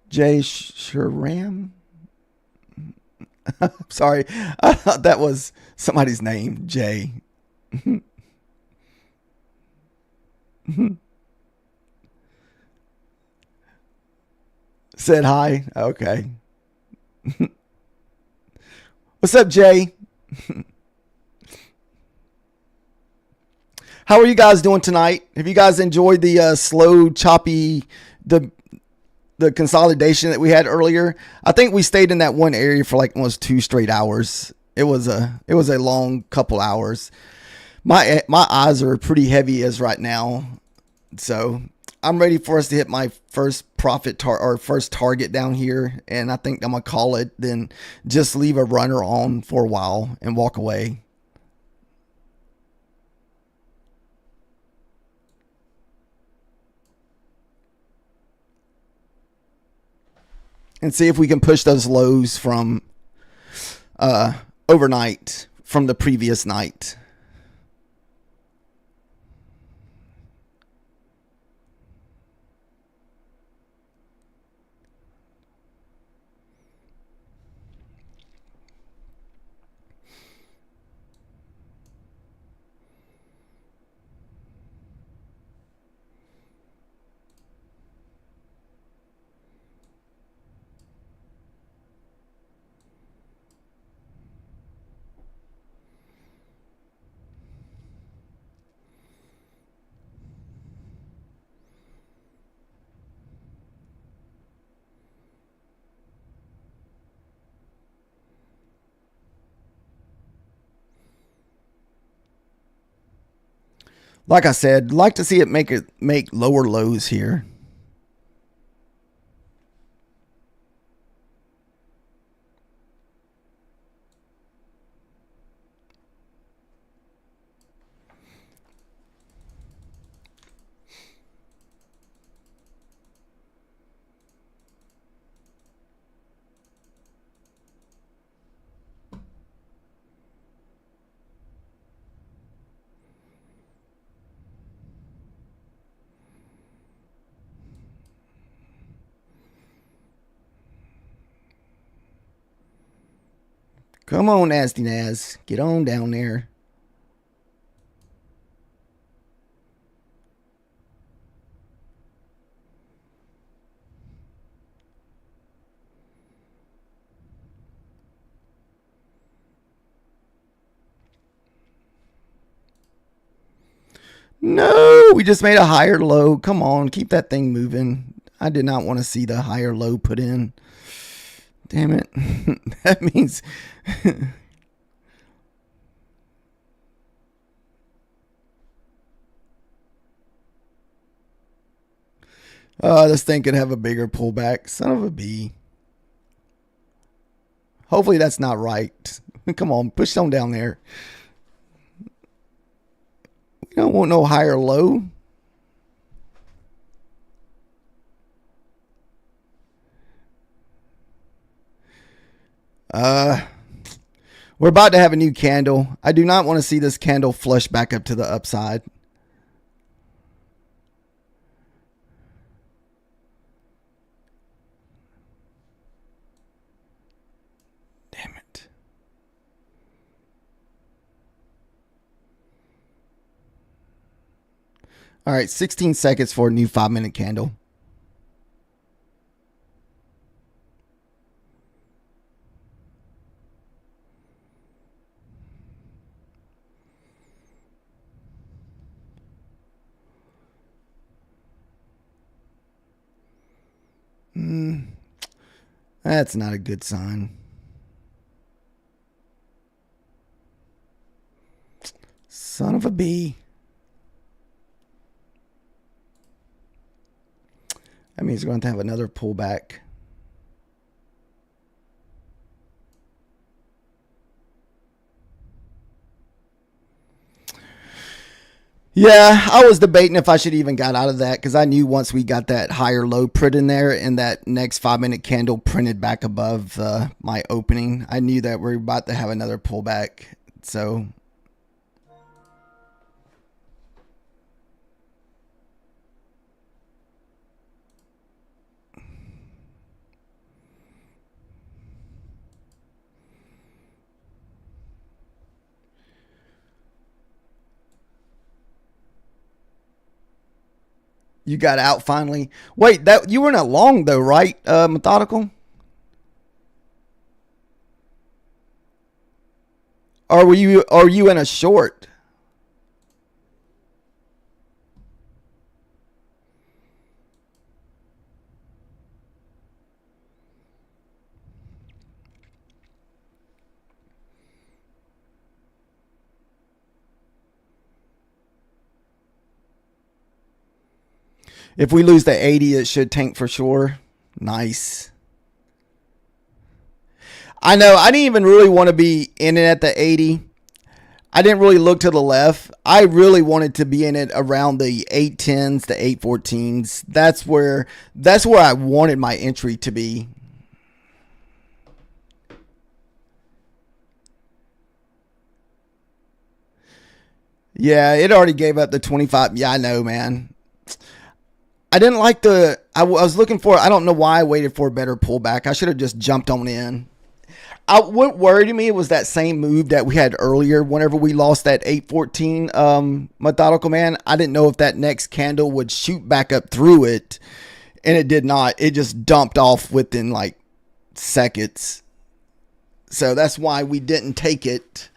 Jay Sharam? Sorry, I thought that was somebody's name, Jay. Said hi. Okay. What's up, Jay? How are you guys doing tonight? Have you guys enjoyed the slow, choppy, the consolidation that we had earlier? I think we stayed in that one area for like almost 2 straight hours. It was a long couple hours. My eyes are pretty heavy as right now, so I'm ready for us to hit my first profit or first target down here, and I think I'm gonna call it. Then just leave a runner on for a while and walk away. And see if we can push those lows from overnight from the previous night. Like I said, like to see it make lower lows here. Come on, Nasty Naz. Get on down there. No, we just made a higher low. Come on, keep that thing moving. I did not want to see the higher low put in. Damn it. That means... this thing could have a bigger pullback. Son of a bee. Hopefully that's not right. Come on, push on down there. We don't want no higher low. We're about to have a new candle. I do not want to see this candle flush back up to the upside. Damn it. All right, 16 seconds for a new 5-minute candle. That's not a good sign. Son of a bee. That means we're going to have another pullback. Yeah, I was debating if I should even got out of that because I knew once we got that higher low print in there and that next 5-minute candle printed back above my opening, I knew that we're about to have another pullback. So you got out finally. Wait, that you were in a long though, right? Methodical? Or are you in a short? If we lose the 80, it should tank for sure. Nice. I know. I didn't even really want to be in it at the 80. I didn't really look to the left. I really wanted to be in it around the 810s, the 814s. That's where I wanted my entry to be. Yeah, it already gave up the 25. Yeah, I know, man. I didn't like I was looking for, I don't know why I waited for a better pullback. I should have just jumped on in. What worried me was that same move that we had earlier whenever we lost that 814 methodical man. I didn't know if that next candle would shoot back up through it, and it did not. It just dumped off within like seconds. So that's why we didn't take it.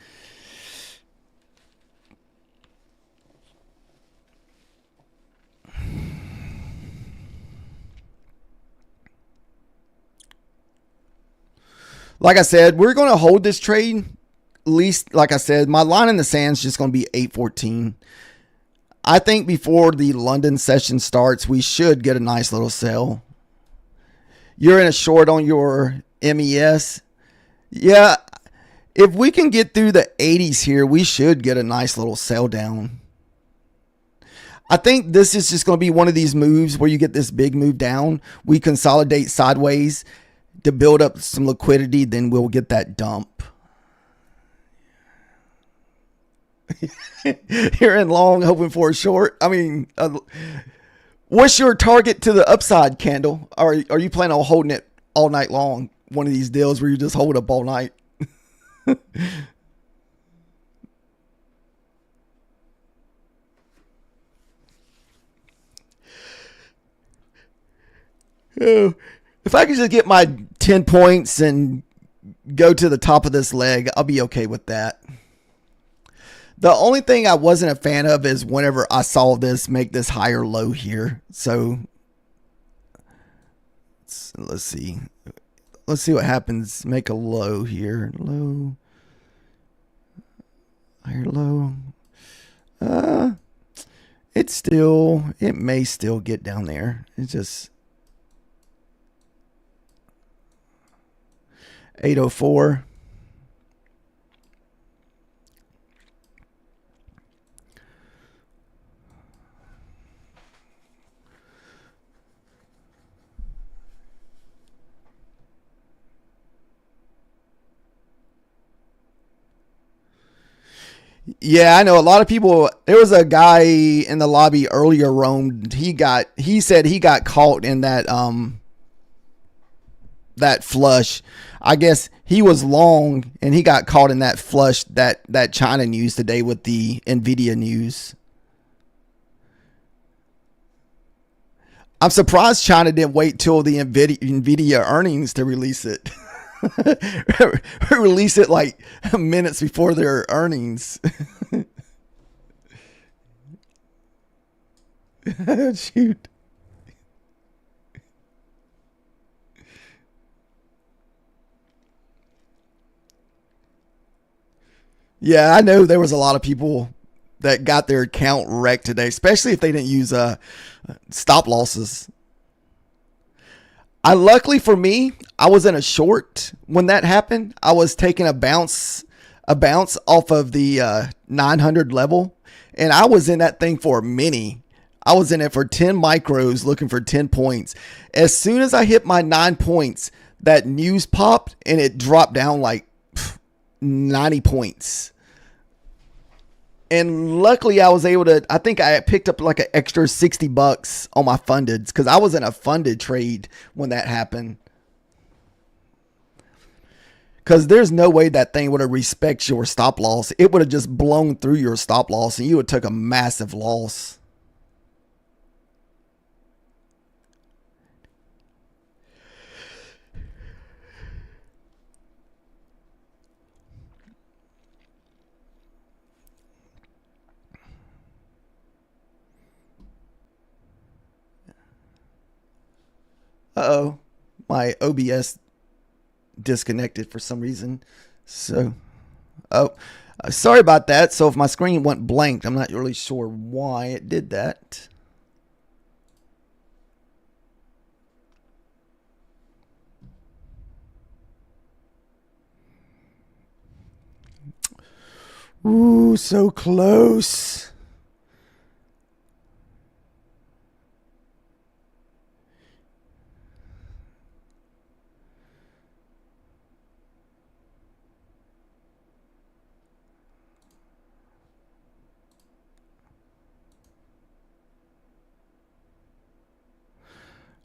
Like I said, we're going to hold this trade. At least, like I said, my line in the sand is just going to be 814. I think before the London session starts, we should get a nice little sell. You're in a short on your MES. Yeah, if we can get through the 80s here, we should get a nice little sell down. I think this is just going to be one of these moves where you get this big move down. We consolidate sideways to build up some liquidity, then we'll get that dump. You're in long hoping for a short. I mean, what's your target to the upside, Candle? Are you planning on holding it all night long? One of these deals where you just hold up all night? Oh, if I could just get my 10 points and go to the top of this leg, I'll be okay with that. The only thing I wasn't a fan of is whenever I saw this make this higher low here. So let's see. Let's see what happens. Make a low here. Low. Higher low. It may still get down there. It's just 804. Yeah, I know a lot of people. There was a guy in the lobby earlier, roamed. He said he got caught in that flush. I guess he was long and he got caught in that flush, that China news today with the Nvidia news. I'm surprised China didn't wait till the Nvidia earnings to release it. Release it like minutes before their earnings. Shoot. Yeah, I know there was a lot of people that got their account wrecked today, especially if they didn't use stop losses. Luckily for me, I was in a short when that happened. I was taking a bounce off of the 900 level, and I was in that thing for a mini. I was in it for 10 micros looking for 10 points. As soon as I hit my 9 points, that news popped and it dropped down like 90 points. And luckily I was able to, I think I picked up like an extra $60 on my fundeds because I was in a funded trade when that happened. Because there's no way that thing would have respected your stop loss. It would have just blown through your stop loss and you would have took a massive loss. Uh-oh, my OBS disconnected for some reason. So, sorry about that. So if my screen went blank, I'm not really sure why it did that. Ooh, so close.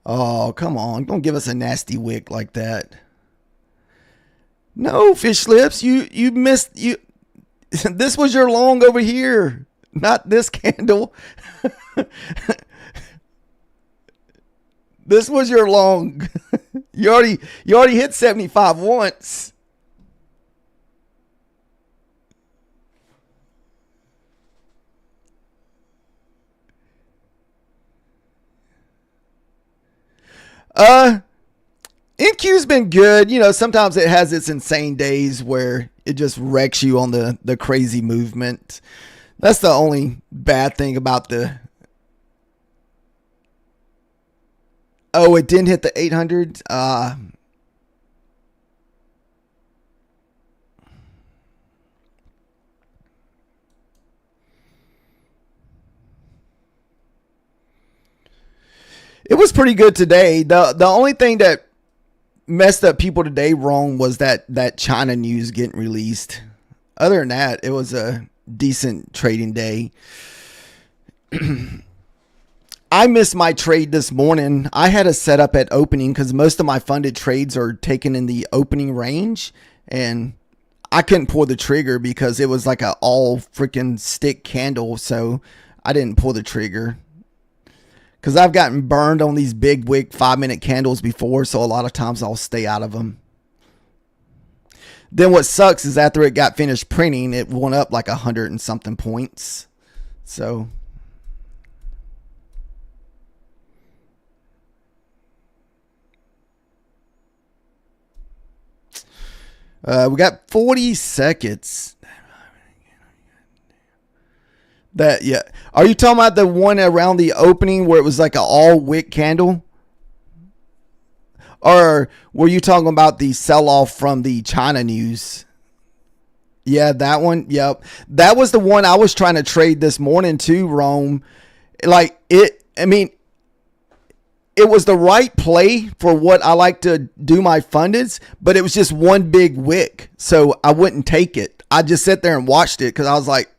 Oh, come on. Don't give us a nasty wick like that. No, fish lips. You missed you. This was your long over here, not this candle. This was your long. You already hit 75 once. NQ's been good. You know, sometimes it has its insane days where it just wrecks you on the crazy movement. That's the only bad thing about the... Oh, it didn't hit the 800. It was pretty good today. The only thing that messed up people today wrong was that China news getting released. Other than that, it was a decent trading day. I missed my trade this morning. I had a setup at opening because most of my funded trades are taken in the opening range, and I couldn't pull the trigger because it was like a all freaking stick candle, so I didn't pull the trigger. Because I've gotten burned on these big wick 5-minute candles before, so a lot of times I'll stay out of them. Then what sucks is after it got finished printing, it went up like 100 and something points. So we got 40 seconds. That, yeah. Are you talking about the one around the opening where it was like an all wick candle? Or were you talking about the sell-off from the China news? Yeah, that one. Yep. That was the one I was trying to trade this morning too, Rome. Like it, I mean, it was the right play for what I like to do my fundeds, but it was just one big wick. So I wouldn't take it. I just sat there and watched it because I was like,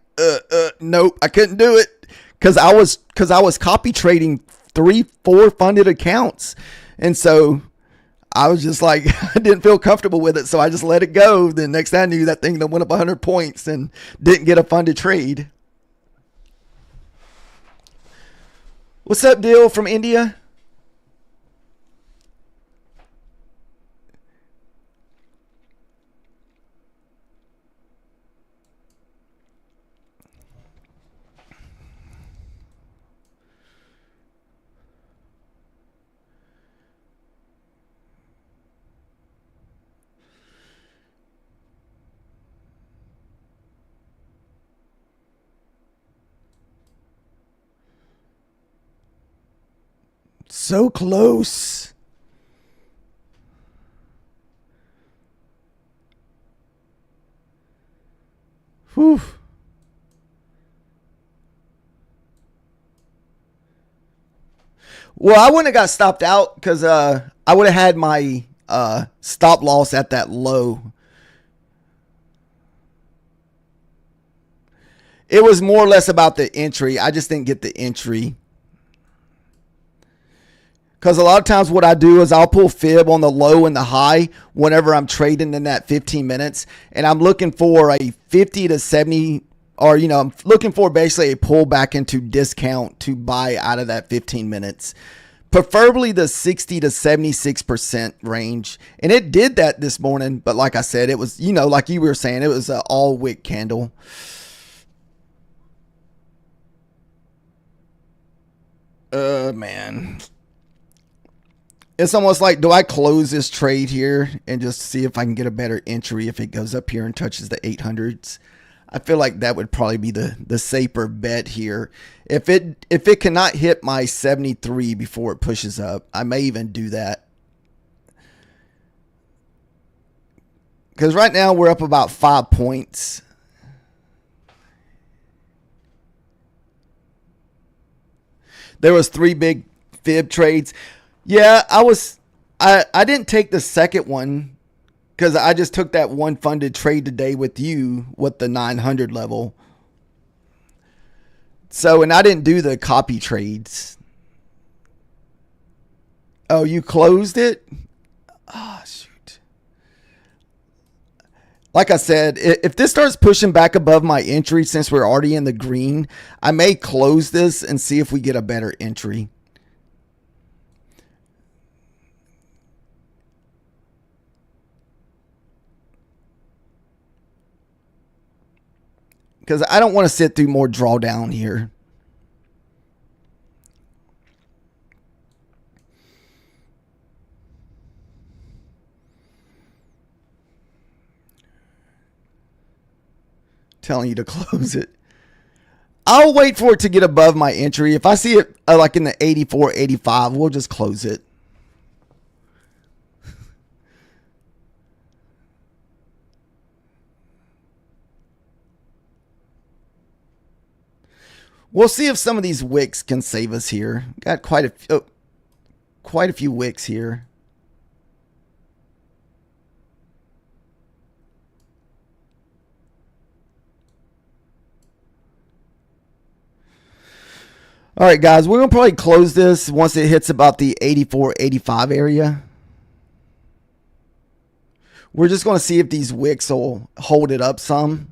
Nope, I couldn't do it because I was copy trading 3-4 funded accounts, and so I was just like I didn't feel comfortable with it, so I just let it go. Then next thing I knew, that thing went up 100 points and didn't get a funded trade. What's up, Deal from India? So close. Whew. Well, I wouldn't have got stopped out because I would have had my stop loss at that low. It was more or less about the entry. I just didn't get the entry. Because a lot of times what I do is I'll pull fib on the low and the high whenever I'm trading in that 15 minutes. And I'm looking for a 50 to 70, or, I'm looking for basically a pullback into discount to buy out of that 15 minutes. Preferably the 60 to 76% range. And it did that this morning. But like I said, it was, like you were saying, it was an all wick candle. Man. It's almost like, do I close this trade here and just see if I can get a better entry if it goes up here and touches the 800s? I feel like that would probably be the safer bet here. If it cannot hit my 73 before it pushes up, I may even do that. Because right now we're up about 5 points. There was 3 big fib trades. Yeah, I didn't take the second one because I just took that one funded trade today with you with the 900 level. So, and I didn't do the copy trades. Oh, you closed it? Oh, shoot. Like I said, if this starts pushing back above my entry, since we're already in the green, I may close this and see if we get a better entry. Because I don't want to sit through more drawdown here. Telling you to close it. I'll wait for it to get above my entry. If I see it like in the 84, 85, we'll just close it. We'll see if some of these wicks can save us here. Got quite a few wicks here. All right, guys, we're going to probably close this once it hits about the 84, 85 area. We're just going to see if these wicks will hold it up some.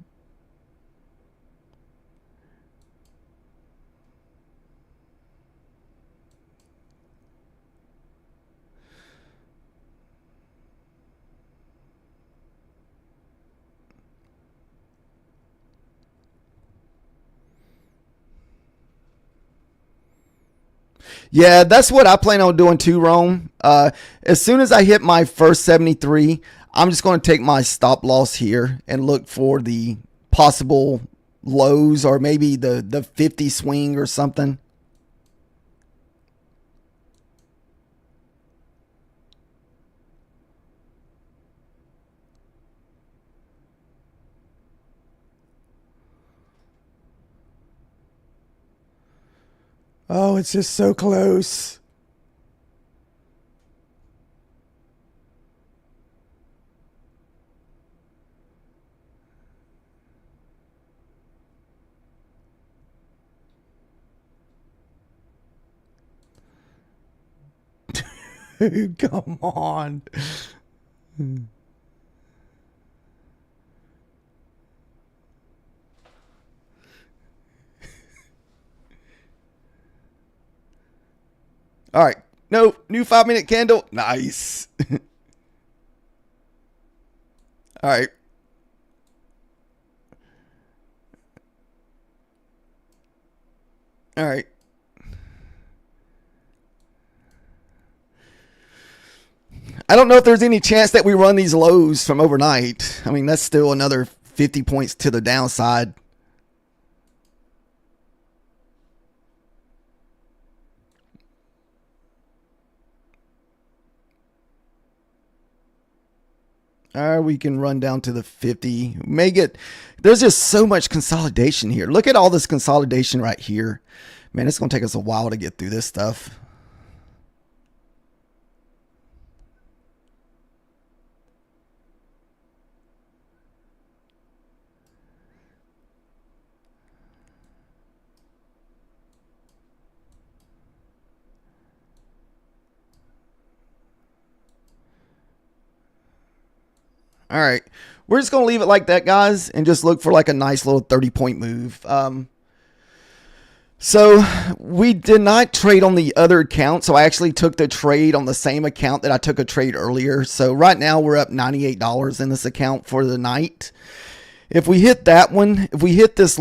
Yeah, that's what I plan on doing too, Rome. As soon as I hit my first 73, I'm just going to take my stop loss here and look for the possible lows or maybe the 50 swing or something. Oh, it's just so close. Come on. All right. No, new 5-minute candle. Nice. All right. All right. I don't know if there's any chance that we run these lows from overnight. I mean, that's still another 50 points to the downside. We can run down to the 50. There's just so much consolidation here. Look at all this consolidation right here. Man, it's going to take us a while to get through this stuff. All right. We're just going to leave it like that, guys, and just look for like a nice little 30-point move. So we did not trade on the other account. So I actually took the trade on the same account that I took a trade earlier. So right now we're up $98 in this account for the night. If we hit that one, if we hit this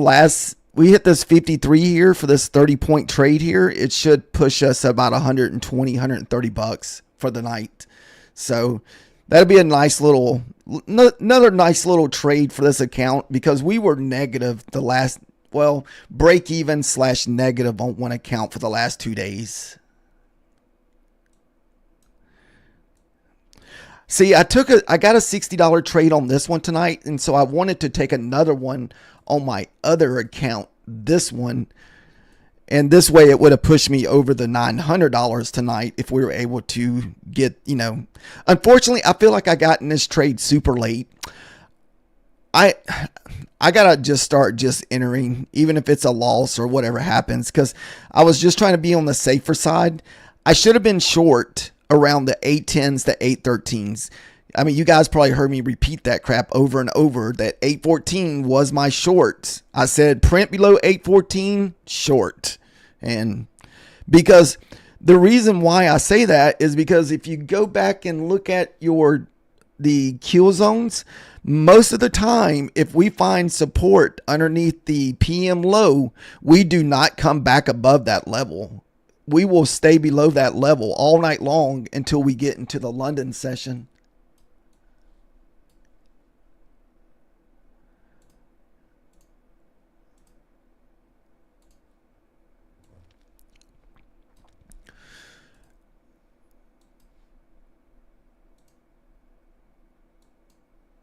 53 here for this 30-point trade here, it should push us about 120, 130 bucks for the night. So that'd be a nice little, another nice little trade for this account, because we were negative the last, well, break even / negative on one account for the last 2 days. See, I got a $60 trade on this one tonight, and so I wanted to take another one on my other account, this one. And this way it would have pushed me over the $900 tonight if we were able to get, unfortunately, I feel like I got in this trade super late. I got to just start entering, even if it's a loss or whatever happens, because I was just trying to be on the safer side. I should have been short around the 810s to 813s. I mean, you guys probably heard me repeat that crap over and over, that 814 was my short. I said print below 814, short. And because the reason why I say that is because if you go back and look at the kill zones, most of the time, if we find support underneath the PM low, we do not come back above that level. We will stay below that level all night long until we get into the London session.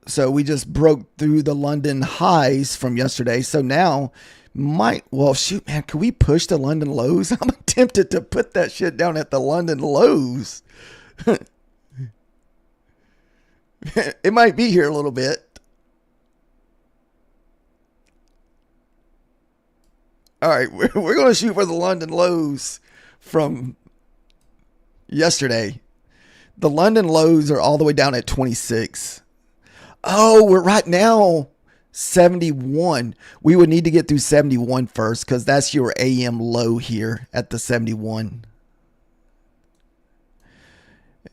So we just broke through the London highs from yesterday. So now well, shoot, man, can we push the London lows? I'm tempted to put that shit down at the London lows. It might be here a little bit. All right, we're going to shoot for the London lows from yesterday. The London lows are all the way down at 26. Oh, we're right now 71. We would need to get through 71 first, because that's your AM low here at the 71.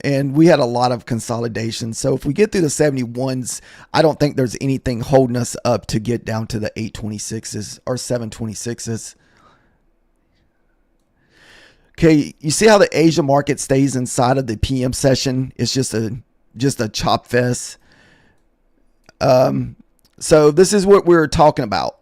And we had a lot of consolidation. So if we get through the 71s, I don't think there's anything holding us up to get down to the 826s or 726s. Okay, you see how the Asia market stays inside of the PM session? It's just a chop fest. So this is what we're talking about.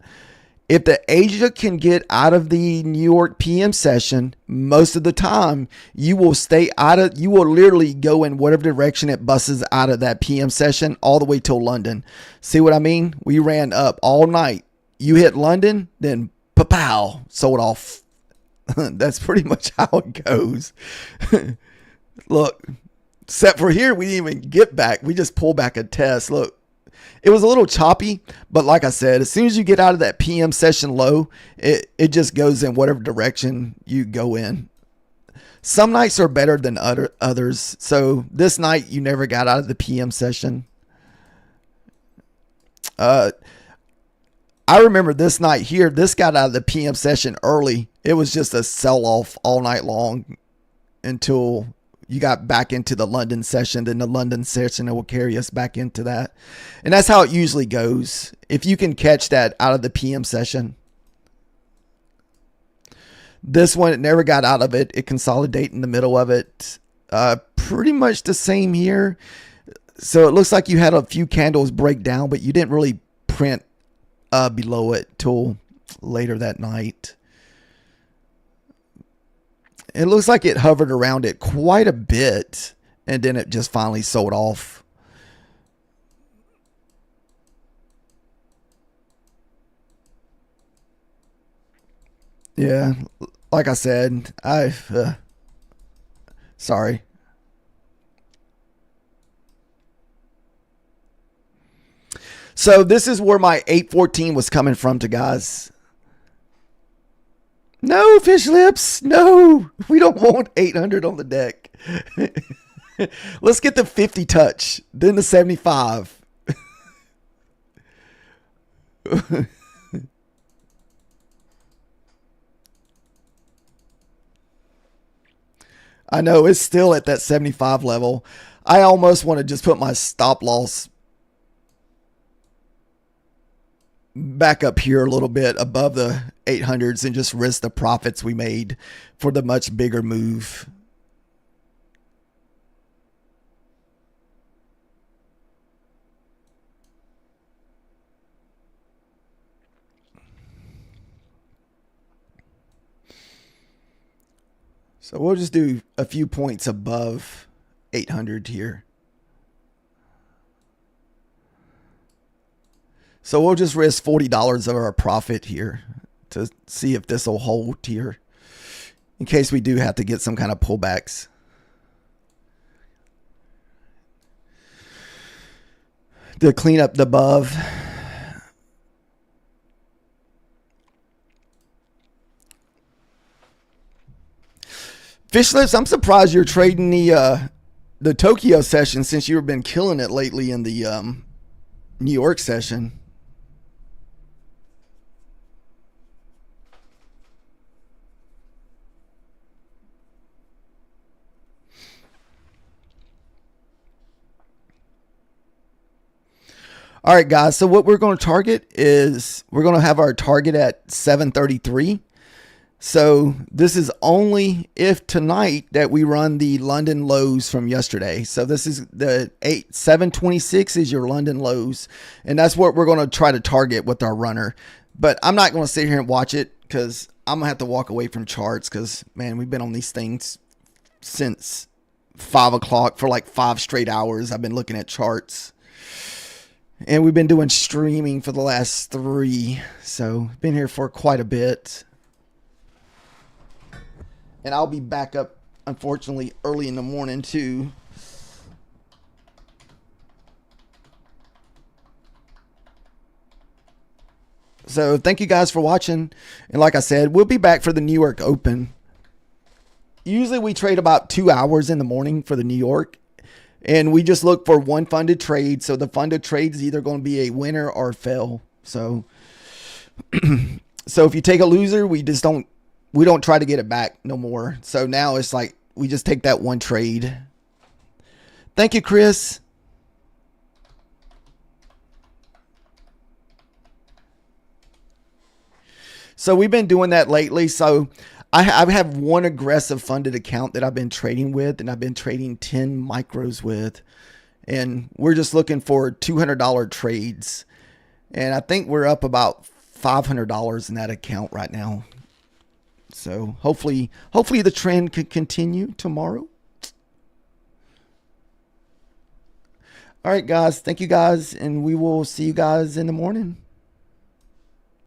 If the Asia can get out of the New York PM session, most of the time you will literally go in whatever direction it busts out of that PM session all the way till London. See what I mean? We ran up all night. You hit London, then pow, sold off. That's pretty much how it goes. Look, except for here, we didn't even get back. We just pulled back a test. Look. It was a little choppy, but like I said, as soon as you get out of that PM session low, it just goes in whatever direction you go in. Some nights are better than others. So this night you never got out of the PM session. I remember this night here, this got out of the PM session early. It was just a sell-off all night long until you got back into the London session. Then the London session will carry us back into that. And that's how it usually goes. If you can catch that out of the PM session. This one, it never got out of it. It consolidated in the middle of it. Pretty much the same here. So it looks like you had a few candles break down, but you didn't really print below it till later that night. It looks like it hovered around it quite a bit, and then it just finally sold off. Yeah, like I said, sorry. So this is where my 814 was coming from to guys. No, fish lips. No, we don't want 800 on the deck. Let's get the 50 touch, then the 75. I know it's still at that 75 level. I almost want to just put my stop loss back up here a little bit above the 800s and just risk the profits we made for the much bigger move. So we'll just do a few points above 800 here. So we'll just risk $40 of our profit here to see if this will hold here in case we do have to get some kind of pullbacks. To clean up the above. Fish lips, I'm surprised you're trading the Tokyo session since you've been killing it lately in the New York session. All right, guys. So what we're going to target is we're going to have our target at 733. So this is only if tonight that we run the London lows from yesterday. So this is the 726 is your London lows. And that's what we're going to try to target with our runner. But I'm not going to sit here and watch it because I'm going to have to walk away from charts because, man, we've been on these things since 5 o'clock for like 5 straight hours. I've been looking at charts. And we've been doing streaming for the last 3. So been here for quite a bit. And I'll be back up, unfortunately, early in the morning, too. So thank you guys for watching. And like I said, we'll be back for the New York Open. Usually we trade about 2 hours in the morning for the New York. And we just look for one funded trade. So the funded trade is either going to be a winner or fail. So, so if you take a loser, we don't try to get it back no more. So now it's like we just take that one trade. Thank you, Chris. So we've been doing that lately. So I have one aggressive funded account that I've been trading with, and I've been trading 10 micros with. And we're just looking for $200 trades. And I think we're up about $500 in that account right now. So hopefully the trend can continue tomorrow. All right, guys. Thank you, guys. And we will see you guys in the morning.